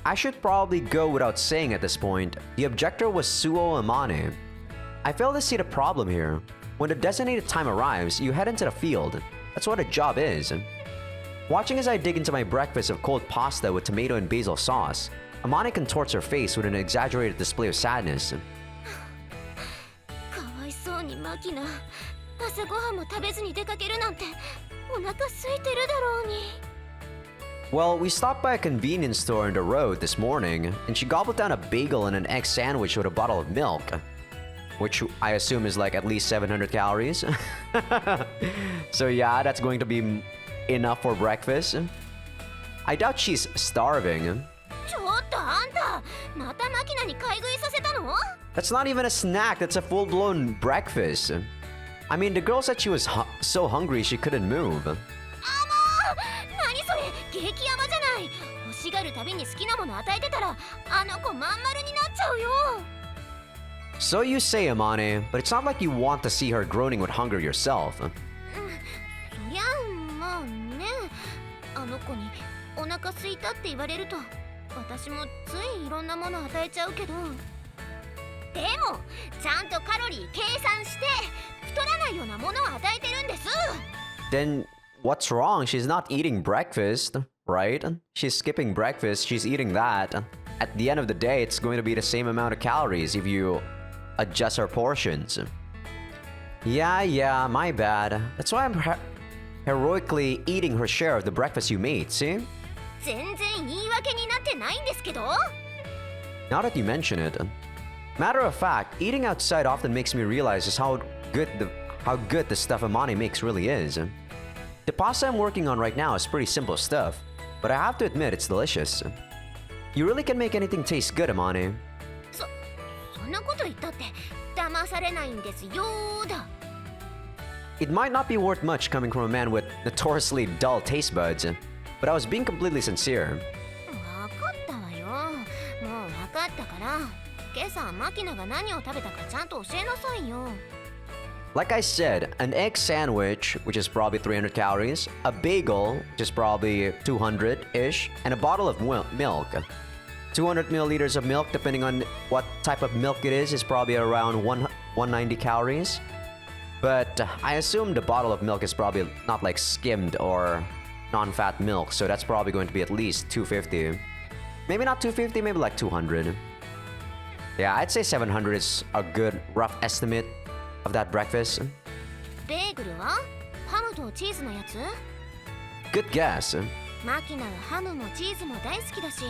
I should probably go without saying at this point. The objector was Suo Amane. I fail to see the problem here. When the designated time arrives, you head into the field. That's what a job is. Watching as I dig into my breakfast of cold pasta with tomato and basil sauce, Amane contorts her face with an exaggerated display of sadness. かわいそうにマキナ。朝ごはんも食べずに出かけるなんてお腹空いてるだろうに。Well, we stopped by a convenience store in the road this morning, and she gobbled down a bagel and an egg sandwich with a bottle of milk. Which I assume is like at least 700 calories. So yeah, that's going to be enough for breakfast. I doubt she's starving. ちょっとあんた、またマキナに買い食いさせたの？ That's not even a snack, that's a full-blown breakfast. I mean, the girl said she was so hungry she couldn't move. 何それ、激ヤバじゃない。欲しがるたびに好きなもの与えてたら、あの子まん丸になっちゃうよ。 So you say, Amane, but it's not like you want to see her groaning with hunger yourself. そりゃまあね、あの子にお腹空いたって言われると私もついいろんなもの与えちゃうけど、でもちゃんとカロリー計算して太らないようなものを与えてるんです。 Then what's wrong? She's not eating breakfast, right? She's skipping breakfast, she's eating that. At the end of the day, it's going to be the same amount of calories if you adjust her portions. Yeah, my bad. That's why I'm heroically eating her share of the breakfast you made, see? 全然言い訳になってないんですけど。 Now that you mention it. Matter of fact, eating outside often makes me realize just how good the stuff Amane makes really is. The pasta I'm working on right now is pretty simple stuff, but I have to admit it's delicious. You really can make anything taste good, Amane. そんなこと言ったって騙されないんですよーだ。 It might not be worth much coming from a man with notoriously dull taste buds, but I was being completely sincere. わかったわよ。もうわかったから、今朝マキナが何を食べたかちゃんと教えなさいよ。 Like I said, an egg sandwich, which is probably 300 calories, a bagel, which is probably 200-ish, and a bottle of milk. 200 milliliters of milk, depending on what type of milk it is probably around 190 calories. But I assume the bottle of milk is probably not like skimmed or non-fat milk, so that's probably going to be at least 250. Maybe not 250, maybe like 200. Yeah, I'd say 700 is a good rough estimate of that breakfast. ベーグルはハムとチーズのやつ？ Good guess. マキナはハムもチーズも大好きだし、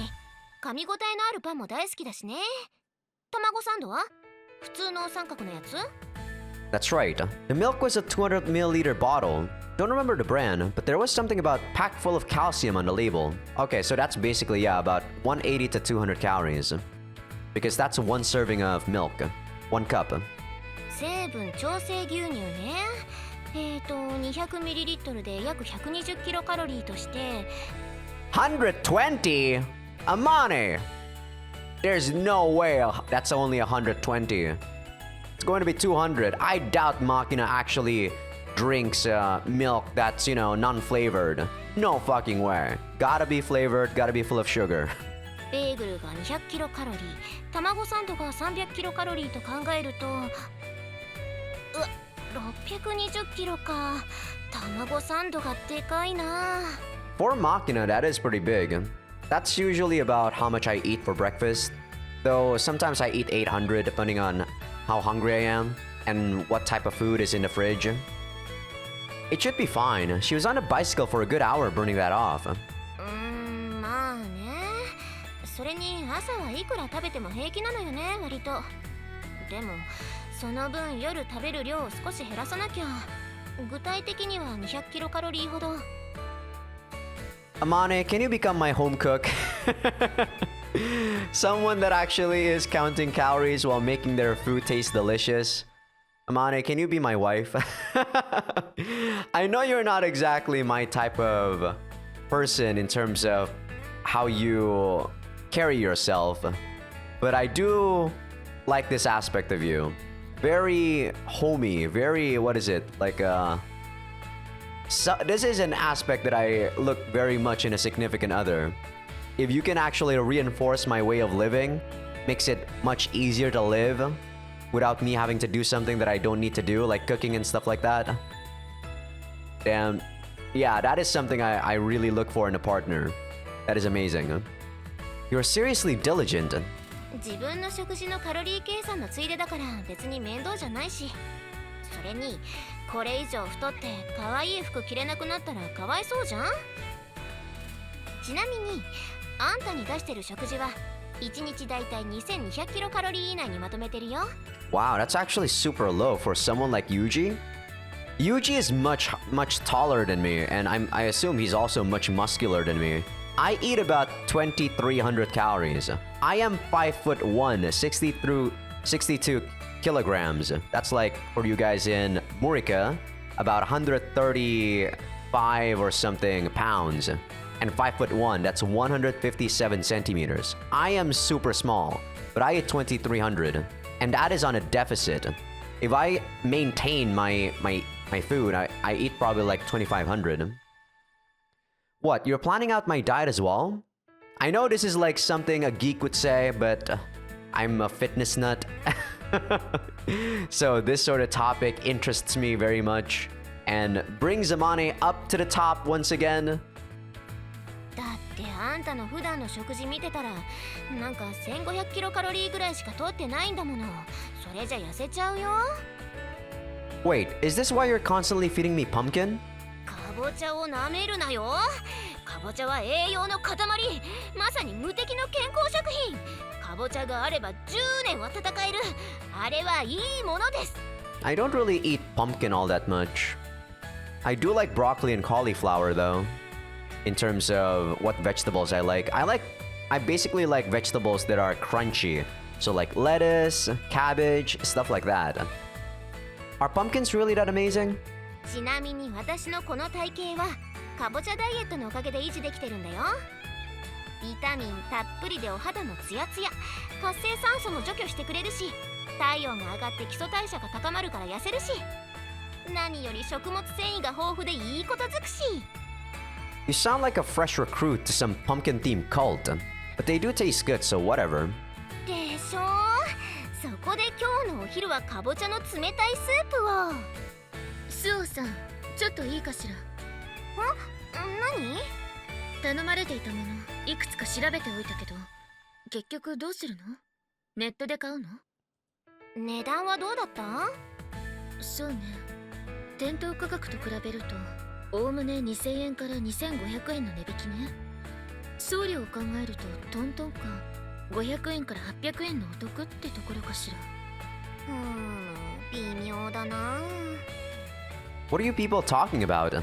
噛み応えのあるパンも大好きだしね。卵サンドは普通の三角のやつ？ That's right. The milk was a 200 milliliter bottle. Don't remember the brand, but there was something about packed full of calcium on the label. Okay, so that's basically, yeah, about 180 to 200 calories. Because that's one serving of milk. 1 cup. 成分調整牛乳ね。200ml で約120キロカロリーとして。120? Amane! There's no way that's only 120. It's going to be 200. I doubt Makina actually drinks milk that's, you know, non-flavored. No fucking way. Gotta be flavored, gotta be full of sugar. ベーグルが200キロカロリー、卵サンドが300キロカロリーと考えると、620キロか。卵サンドがでかいな。 For Makina, that is pretty big. That's usually about how much I eat for breakfast. Though sometimes I eat 800 depending on how hungry I am and what type of food is in the fridge. It should be fine. She was on a bicycle for a good hour burning that off. まあね。それに朝はいくら食べても平気なのよね、割と。でもその分夜食べる量を少し減らさなきゃ。具体的には200キロカロリーほど。 Amane, can you become my home cook? Someone that actually is counting calories while making their food taste delicious. Amane, can you be my wife? I know you're not exactly my type of person in terms of how you carry yourself, but I do like this aspect of you. Very homey, very, what is it? Like, so this is an aspect that I look very much in a significant other. if you can actually reinforce my way of living, makes it much easier to live without me having to do something that I don't need to do, like cooking and stuff like that. Damn. Yeah, that is something I really look for in a partner. That is amazing. You're seriously diligent. 自分の食事のカロリー計算のついでだから別に面倒じゃないし、それにこれ以上太って可愛い服着れなくなったらかわいそうじゃん。ちなみにあんたに出してる食事は1日だいたい2200キロカロリー以内にまとめてるよ。 Wow, that's actually super low for someone like Yuji. Yuji is much taller than me, and I assume he's also much muscular than me. I eat about 2,300 calories. I am 5'1", 62 kilograms. That's like, for you guys in Murica, about 135 or something pounds. And 5'1", that's 157 centimeters. I am super small, but I eat 2,300. And that is on a deficit. If I maintain my food, I eat probably like 2,500. What, you're planning out my diet as well? I know this is like something a geek would say, but I'm a fitness nut. So this sort of topic interests me very much and brings Amane up to the top once again. だってあんたの普段の食事見てたらなんか1500キロカロリーぐらいしか取ってないんだもの。それじゃ痩せちゃうよ。 Wait, is this why you're constantly feeding me pumpkin? かぼちゃを舐めるなよ。かぼちゃは栄養の塊。まさに無敵の健康食品。かぼちゃがあれば10年は戦える。あれはいいものです。 I don't really eat pumpkin all that much. I do like broccoli and cauliflower though. In terms of what vegetables I basically like vegetables that are crunchy. So like lettuce, cabbage, stuff like that. Are pumpkins really that amazing? ちなみに私のこの体型はかぼちゃダイエットのおかげで維持できてるんだよ。ビタミンたっぷりでお肌のツヤツヤ、活性酸素も除去してくれるし、体温が上がって基礎代謝が高まるから痩せるし、何より食物繊維が豊富でいいことづくし。 You sound like a fresh recruit to some pumpkin-themed cult, but they do taste good, so whatever. でしょ。そこで今日のお昼はかぼちゃの冷たいスープを。スオさん、ちょっといいかしら。何？頼まれていたものいくつか調べておいたけど、結局どうするの？ネットで買うの？値段はどうだった？そうね、店頭価格と比べるとおおむね2000円から2500円の値引きね。送料を考えるとトントンか500円から800円のお得ってところかしら。微妙だな。 What are you people talking about?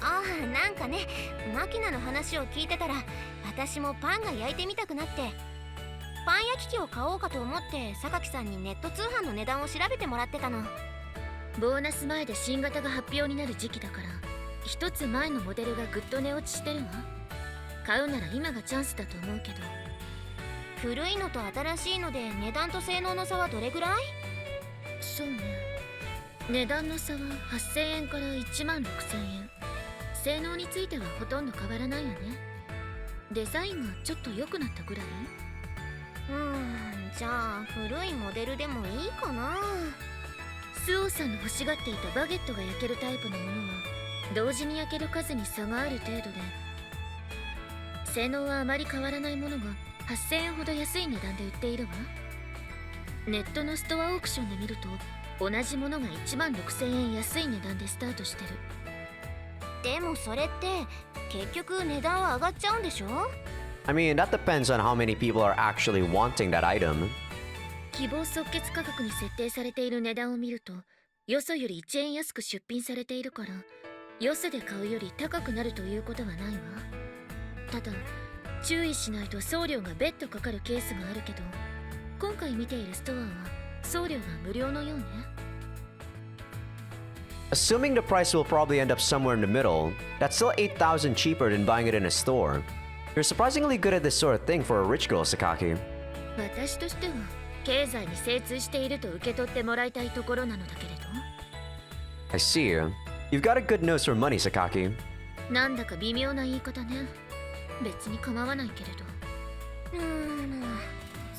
ああ、なんかね、マキナの話を聞いてたら私もパンが焼いてみたくなって、パン焼き器を買おうかと思って榊さんにネット通販の値段を調べてもらってたの。ボーナス前で新型が発表になる時期だから、一つ前のモデルがぐっと値落ちしてるわ。買うなら今がチャンスだと思うけど。古いのと新しいので値段と性能の差はどれぐらい？そうね、値段の差は8000円から1万6000円。性能についてはほとんど変わらないよね。デザインがちょっと良くなったぐらい。じゃあ古いモデルでもいいかな。スオさんの欲しがっていたバゲットが焼けるタイプのものは同時に焼ける数に差がある程度で、性能はあまり変わらないものが8000円ほど安い値段で売っているわ。ネットのストアオークションで見ると同じものが1万6000円安い値段でスタートしてる。でもそれって結局値段は上がっちゃうんでしょ？ I mean, that depends on how many people are actually wanting that item. 希望即決価格に設定されている値段を見ると、よそより1円安く出品されているから、よそで買うより高くなるということはないわ。ただ注意しないと送料が別途かかるケースがあるけど、今回見ているストアは送料が無料のようね。Assuming the price will probably end up somewhere in the middle, that's still 8,000 cheaper than buying it in a store. You're surprisingly good at this sort of thing for a rich girl, Sakaki. 私としては経済に精通していると受け取ってもらいたいところなのだけれど。 I see. You've got a good nose for money, Sakaki. なんだか微妙な言い方ね。別に構わないけれど。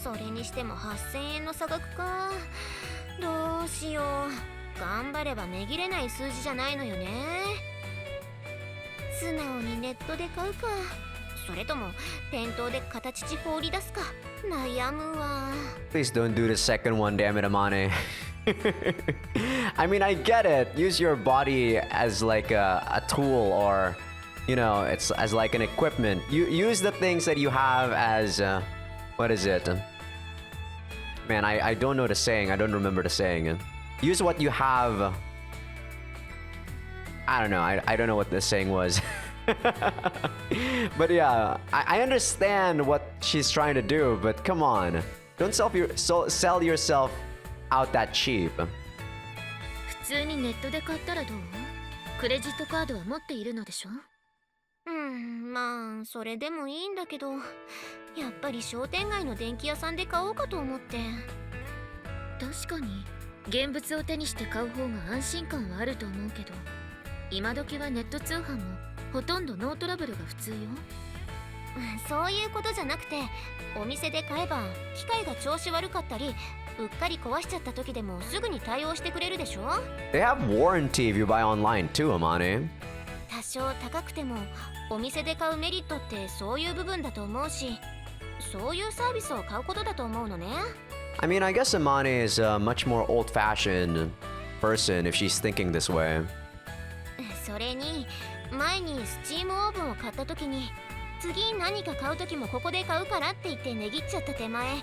それにしても8000円の差額か。どうしよう。頑張れば値切れない数字じゃないのよね。素直にネットで買うか、それとも店頭で形放り出すか悩むわ。 Please don't do the second one, damn it, Amane. I mean, I get it. Use your body as like a tool, or you know, it's as like an equipment. You use the things that you have as what is it? Man, I don't know the saying. I don't remember the saying. Use what you have. I don't know. I don't know what the saying was. But yeah, I understand what she's trying to do, but come on. Don't sell yourself out that cheap. 普通にネットで買ったらどう？クレジットカードは持っているのでしょ？まあそれでもいいんだけど、やっぱり商店街の電気屋さんで買おうかと思って。確かに現物を手にして買う方が安心感はあると思うけど、今時はネット通販もほとんどノートラブルが普通よ。そういうことじゃなくて、お店で買えば機械が調子悪かったりうっかり壊しちゃった時でもすぐに対応してくれるでしょ。 They have warranty if you buy online too, Amane. 多少高くてもお店で買うメリットってそういう部分だと思うし、そういうサービスを買うことだと思うのね。I mean, I guess Amane is a much more old-fashioned person if she's thinking this way. それに前にスチームオーブンを買った時に、次何か買う時もここで買うからって言って値切っちゃった手前、よ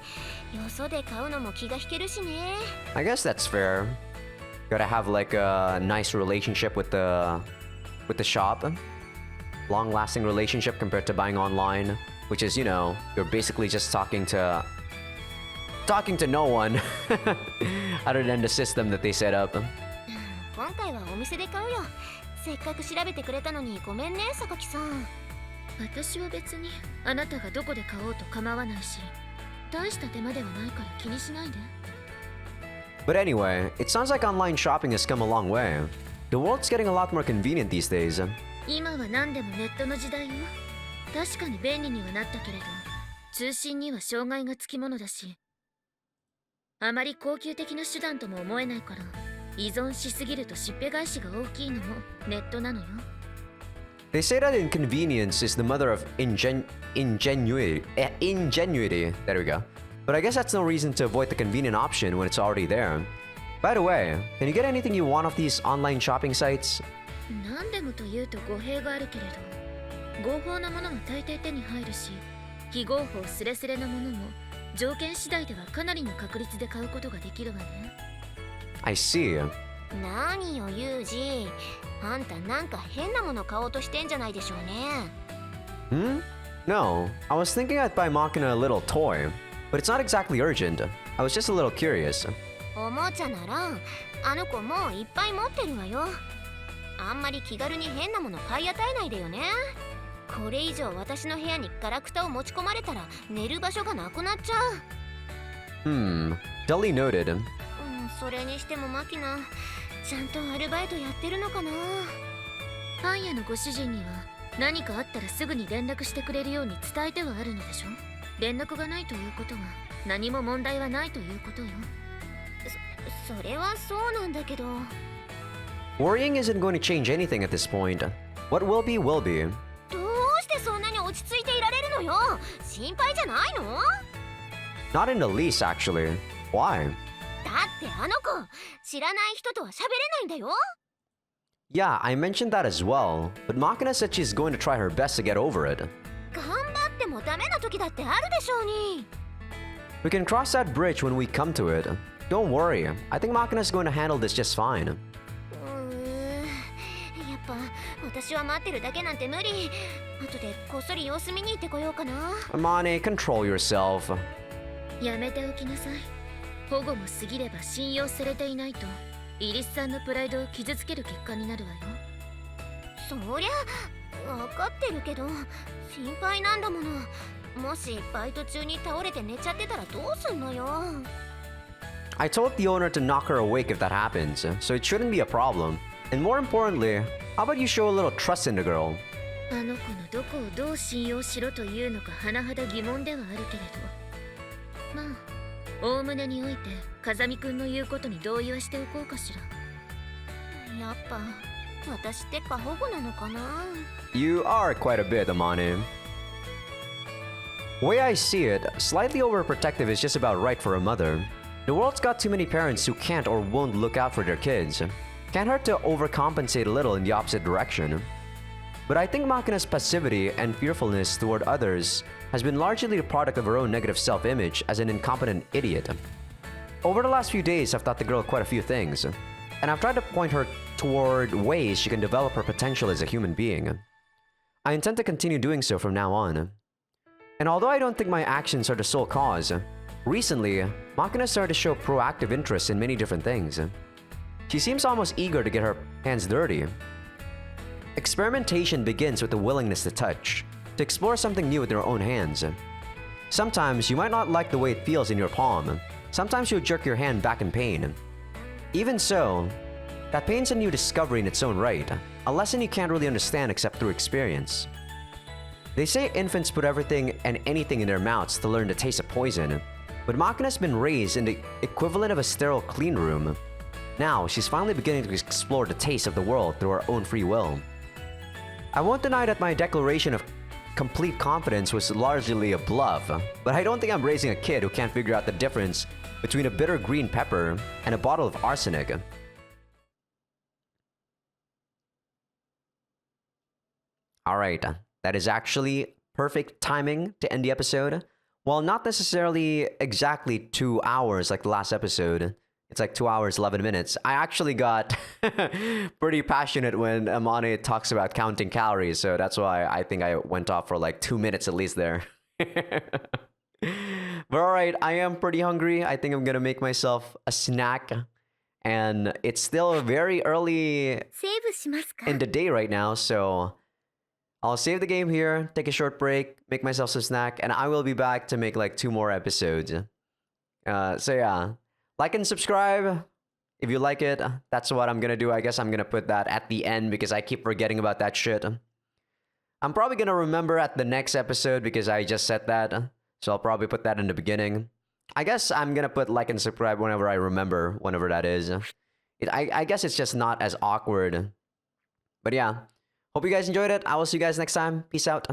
そで買うのも気が引けるしね。 I guess that's fair. Gotta have like a nice relationship with the shop. Long-lasting relationship compared to buying online, which is, you know, you're basically just talking to no one other than the system that they set up. 今回はお店で買うよ。せっかく調べてくれたのにごめんね、榊さん。私は別にあなたがどこで買おうと構わないし、大した手間ではないから気にしないで。 But anyway, it sounds like online shopping has come a long way. The world's getting a lot more convenient these days. 今は何でもネットの時代よ。確かに便利にはなったけれど、通信には障害がつきものだし、あまり高級的な手段とも思えないから、依存しすぎるとしっぺ返しが大きいのもネットなのよ。 They say that inconvenience is the mother of ingenuity. There we go. But I guess that's no reason to avoid the convenient option when it's already there. By the way, can you get anything you want off these online shopping sites? 何でもというと語弊があるけれど、合法なものも大抵手に入るし、非合法スレスレなものも条件次第ではかなりの確率で買うことができるわね。 I see. 何よユージ、あんたなんか変なもの買おうとしてんじゃないでしょうね。No, I was thinking I'd buy Machina a little toy, but it's not exactly urgent. I was just a little curious. おもちゃならあの子もういっぱい持ってるわよ。あんまり気軽に変なもの買い与えないでよね。これ以上私の部屋にガラクタを持ち込まれたら寝る場所がなくなっちゃう。Duly noted. それにしてもマキナ、ちゃんとアルバイトやってるのかな。パン屋のご主人には何かあったらすぐに連絡してくれるように伝えてはあるのでしょ。連絡がないということは何も問題はないということよ。それはそうなんだけど。 Worrying isn't going to change anything at this point. What will be, will be. どうしてそんなに落ち着いていられるのよ。心配じゃないの？ Not in the least, actually. Why? だってあの子知らない人とは喋れないんだよ。 Yeah, I mentioned that as well, but Machina said she's going to try her best to get over it. 頑張ってもダメな時だってあるでしょうに。 We can cross that bridge when we come to it. Don't worry, I think Machina's going to handle this just fine. やっぱ私は待ってるだけなんて無理。後でこっそり様子見に行ってこようかな。 Amane, control yourself. やめておきなさい。保護も過ぎれば信用されていないとイリスさんのプライドを傷つける結果になるわよ。そりゃ分かってるけど心配なんだもの。もしバイト中に倒れて寝ちゃってたらどうすんのよ。 I told the owner to knock her awake if that happens, so it shouldn't be a problem. And more importantly, how about you show a little trust in the girl? あの子のどこをどう信用しろというのか甚だ疑問ではあるけれど、まあおおむねにおいて風見くんの言うことに同意はしておこうかしら。やっぱ私って過保護なのかな。 You are quite a bit, Amane. Way I see it, slightly overprotective is just about right for a mother. The world's got too many parents who can't or won't look out for their kids. Can't hurt to overcompensate a little in the opposite direction. But I think Makina's passivity and fearfulness toward others has been largely a product of her own negative self-image as an incompetent idiot. Over the last few days, I've taught the girl quite a few things, and I've tried to point her toward ways she can develop her potential as a human being. I intend to continue doing so from now on. And although I don't think my actions are the sole cause, recently, Makina started to show proactive interest in many different things. She seems almost eager to get her hands dirty. Experimentation begins with the willingness to touch, to explore something new with your own hands. Sometimes you might not like the way it feels in your palm. Sometimes you'll jerk your hand back in pain. Even so, that pain's a new discovery in its own right, a lesson you can't really understand except through experience. They say infants put everything and anything in their mouths to learn the taste of poison, but Makina's been raised in the equivalent of a sterile clean room. Now, she's finally beginning to explore the taste of the world through her own free will. I won't deny that my declaration of complete confidence was largely a bluff, but I don't think I'm raising a kid who can't figure out the difference between a bitter green pepper and a bottle of arsenic. Alright, that is actually perfect timing to end the episode. Well, not necessarily exactly 2 hours like the last episode. It's like 2 hours, 11 minutes. I actually got pretty passionate when Amane talks about counting calories, so that's why I think I went off for like 2 minutes at least there. But alright, I am pretty hungry. I think I'm gonna make myself a snack. And it's still very early セーブしますか？ in the day right now, so I'll save the game here, take a short break, make myself some snack, and I will be back to make like 2 more episodes. So yeah, like and subscribe if you like it. That's what I'm gonna do. I guess I'm gonna put that at the end because I keep forgetting about that shit. I'm probably gonna remember at the next episode because I just said that, so I'll probably put that in the beginning. I guess I'm gonna put like and subscribe whenever I remember, whenever that is. I guess it's just not as awkward. But yeah, hope you guys enjoyed it. I will see you guys next time. Peace out.